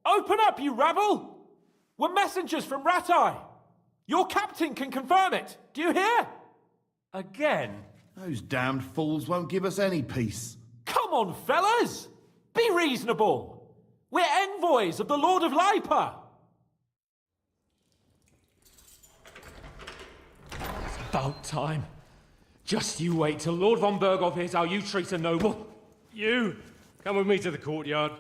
Open up, you rabble! We're messengers from Ratai. Your captain can confirm it. Do you hear? Again? Those damned fools won't give us any peace. Come on, fellas! Be reasonable. We're envoys of the Lord of Lipa. It's about time. Just you wait till Lord von Berghoff hears how you treat a noble. You, come with me to the courtyard.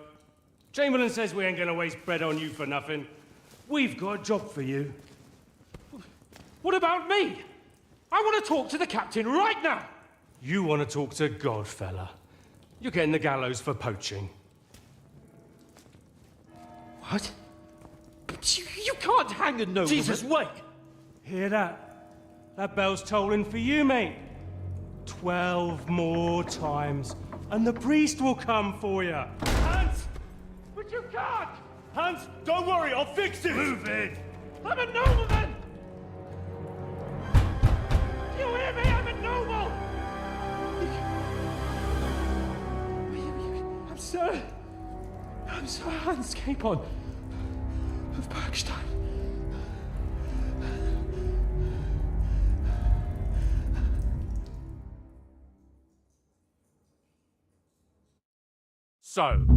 Chamberlain says we ain't gonna waste bread on you for nothing. We've got a job for you. What about me? I want to talk to the captain right now. You want to talk to God, fella. You're getting the gallows for poaching. What? But you can't hang a nobleman. Jesus, wait! Hear that? That bell's tolling for you, mate. 12 more times, and the priest will come for you. Hans! But you can't! Hans, don't worry, I'll fix it! Move it! I'm a nobleman! Do you hear me? I'm a noble! I'm Sir Hans Capon of Bergstein. So,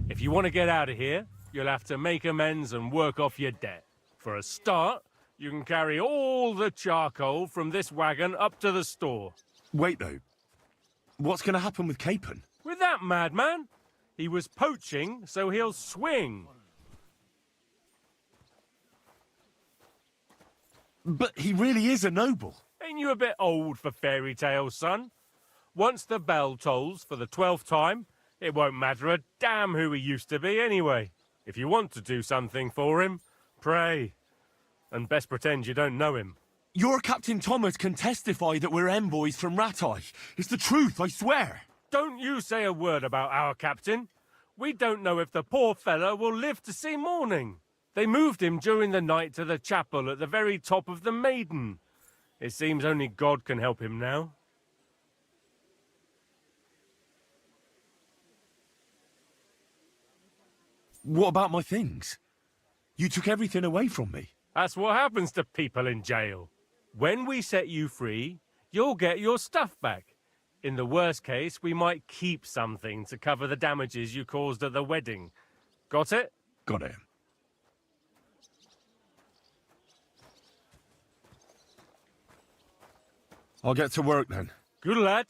if you want to get out of here, you'll have to make amends and work off your debt. For a start, you can carry all the charcoal from this wagon up to the store. Wait, though. What's going to happen with Capon? With that madman? He was poaching, so he'll swing. But he really is a noble. Ain't you a bit old for fairy tales, son? Once the bell tolls for the 12th time, it won't matter a damn who he used to be anyway. If you want to do something for him, pray. And best pretend you don't know him. Your Captain Thomas can testify that we're envoys from Ratai. It's the truth, I swear. Don't you say a word about our captain. We don't know if the poor fella will live to see morning. They moved him during the night to the chapel at the very top of the Maiden. It seems only God can help him now. What about my things? You took everything away from me. That's what happens to people in jail. When we set you free, you'll get your stuff back. In the worst case, we might keep something to cover the damages you caused at the wedding. Got it? Got it. I'll get to work then. Good lad.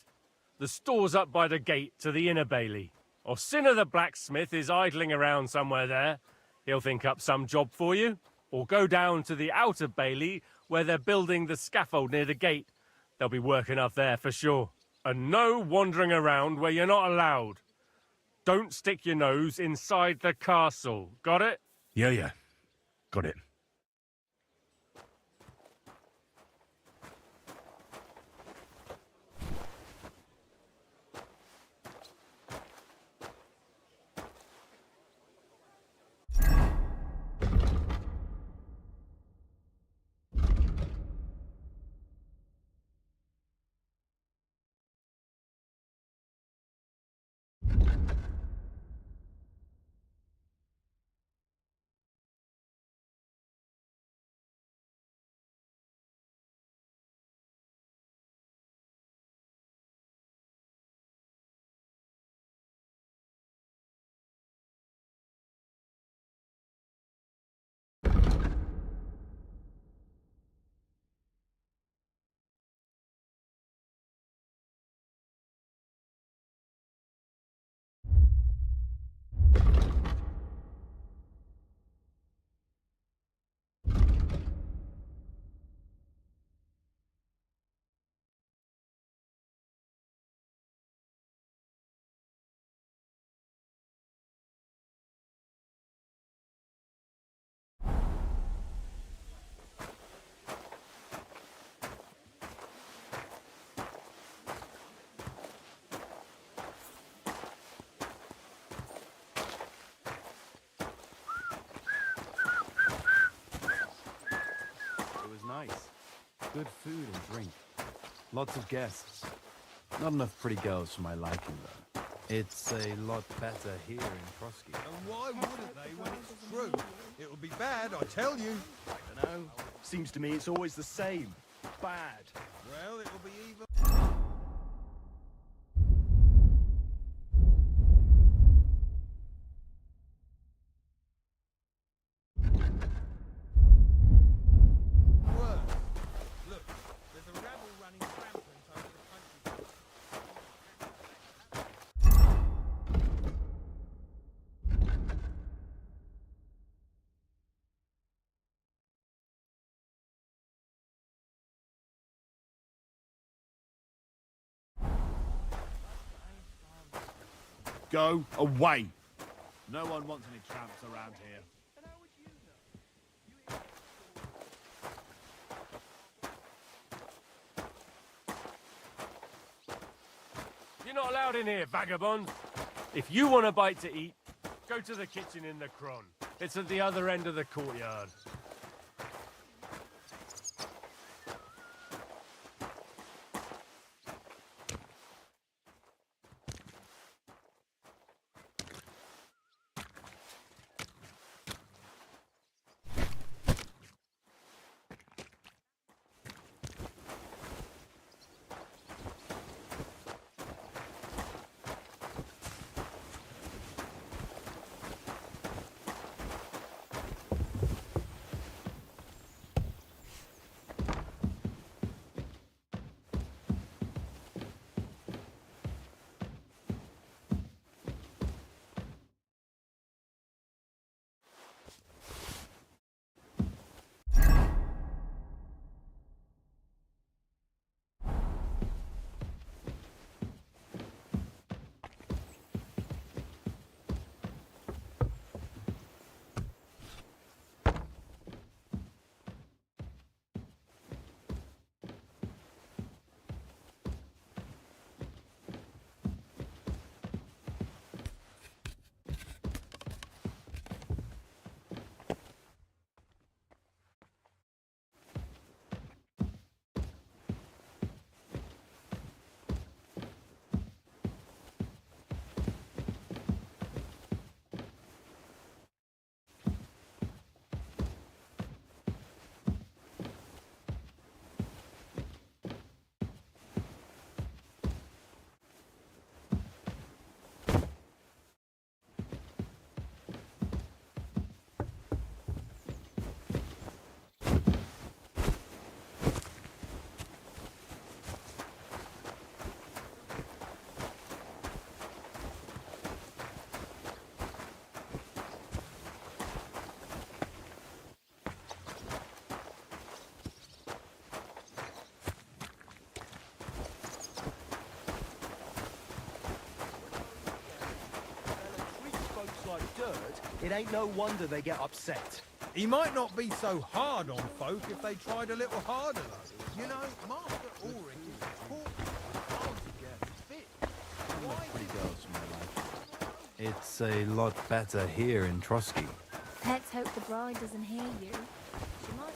The store's up by the gate to the inner bailey. Orsina the blacksmith is idling around somewhere there. He'll think up some job for you. Or go down to the outer bailey where they're building the scaffold near the gate. They'll be working up there for sure. And no wandering around where you're not allowed. Don't stick your nose inside the castle. Got it? Yeah. Got it. Good food and drink. Lots of guests. Not enough pretty girls for my liking, though. It's a lot better here in Trotsky. And why wouldn't they when it's true? It'll be bad, I tell you. I don't know. Seems to me it's always the same. Bad. Well, it'll be even... worse. Look, there's a rabble running rampant over the country. Go away. No one wants any tramps around here. You're not allowed in here, vagabond. If you want a bite to eat, go to the kitchen in the Cron. It's at the other end of the courtyard. Like dirt, it ain't no wonder they get upset. He might not be so hard on folk if they tried a little harder, though. You know, Master Ulrich is hard to get fit. Not enough pretty girls for my liking. It's a lot better here in Trotsky. Let's hope the bride doesn't hear you. She might.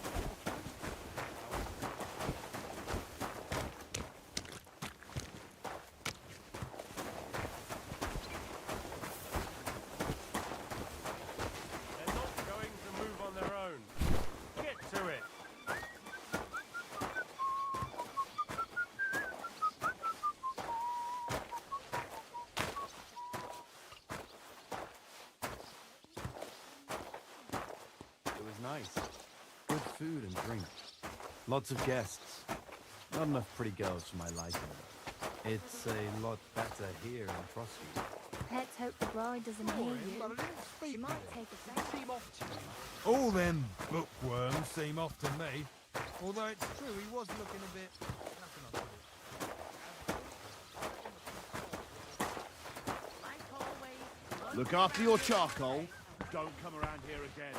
Nice. Good food and drink. Lots of guests. Not enough pretty girls for my liking, though. It's a lot better here in Trotsky. Let's hope the bride doesn't hear you. She might take a seem off to you. All them bookworms seem off to me. Although it's true, he was looking a bit... Look after your charcoal. Don't come around here again.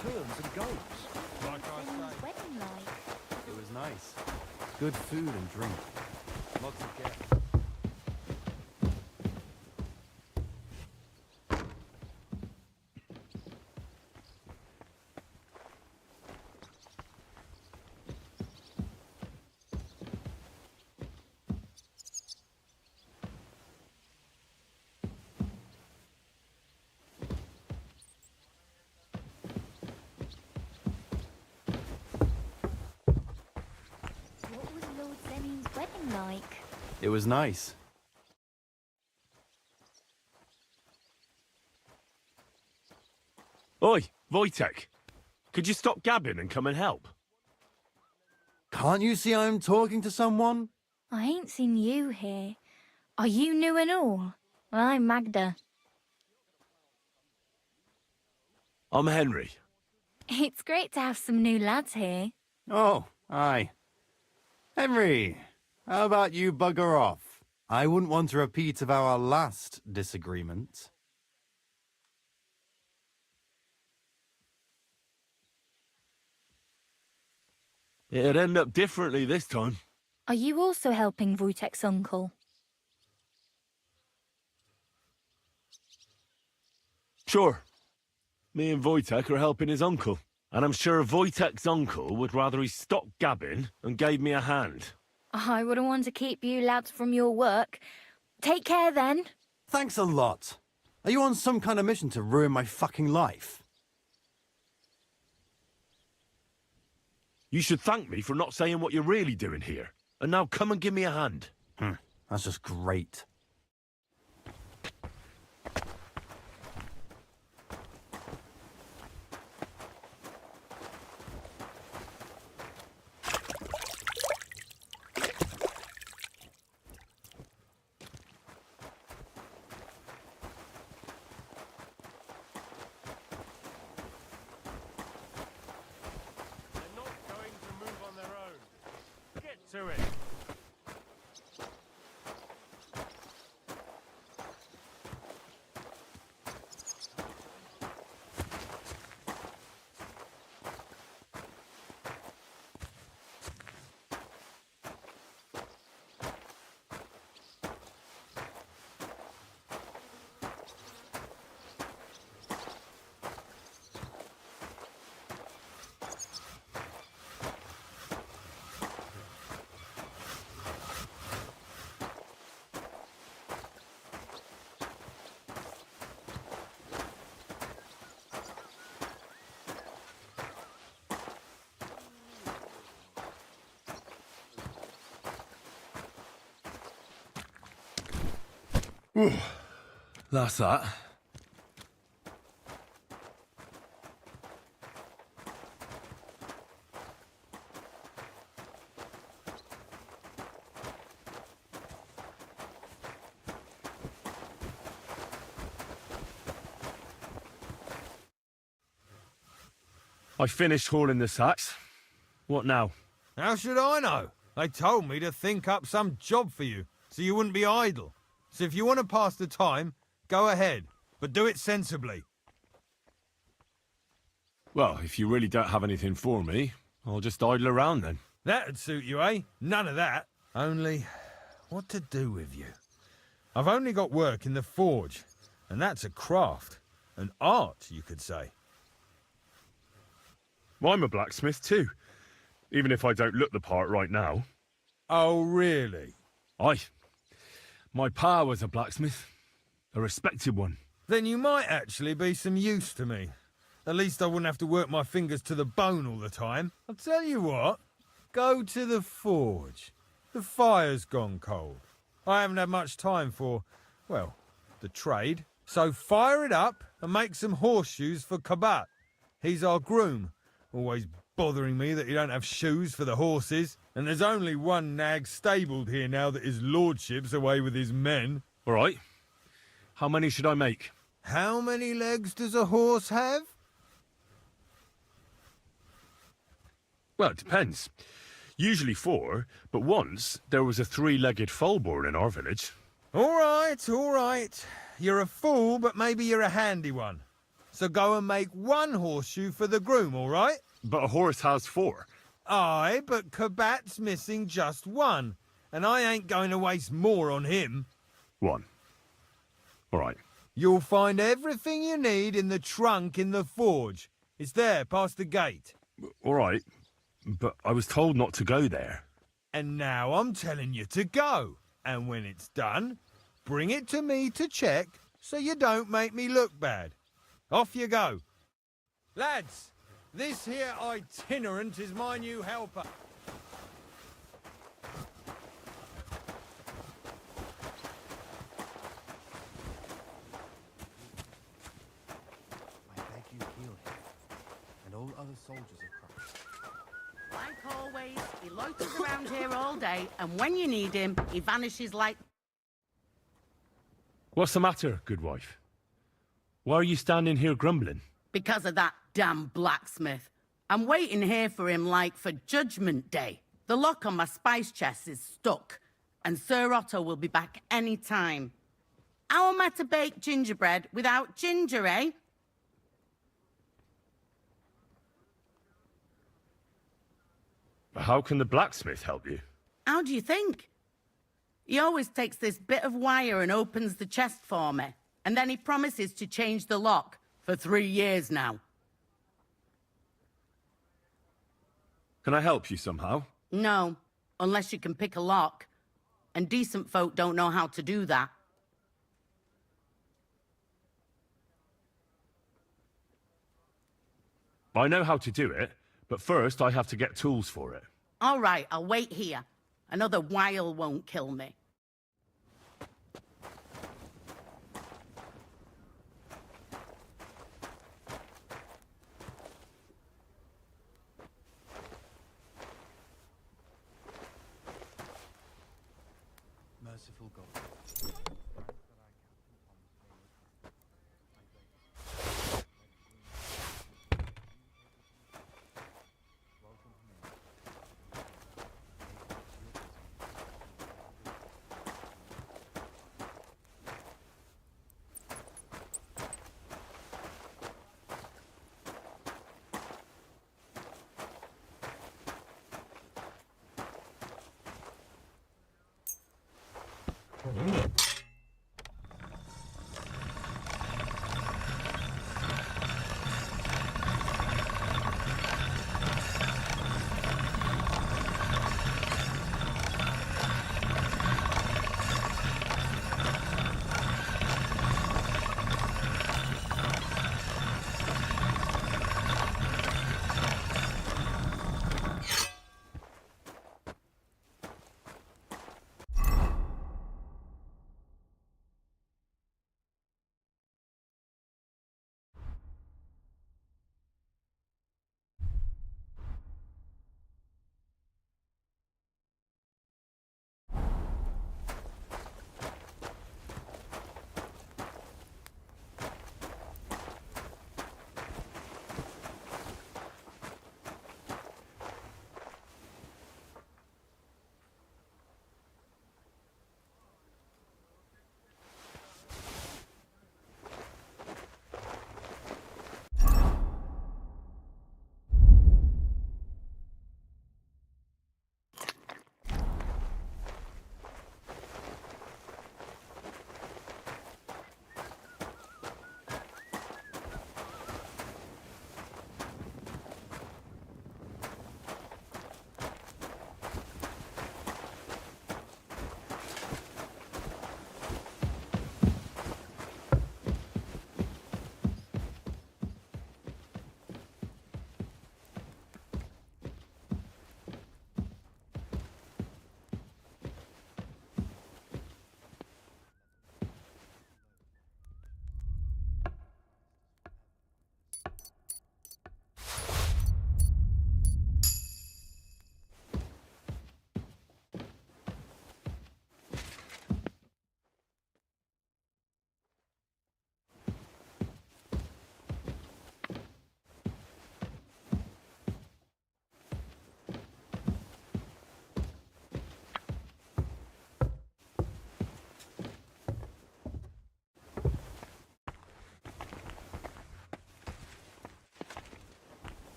turns and goes. Like I say, Wedding like. it was nice. Good food and drink. Lots of guests. What was Lord Zeni's wedding like? It was nice. Oi, Wojtek. Could you stop gabbing and come and help? Can't you see I'm talking to someone? I ain't seen you here. Are you new and all? Well, I'm Magda. I'm Henry. It's great to have some new lads here. Oh, aye. Henry, how about you bugger off? I wouldn't want a repeat of our last disagreement. It'd end up differently this time. Are you also helping Wojtek's uncle? Sure. Me and Wojtek are helping his uncle. And I'm sure Wojtek's uncle would rather he stopped gabbing and gave me a hand. I wouldn't want to keep you lads from your work. Take care then. Thanks a lot. Are you on some kind of mission to ruin my fucking life? You should thank me for not saying what you're really doing here. And now come and give me a hand. That's just great. To it. That's that. I finished hauling the sacks. What now? How should I know? They told me to think up some job for you, so you wouldn't be idle. So if you want to pass the time, go ahead, but do it sensibly. Well, if you really don't have anything for me, I'll just idle around then. That'd suit you, eh? None of that. Only, what to do with you? I've only got work in the forge, and that's a craft. An art, you could say. I'm a blacksmith too, even if I don't look the part right now. Oh, really? Aye. My pa was a blacksmith. A respected one. Then you might actually be some use to me. At least I wouldn't have to work my fingers to the bone all the time. I'll tell you what. Go to the forge. The fire's gone cold. I haven't had much time for, well, the trade. So fire it up and make some horseshoes for Kabat. He's our groom. Always bothering me that you don't have shoes for the horses. And there's only one nag stabled here now that his lordship's away with his men. All right. How many should I make? How many legs does a horse have? Well, it depends. Usually 4, but once there was a 3-legged foal born in our village. All right, all right. You're a fool, but maybe you're a handy one. So go and make 1 horseshoe for the groom, all right? But a horse has 4. Aye, but Kabat's missing just 1, and I ain't going to waste more on him. 1. All right. You'll find everything you need in the trunk in the forge. It's there, past the gate. All right. But I was told not to go there. And now I'm telling you to go. And when it's done, bring it to me to check so you don't make me look bad. Off you go. Lads, this here itinerant is my new helper. I beg you heal him, and all other soldiers of Christ. Like always, he loiters around here all day, and when you need him, he vanishes like... What's the matter, good wife? Why are you standing here grumbling? Because of that damn blacksmith. I'm waiting here for him like for Judgment Day. The lock on my spice chest is stuck, and Sir Otto will be back any time. How am I to bake gingerbread without ginger, eh? How can the blacksmith help you? How do you think? He always takes this bit of wire and opens the chest for me, and then he promises to change the lock for 3 years now. Can I help you somehow? No, unless you can pick a lock. And decent folk don't know how to do that. I know how to do it, but first I have to get tools for it. All right, I'll wait here. Another while won't kill me. Merciful God.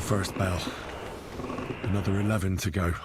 first bell. Another 11 to go.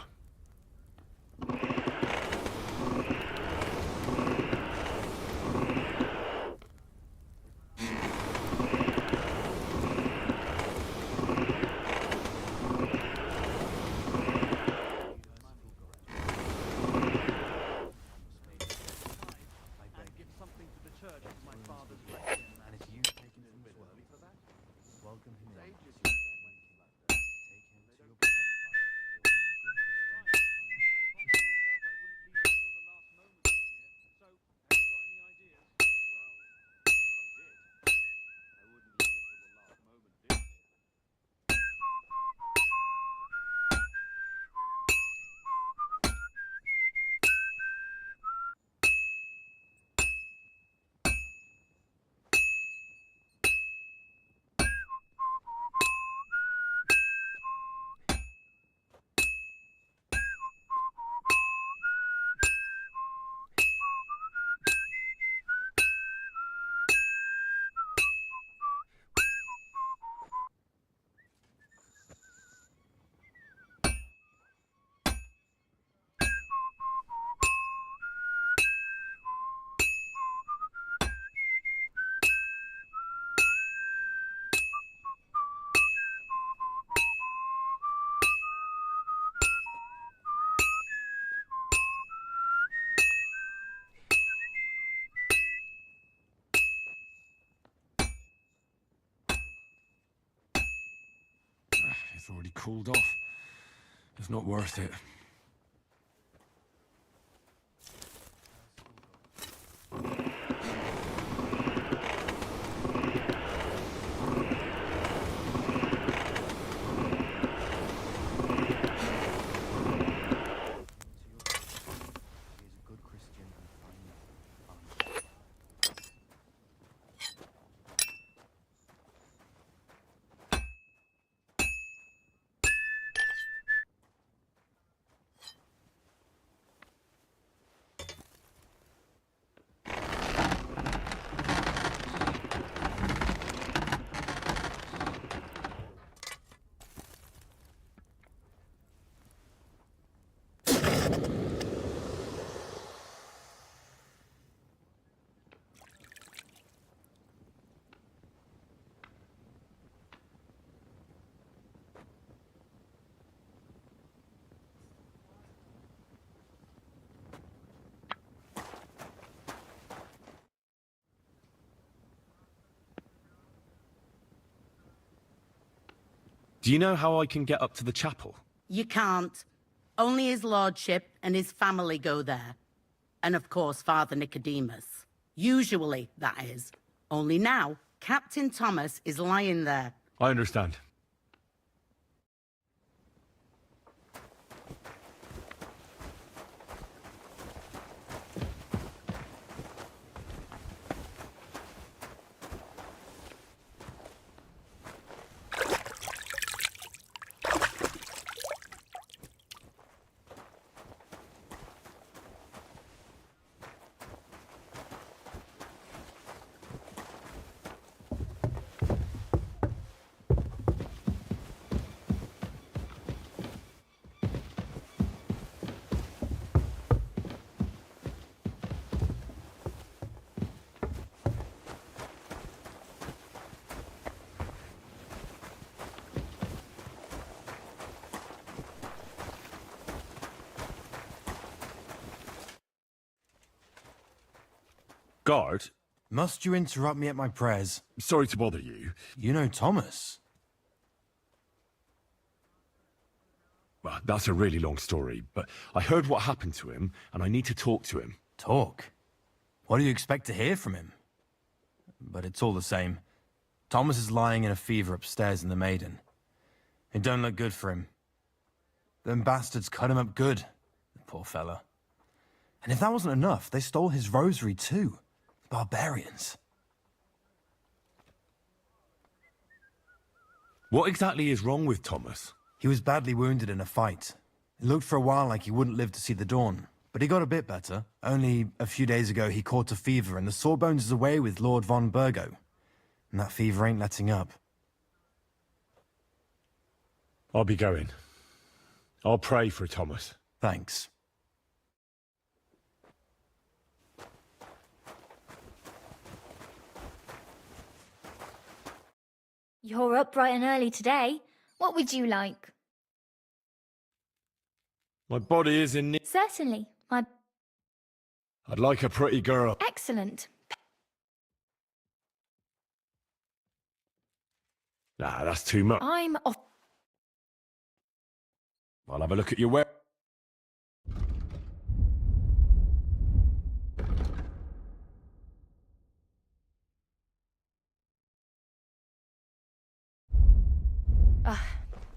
It's already cooled off. It's not worth it. Do you know how I can get up to the chapel? You can't. Only his lordship and his family go there. And of course, Father Nicodemus. Usually, that is. Only now, Captain Thomas is lying there. I understand. Guard? Must you interrupt me at my prayers? Sorry to bother you. You know Thomas? Well, that's a really long story, but I heard what happened to him, and I need to talk to him. Talk? What do you expect to hear from him? But it's all the same. Thomas is lying in a fever upstairs in the Maiden. It don't look good for him. Them bastards cut him up good, the poor fella. And if that wasn't enough, they stole his rosary too. Barbarians. What exactly is wrong with Thomas? He was badly wounded in a fight. It looked for a while like he wouldn't live to see the dawn, but he got a bit better. Only a few days ago he caught a fever and the Sawbones is away with Lord von Burgo. And that fever ain't letting up. I'll be going. I'll pray for Thomas. Thanks. You're up bright and early today. What would you like? My body is in need. Certainly. I'd like a pretty girl. Excellent. Nah, that's too much. I'm off. I'll have a look at your wear.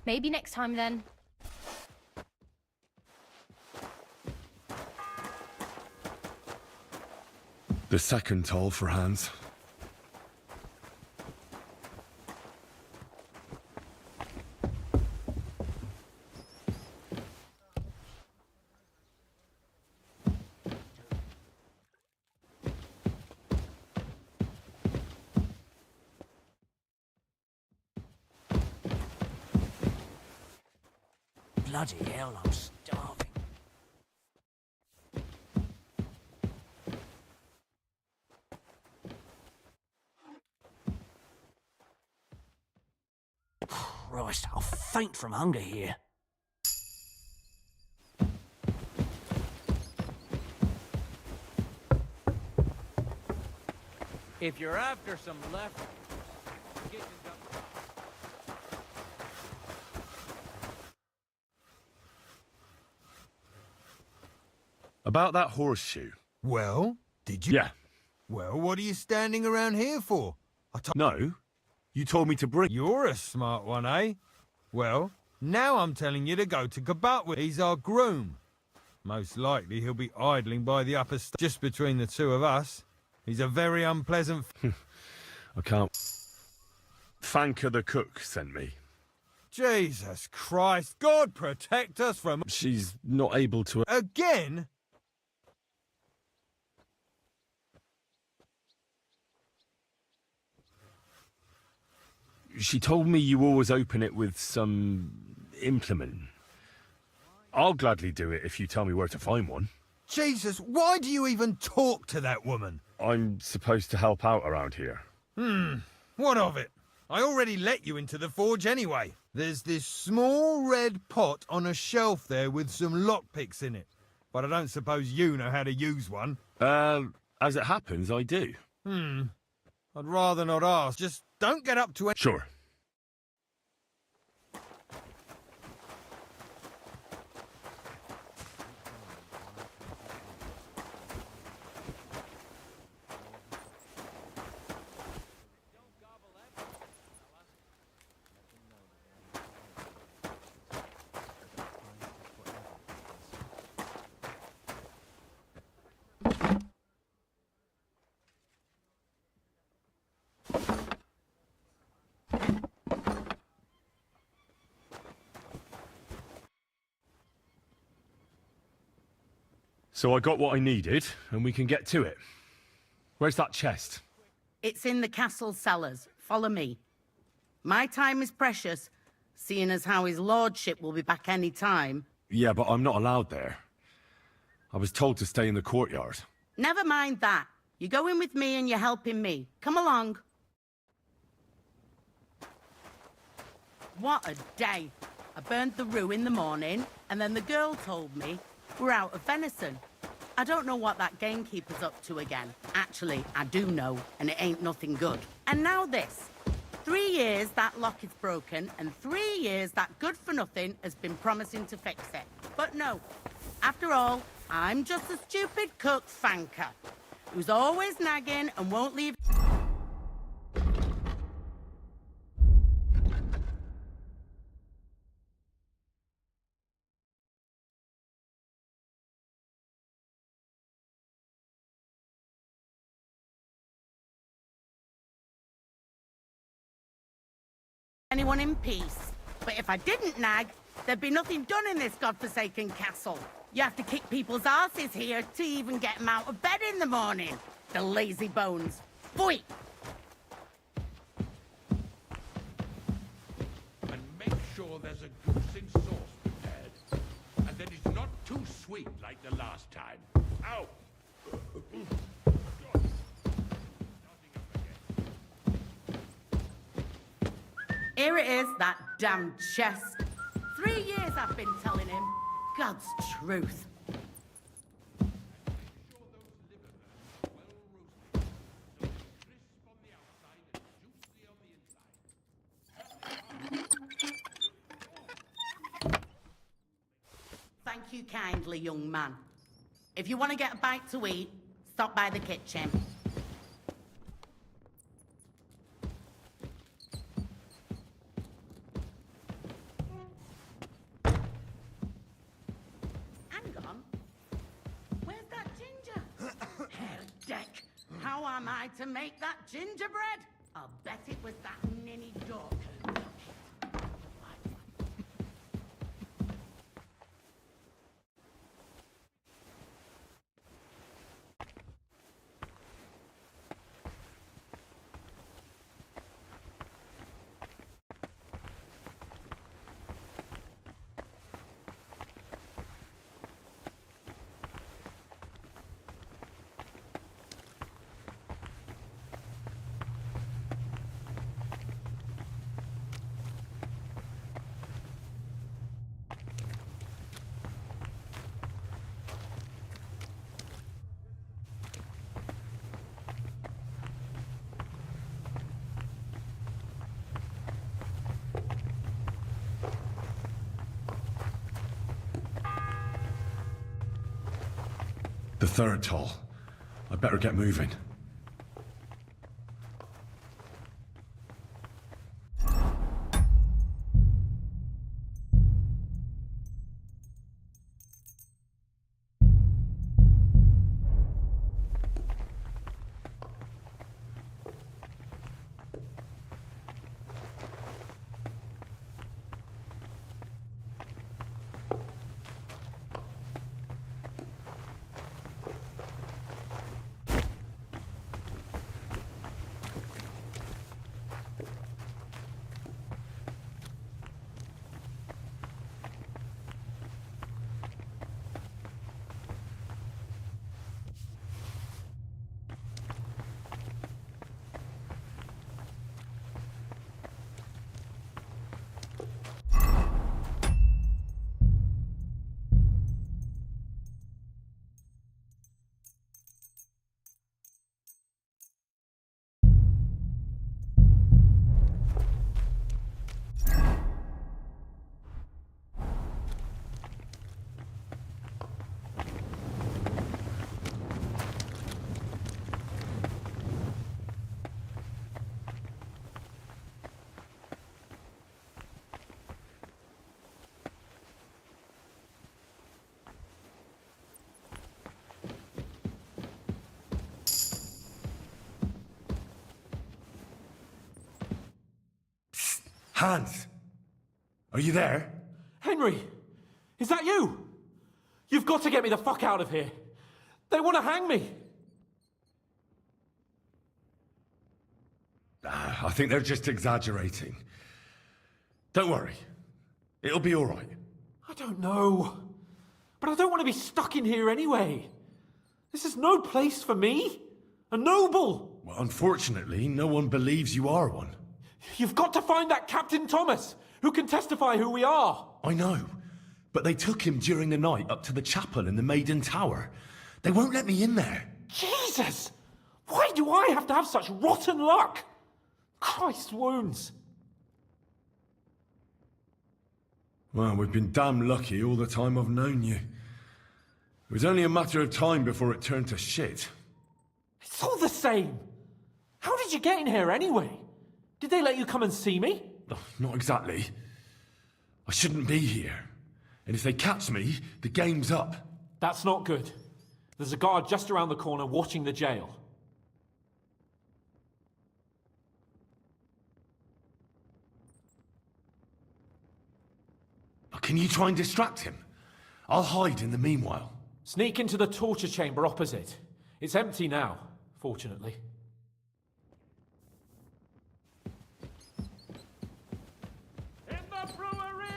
Maybe next time then. The second toll for Hans. Bloody hell, I'm starving. Christ, I'll faint from hunger here. If you're after some left, kitchen's up top. About that horseshoe. Well, did you? Yeah. Well, what are you standing around here for? No. You told me to bring... You're a smart one, eh? Well, now I'm telling you to go to Kabatwa. He's our groom. Most likely he'll be idling by the upper just between the two of us. He's a very unpleasant... I can't... Fanka the cook sent me. Jesus Christ, God protect us from... She's not able to... Again? She told me you always open it with some implement. I'll gladly do it if you tell me where to find one. Jesus, why do you even talk to that woman? I'm supposed to help out around here. What of it? I already let you into the forge anyway. There's this small red pot on a shelf there with some lockpicks in it. But I don't suppose you know how to use one. As it happens, I do. I'd rather not ask. Just don't get up to it. Sure. So I got what I needed, and we can get to it. Where's that chest? It's in the castle cellars. Follow me. My time is precious, seeing as how his lordship will be back any time. Yeah, but I'm not allowed there. I was told to stay in the courtyard. Never mind that. You go in with me and you're helping me. Come along. What a day. I burned the rue in the morning, and then the girl told me we're out of venison. I don't know what that gamekeeper's up to again. Actually, I do know, and it ain't nothing good. And now this. 3 years that lock is broken, and 3 years that good-for-nothing has been promising to fix it. But no. After all, I'm just a stupid cook Fanker, who's always nagging and won't leave... anyone in peace. But if I didn't nag, there'd be nothing done in this godforsaken castle. You have to kick people's asses here to even get them out of bed in the morning. The lazy bones. Boy! And make sure there's a goose in sauce prepared. And that it's not too sweet like the last time. Ow! Here it is, that damn chest. 3 years I've been telling him. God's truth. Thank you kindly, young man. If you want to get a bite to eat, stop by the kitchen. Hang on. Where's that ginger? Herdeck, how am I to make that gingerbread? I'll bet it was that ninny dog who took it. The third toll. I'd better get moving. Hans! Are you there? Henry! Is that you? You've got to get me the fuck out of here. They want to hang me. I think they're just exaggerating. Don't worry. It'll be all right. I don't know. But I don't want to be stuck in here anyway. This is no place for me. A noble. Well, unfortunately, no one believes you are one. You've got to find that Captain Thomas, who can testify who we are. I know. But they took him during the night up to the chapel in the Maiden Tower. They won't let me in there. Jesus! Why do I have to have such rotten luck? Christ wounds. Well, we've been damn lucky all the time I've known you. It was only a matter of time before it turned to shit. It's all the same. How did you get in here anyway? Did they let you come and see me? Oh, not exactly. I shouldn't be here. And if they catch me, the game's up. That's not good. There's a guard just around the corner watching the jail. Can you try and distract him? I'll hide in the meanwhile. Sneak into the torture chamber opposite. It's empty now, fortunately. In the brewery!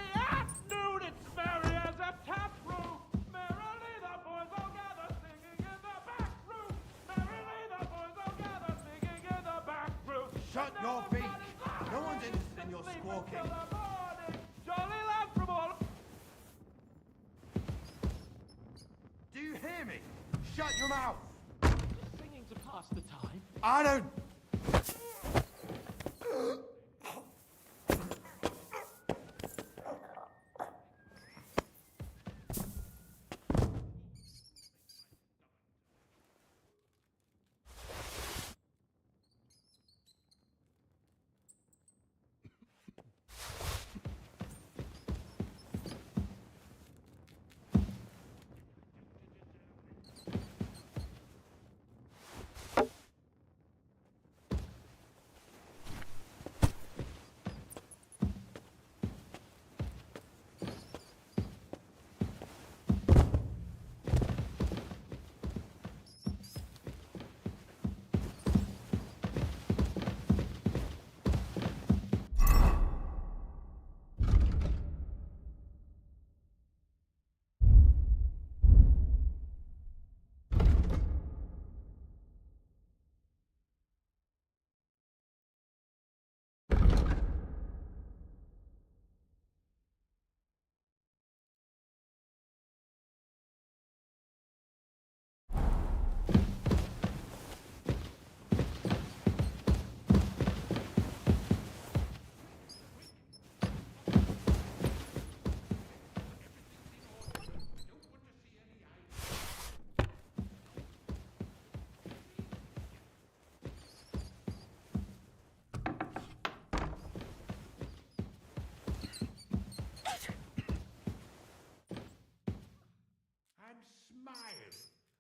your beak. No one's interested in your squawking. Jolly lad from all... Do you hear me? Shut your mouth. Singing to pass the time. I don't...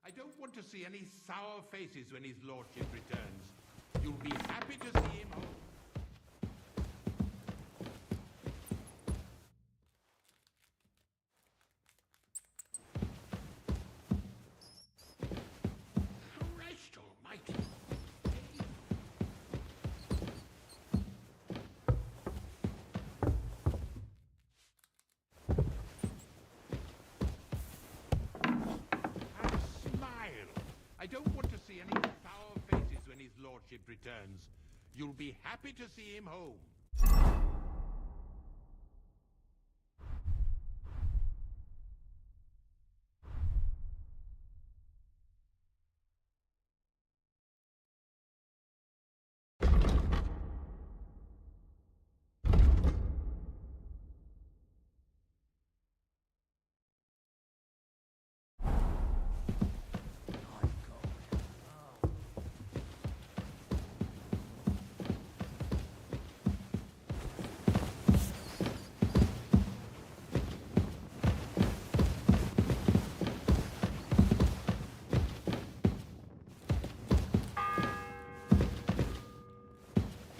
I don't want to see any sour faces when his lordship returns. You'll be happy to see him home. Christ almighty. I don't want to see any sour faces when his lordship returns. You'll be happy to see him home.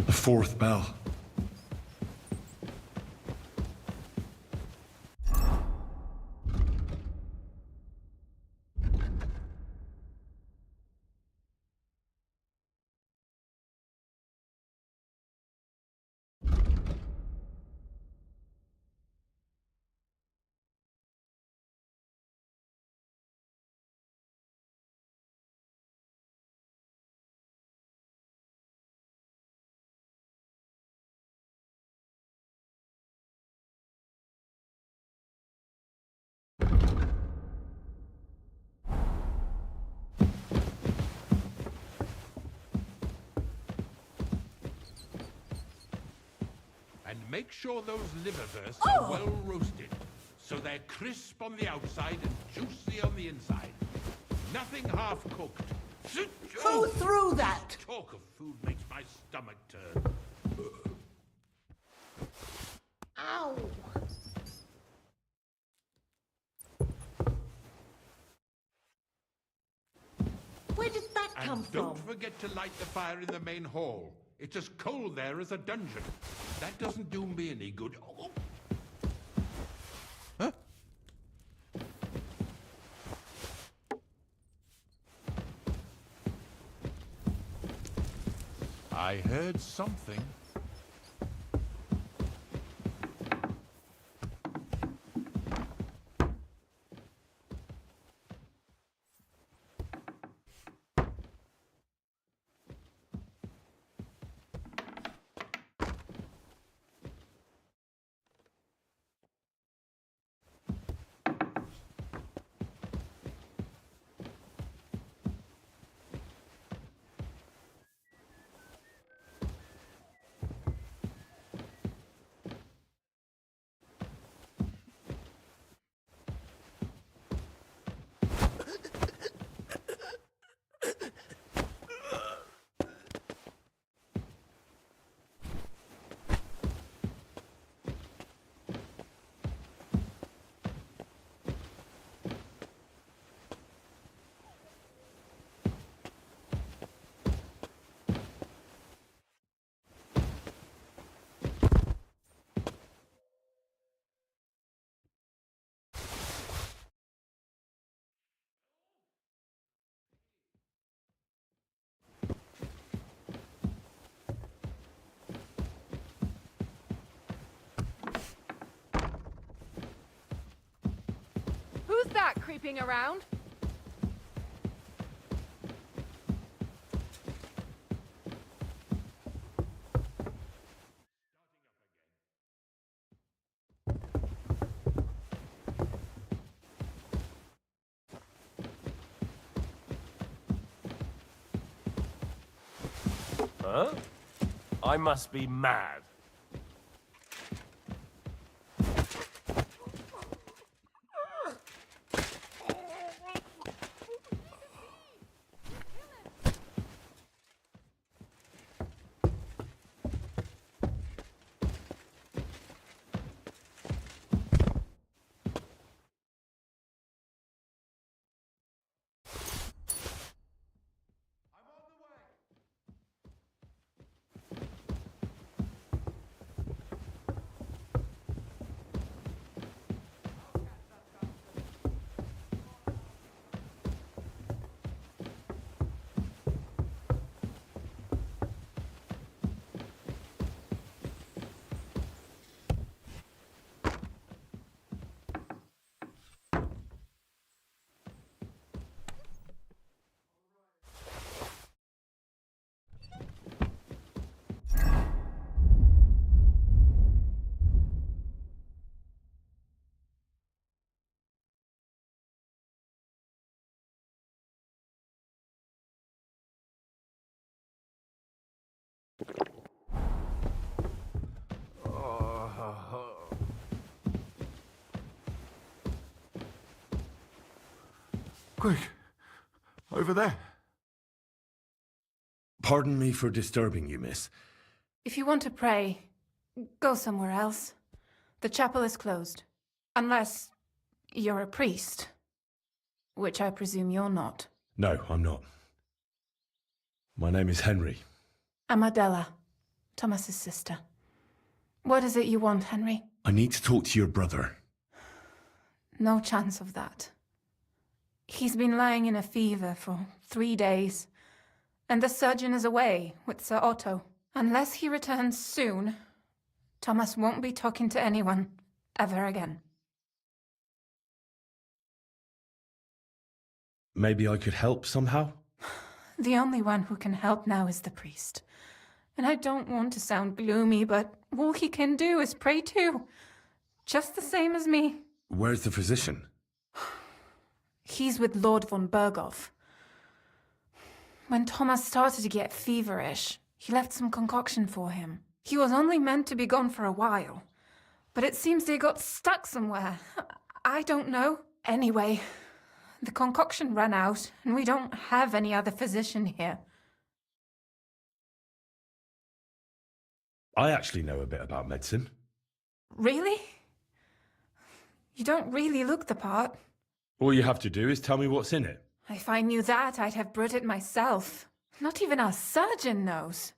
The fourth bell. And make sure those liverwursts are well roasted, so they're crisp on the outside and juicy on the inside. Nothing half-cooked. Who threw that? Talk of food makes my stomach turn. Ow! Where did that come from? Don't forget to light the fire in the main hall. It's as cold there as a dungeon. That doesn't do me any good. Oh. Huh? I heard something. creeping around? Huh? I must be mad. Quick! Over there. Pardon me for disturbing you, miss. If you want to pray, go somewhere else. The chapel is closed. Unless you're a priest. Which I presume you're not. No, I'm not. My name is Henry. I'm Adela, Thomas's sister. What is it you want, Henry? I need to talk to your brother. No chance of that. He's been lying in a fever for 3 days, and the surgeon is away with Sir Otto. Unless he returns soon, Thomas won't be talking to anyone ever again. Maybe I could help somehow? The only one who can help now is the priest. And I don't want to sound gloomy, but all he can do is pray too. Just the same as me. Where's the physician? He's with Lord von Berghoff. When Thomas started to get feverish, he left some concoction for him. He was only meant to be gone for a while, but it seems they got stuck somewhere. I don't know. Anyway, the concoction ran out, and we don't have any other physician here. I actually know a bit about medicine. Really? You don't really look the part. All you have to do is tell me what's in it. If I knew that, I'd have brewed it myself. Not even our surgeon knows.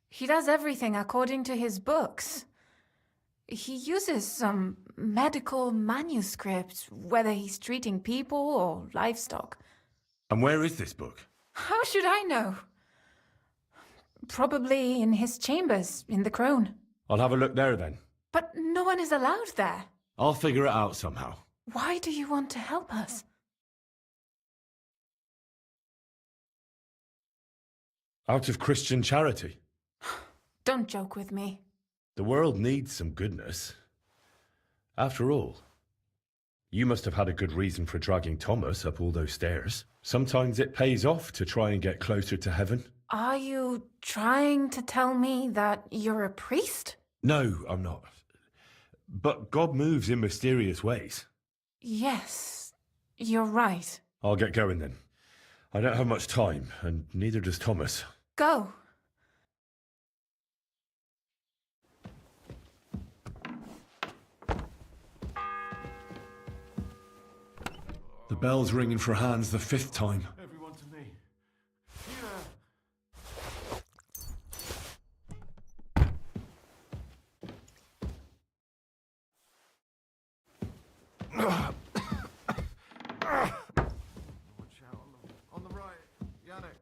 He does everything according to his books. He uses some medical manuscript, whether he's treating people or livestock. And where is this book? How should I know? Probably in his chambers, in the Crone. I'll have a look there then. But no one is allowed there. I'll figure it out somehow. Why do you want to help us? Out of Christian charity. Don't joke with me. The world needs some goodness. After all, you must have had a good reason for dragging Thomas up all those stairs. Sometimes it pays off to try and get closer to heaven. Are you trying to tell me that you're a priest? No, I'm not. But God moves in mysterious ways. Yes, you're right. I'll get going then. I don't have much time, and neither does Thomas. Go. The bell's ringing for Hans the 5th time. Everyone to me. On the right, Yannick.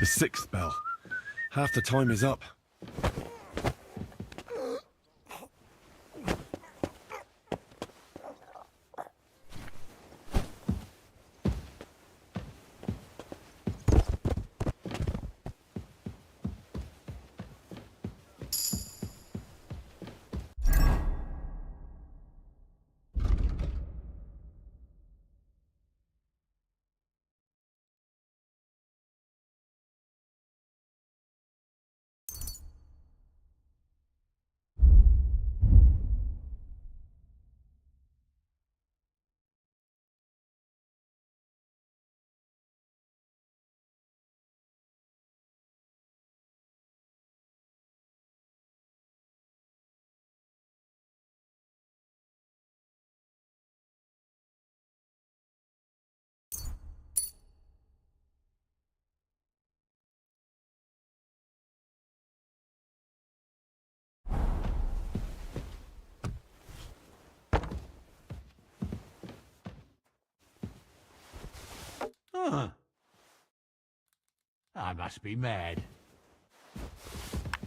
The 6th bell. Half the time is up. Huh. I must be mad.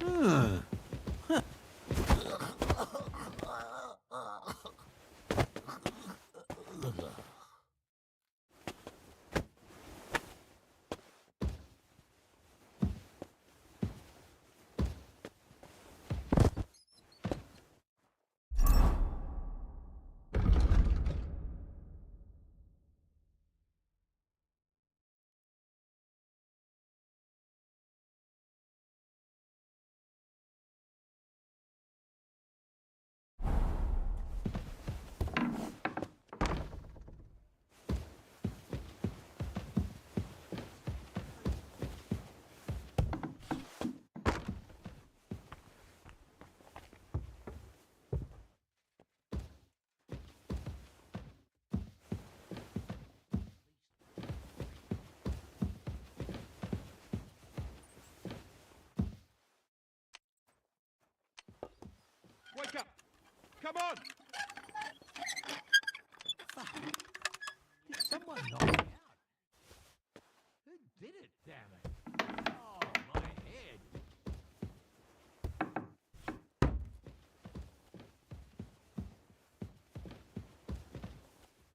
Huh. Wake up! Come on! Did someone knock me out? Who did it, damn it? Oh, my head.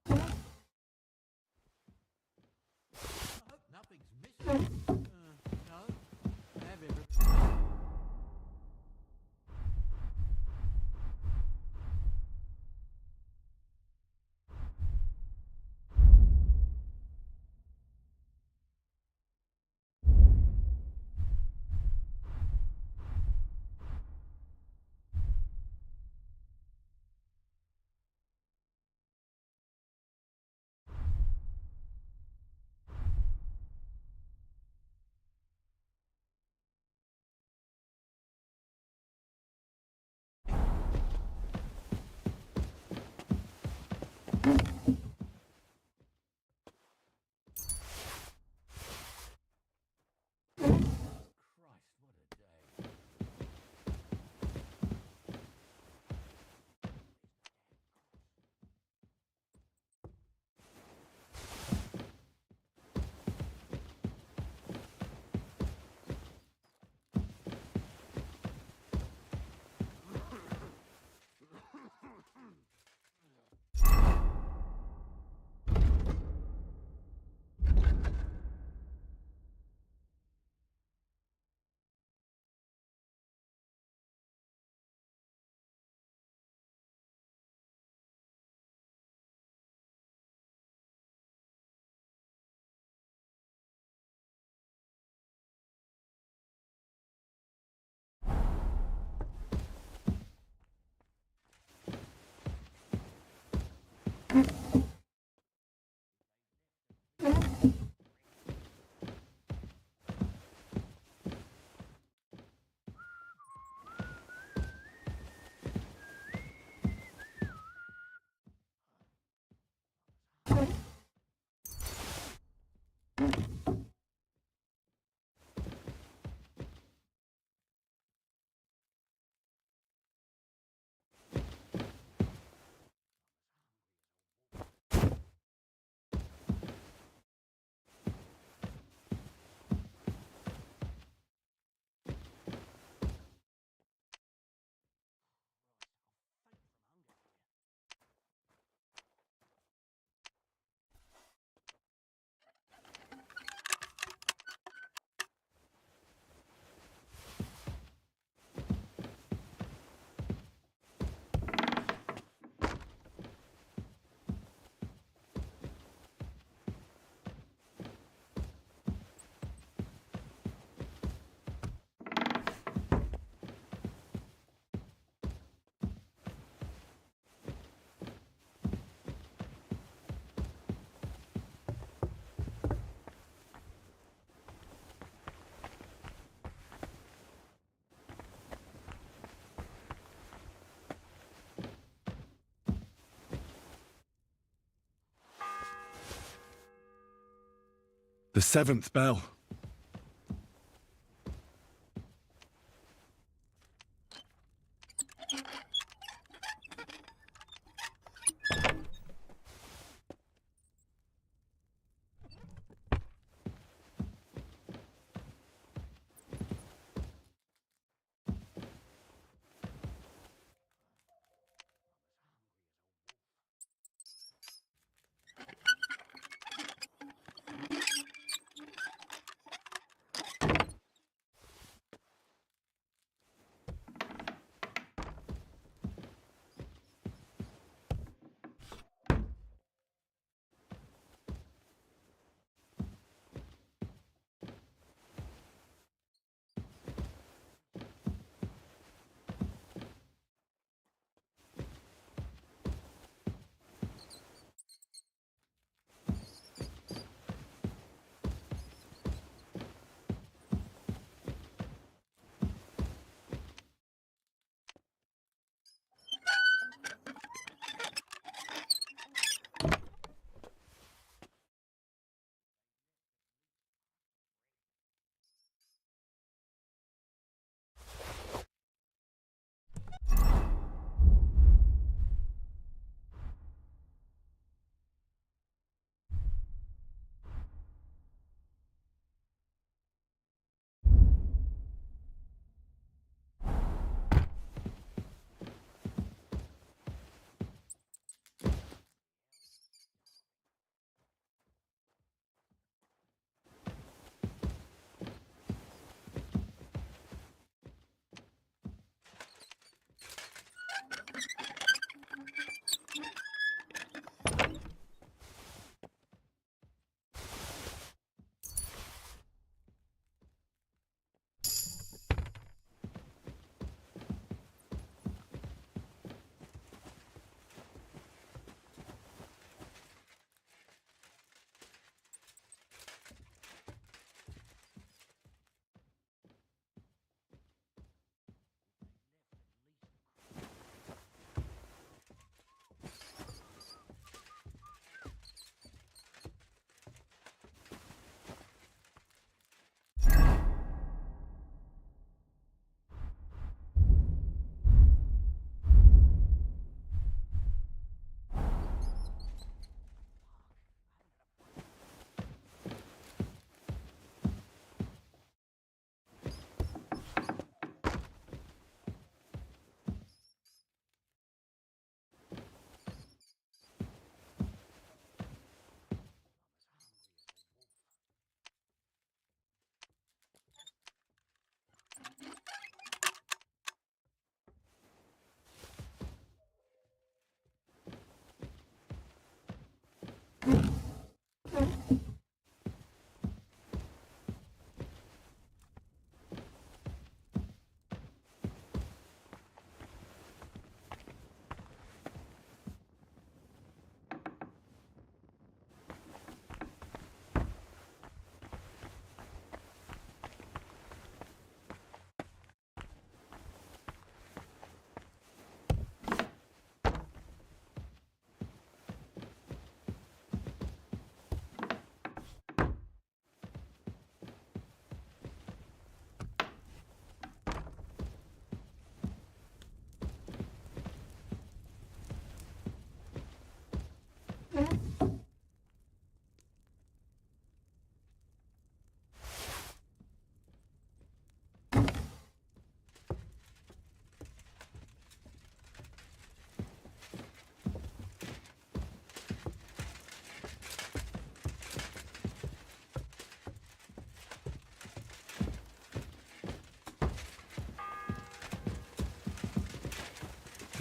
I hope nothing's missing. No. I have everything. The 7th bell.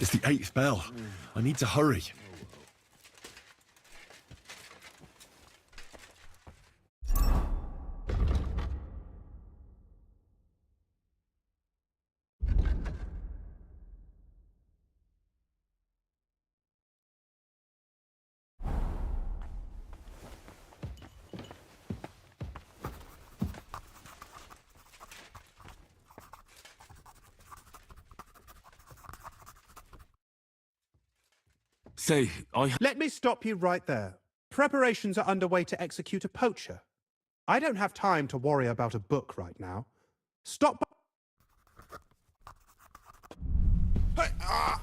It's the 8th bell. I need to hurry. Say, Let me stop you right there. Preparations are underway to execute a poacher. I don't have time to worry about a book right now. Stop by... Hey, ah!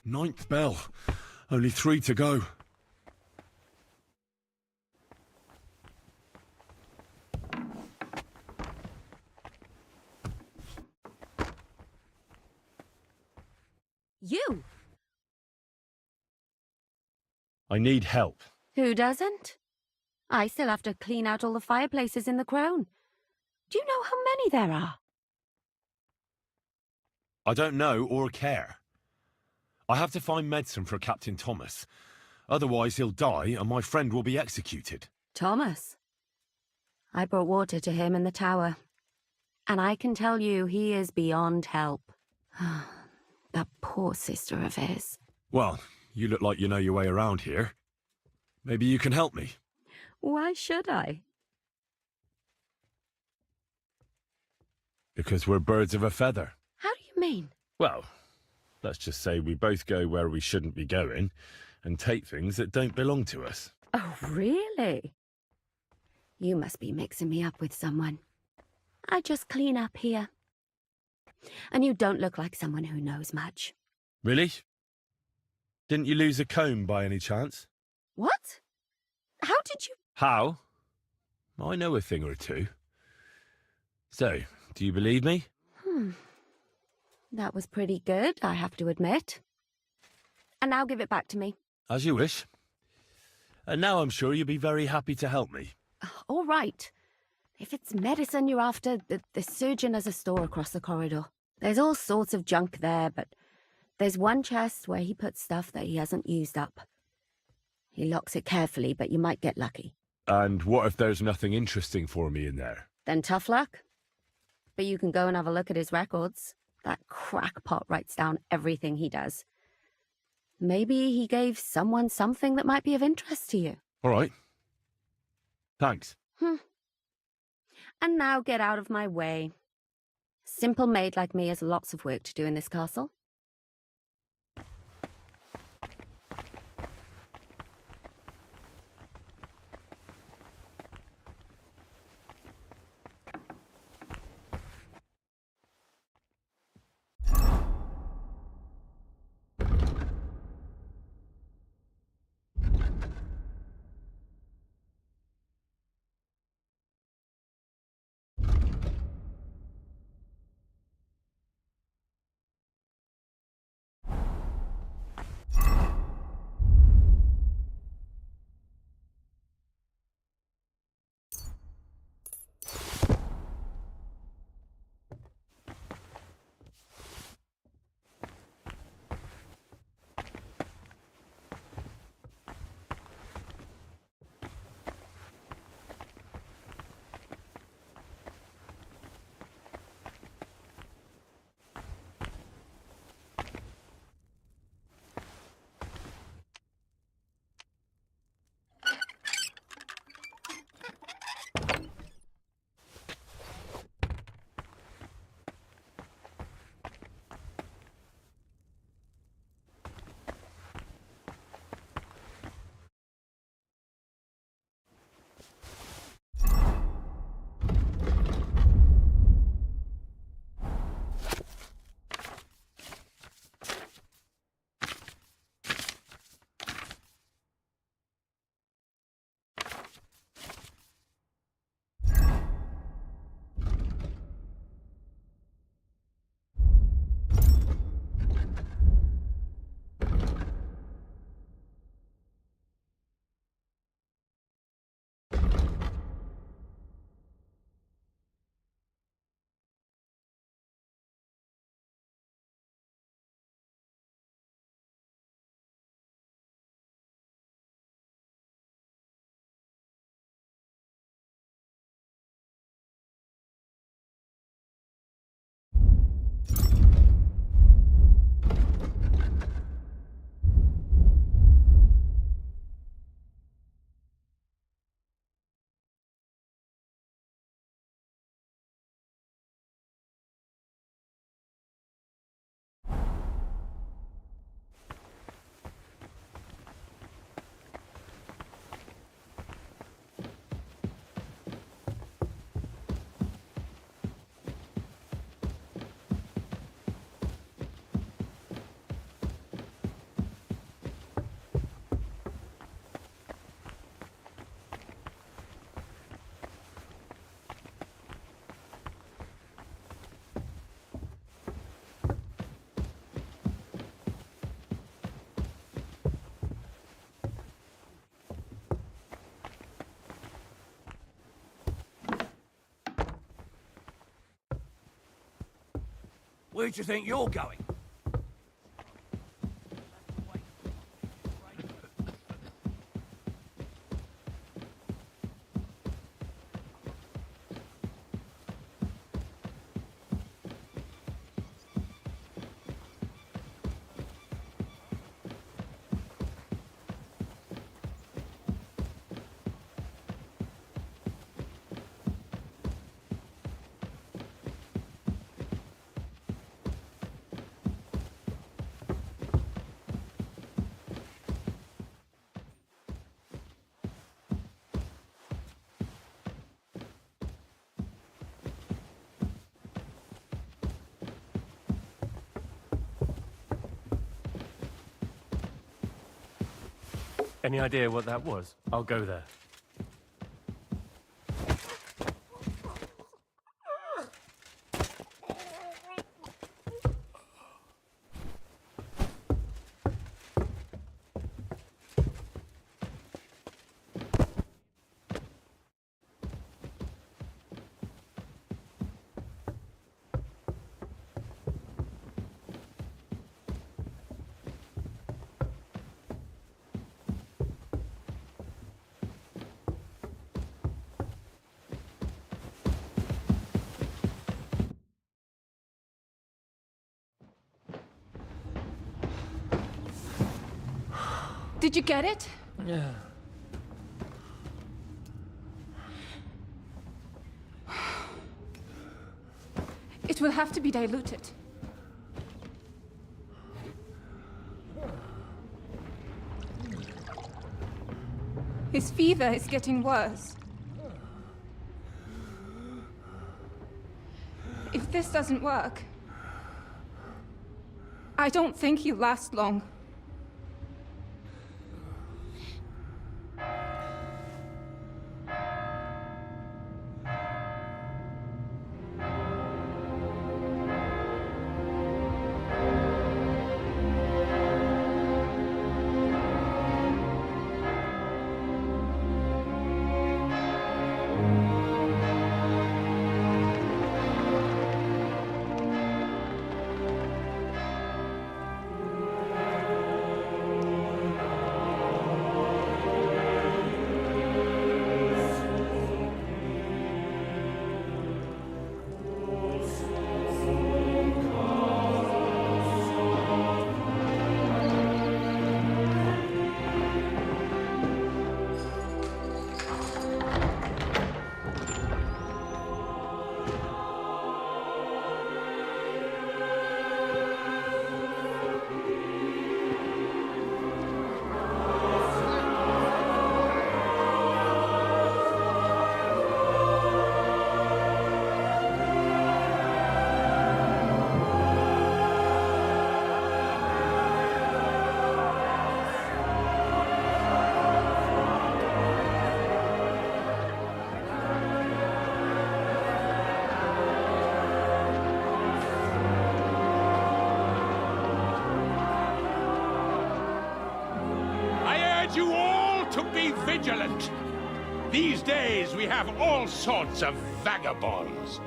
9th bell. Only 3 to go. You? I need help. Who doesn't? I still have to clean out all the fireplaces in the Crown. Do you know how many there are? I don't know or care. I have to find medicine for Captain Thomas. Otherwise he'll die and my friend will be executed. Thomas? I brought water to him in the tower. And I can tell you he is beyond help. That poor sister of his. Well, you look like you know your way around here. Maybe you can help me. Why should I? Because we're birds of a feather. How do you mean? Well, let's just say we both go where we shouldn't be going and take things that don't belong to us. Oh, really? You must be mixing me up with someone. I just clean up here. And you don't look like someone who knows much. Really? Didn't you lose a comb by any chance? What? How did you... How? I know a thing or two. So, do you believe me? That was pretty good, I have to admit. And now give it back to me. As you wish. And now I'm sure you'll be very happy to help me. All right. If it's medicine you're after, the surgeon has a store across the corridor. There's all sorts of junk there, but there's one chest where he puts stuff that he hasn't used up. He locks it carefully, but you might get lucky. And what if there's nothing interesting for me in there? Then tough luck. But you can go and have a look at his records. That crackpot writes down everything he does. Maybe he gave someone something that might be of interest to you. All right. Thanks. And now get out of my way. Simple maid like me has lots of work to do in this castle. Where do you think you're going? Any idea what that was? I'll go there. Did you get it? Yeah. It will have to be diluted. His fever is getting worse. If this doesn't work, I don't think he'll last long. You all to be vigilant. These days we have all sorts of vagabonds,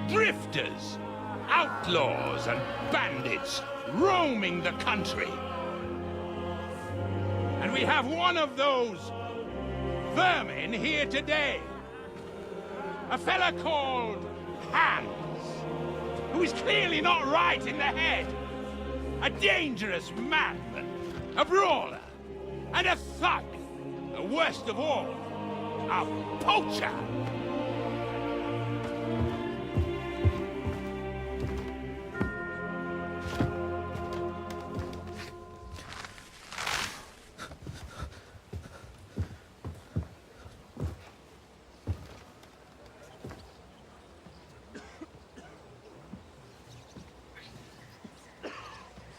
drifters, outlaws and bandits roaming the country. And we have one of those vermin here today. A fella called Hans, who is clearly not right in the head. A dangerous man, a brawler, and a thug, the worst of all, a poacher.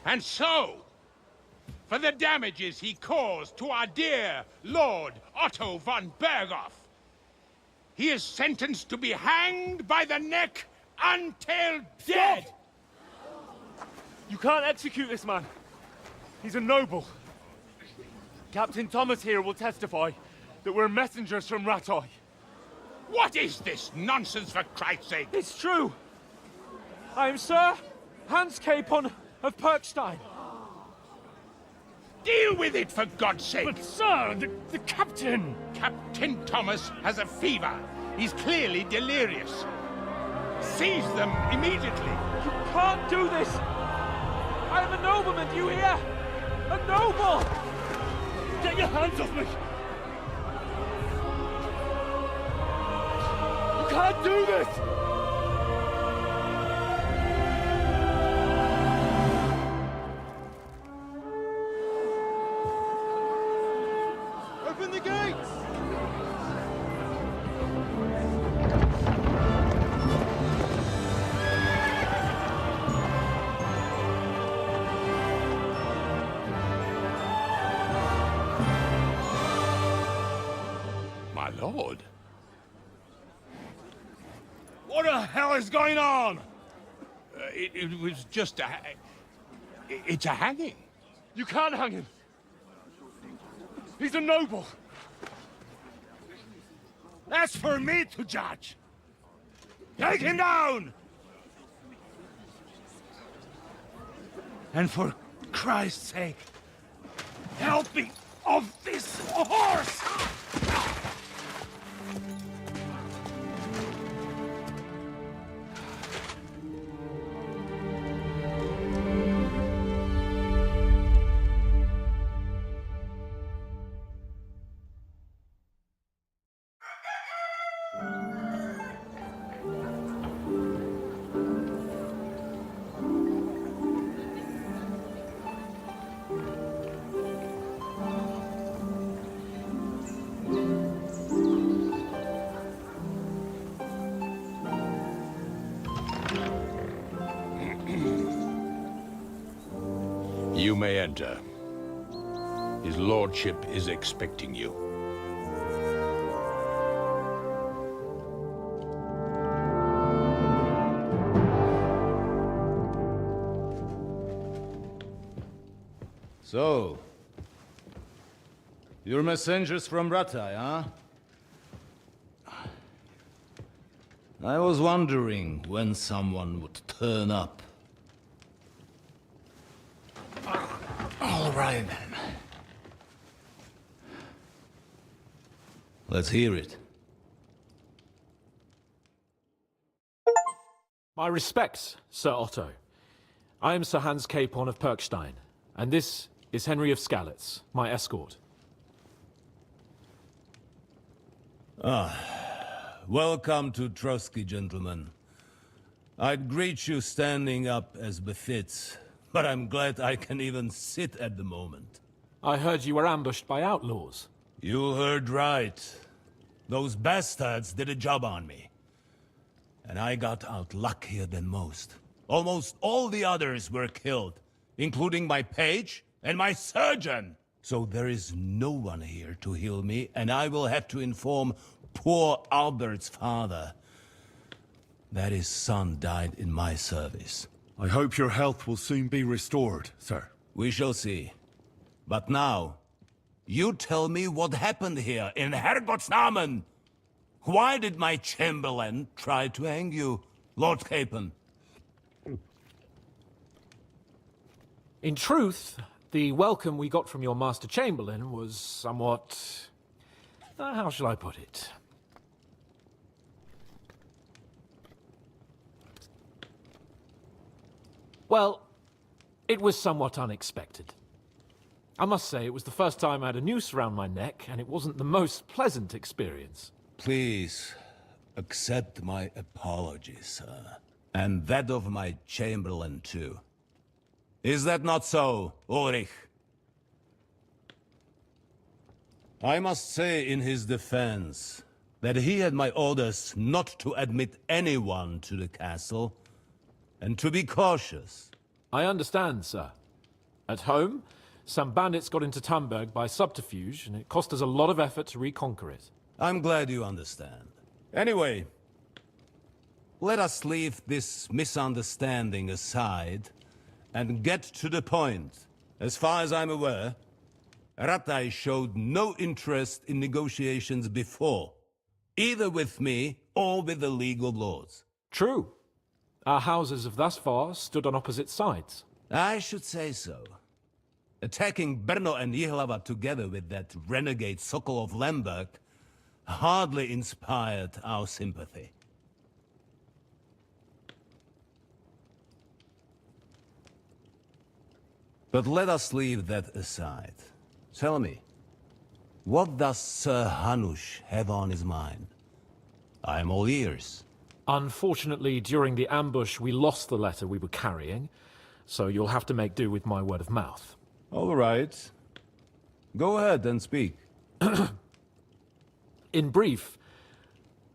And so, for the damages he caused to our dear Lord Otto von Berghoff, he is sentenced to be hanged by the neck until dead! Stop! You can't execute this man. He's a noble. Captain Thomas here will testify that we're messengers from Rattay. What is this nonsense, for Christ's sake? It's true. I am Sir Hans Capon of Perkstein. Deal with it, for God's sake! But, sir, the captain! Captain Thomas has a fever. He's clearly delirious. Seize them immediately. You can't do this! I am a nobleman, do you hear? A noble! Get your hands off me! You can't do this! Open the gates! My lord. What the hell is going on? It was just a... It's a hanging. You can't hang him. He's a noble. That's for me to judge. Take him down! And for Christ's sake, help me off this horse! You may enter. His lordship is expecting you. So, you're messengers from Ratai, huh? I was wondering when someone would turn up. All right, then. Let's hear it. My respects, Sir Otto. I am Sir Hans Capon of Perkstein, and this is Henry of Skalitz, my escort. Welcome to Trotsky, gentlemen. I'd greet you standing up as befits, but I'm glad I can even sit at the moment. I heard you were ambushed by outlaws. You heard right. Those bastards did a job on me. And I got out luckier than most. Almost all the others were killed, including my page and my surgeon. So there is no one here to heal me, and I will have to inform poor Albert's father that his son died in my service. I hope your health will soon be restored, sir. We shall see. But now, you tell me what happened here in Herrgottsnamen. Why did my chamberlain try to hang you, Lord Capon? In truth, the welcome we got from your Master Chamberlain was somewhat... how shall I put it? Well, it was somewhat unexpected. I must say, it was the first time I had a noose around my neck, and it wasn't the most pleasant experience. Please, accept my apologies, sir. And that of my chamberlain, too. Is that not so, Ulrich? I must say in his defense that he had my orders not to admit anyone to the castle, and to be cautious. I understand, sir. At home, some bandits got into Tamberg by subterfuge, and it cost us a lot of effort to reconquer it. I'm glad you understand. Anyway, let us leave this misunderstanding aside and get to the point. As far as I'm aware, Ratai showed no interest in negotiations before, either with me or with the League of Lords. True. Our houses have thus far stood on opposite sides. I should say so. Attacking Brno and Jihlava together with that renegade Sokol of Lemberg hardly inspired our sympathy. But let us leave that aside. Tell me, what does Sir Hanush have on his mind? I am all ears. Unfortunately, during the ambush, we lost the letter we were carrying, so you'll have to make do with my word of mouth. All right. Go ahead and speak. In brief,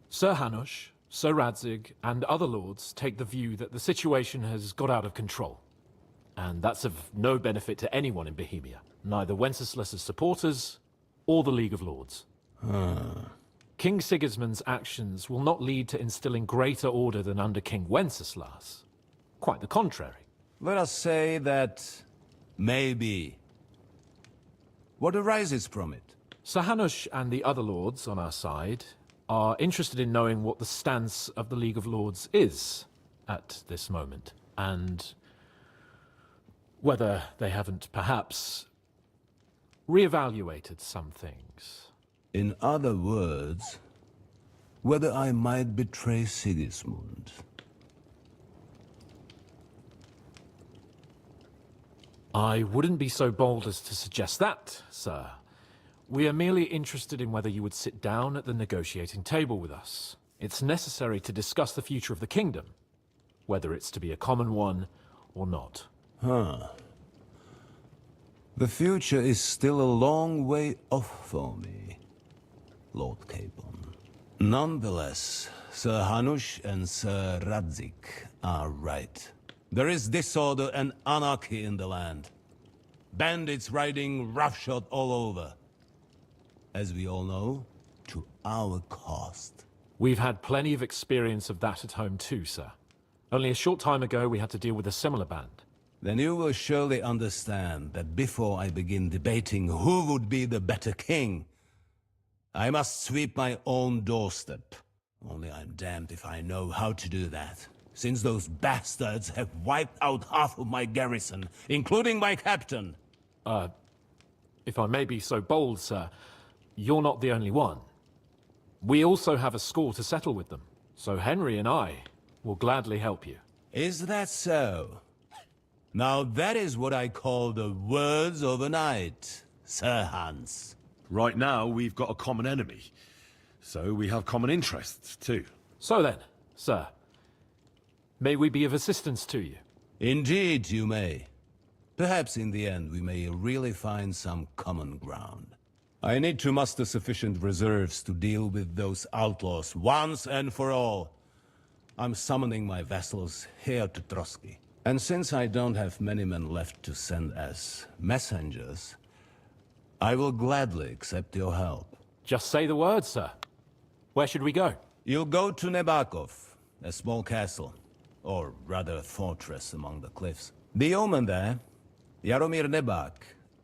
Sir Hanush, Sir Radzig, and other lords take the view that the situation has got out of control. And that's of no benefit to anyone in Bohemia, neither Wenceslas's supporters or the League of Lords. King Sigismund's actions will not lead to instilling greater order than under King Wenceslas. Quite the contrary. Let us say that maybe. What arises from it? Sir Hanush and the other lords on our side are interested in knowing what the stance of the League of Lords is at this moment, and whether they haven't perhaps reevaluated some things. In other words, whether I might betray Sigismund. I wouldn't be so bold as to suggest that, sir. We are merely interested in whether you would sit down at the negotiating table with us. It's necessary to discuss the future of the kingdom, whether it's to be a common one or not. The future is still a long way off for me, Lord Capon. Nonetheless, Sir Hanush and Sir Radzig are right. There is disorder and anarchy in the land. Bandits riding roughshod all over. As we all know, to our cost. We've had plenty of experience of that at home too, sir. Only a short time ago we had to deal with a similar band. Then you will surely understand that before I begin debating who would be the better king, I must sweep my own doorstep. Only I'm damned if I know how to do that, since those bastards have wiped out half of my garrison, including my captain. If I may be so bold, sir, you're not the only one. We also have a score to settle with them, so Henry and I will gladly help you. Is that so? Now that is what I call the words of a knight, Sir Hans. Right now, we've got a common enemy. So we have common interests, too. So then, sir, may we be of assistance to you? Indeed, you may. Perhaps in the end we may really find some common ground. I need to muster sufficient reserves to deal with those outlaws once and for all. I'm summoning my vassals here to Trotsky. And since I don't have many men left to send as messengers, I will gladly accept your help. Just say the word, sir. Where should we go? You'll go to Nebakov, a small castle, or rather a fortress among the cliffs. The yeoman there, Jaromir Nebak,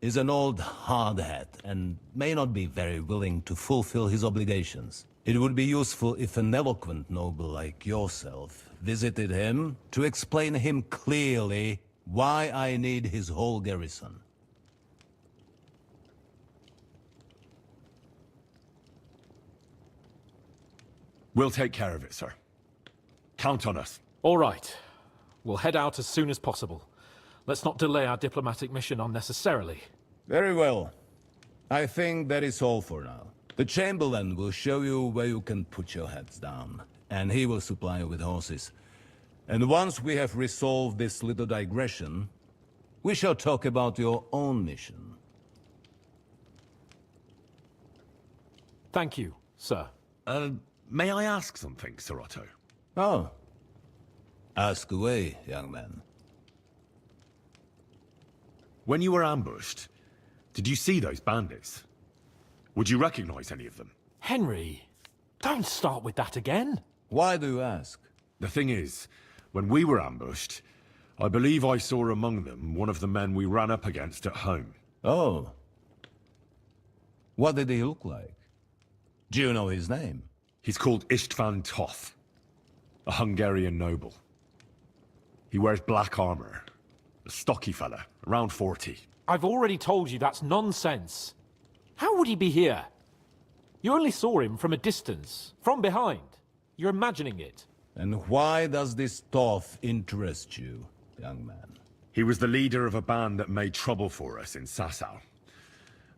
is an old hardhat and may not be very willing to fulfill his obligations. It would be useful if an eloquent noble like yourself visited him to explain him clearly why I need his whole garrison. We'll take care of it, sir. Count on us. All right. We'll head out as soon as possible. Let's not delay our diplomatic mission unnecessarily. Very well. I think that is all for now. The Chamberlain will show you where you can put your heads down, and he will supply you with horses. And once we have resolved this little digression, we shall talk about your own mission. Thank you, sir. May I ask something, Sir Otto? Oh. Ask away, young man. When you were ambushed, did you see those bandits? Would you recognize any of them? Henry, don't start with that again. Why do you ask? The thing is, when we were ambushed, I believe I saw among them one of the men we ran up against at home. Oh. What did he look like? Do you know his name? He's called Istvan Toth, a Hungarian noble. He wears black armor. A stocky fella, around 40. I've already told you that's nonsense. How would he be here? You only saw him from a distance, from behind. You're imagining it. And why does this Thoth interest you, young man? He was the leader of a band that made trouble for us in Sasau.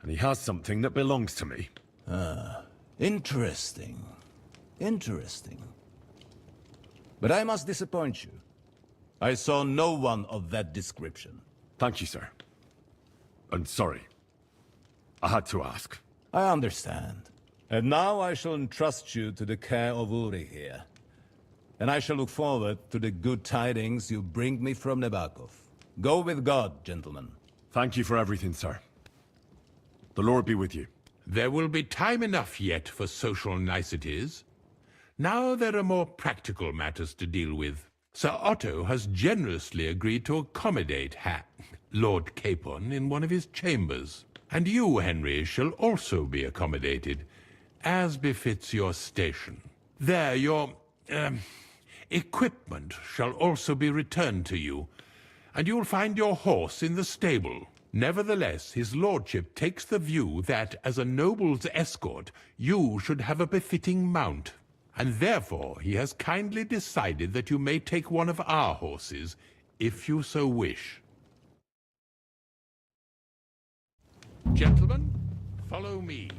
And he has something that belongs to me. Ah, interesting. Interesting. But I must disappoint you. I saw no one of that description. Thank you, sir. I'm sorry. I had to ask. I understand. And now I shall entrust you to the care of Uri here. And I shall look forward to the good tidings you bring me from Nebakov. Go with God, gentlemen. Thank you for everything, sir. The Lord be with you. There will be time enough yet for social niceties. Now there are more practical matters to deal with. Sir Otto has generously agreed to accommodate Lord Capon in one of his chambers. And you, Henry, shall also be accommodated, as befits your station. There, your equipment shall also be returned to you, and you'll find your horse in the stable. Nevertheless, his lordship takes the view that, as a noble's escort, you should have a befitting mount, and therefore he has kindly decided that you may take one of our horses, if you so wish. Gentlemen, follow me.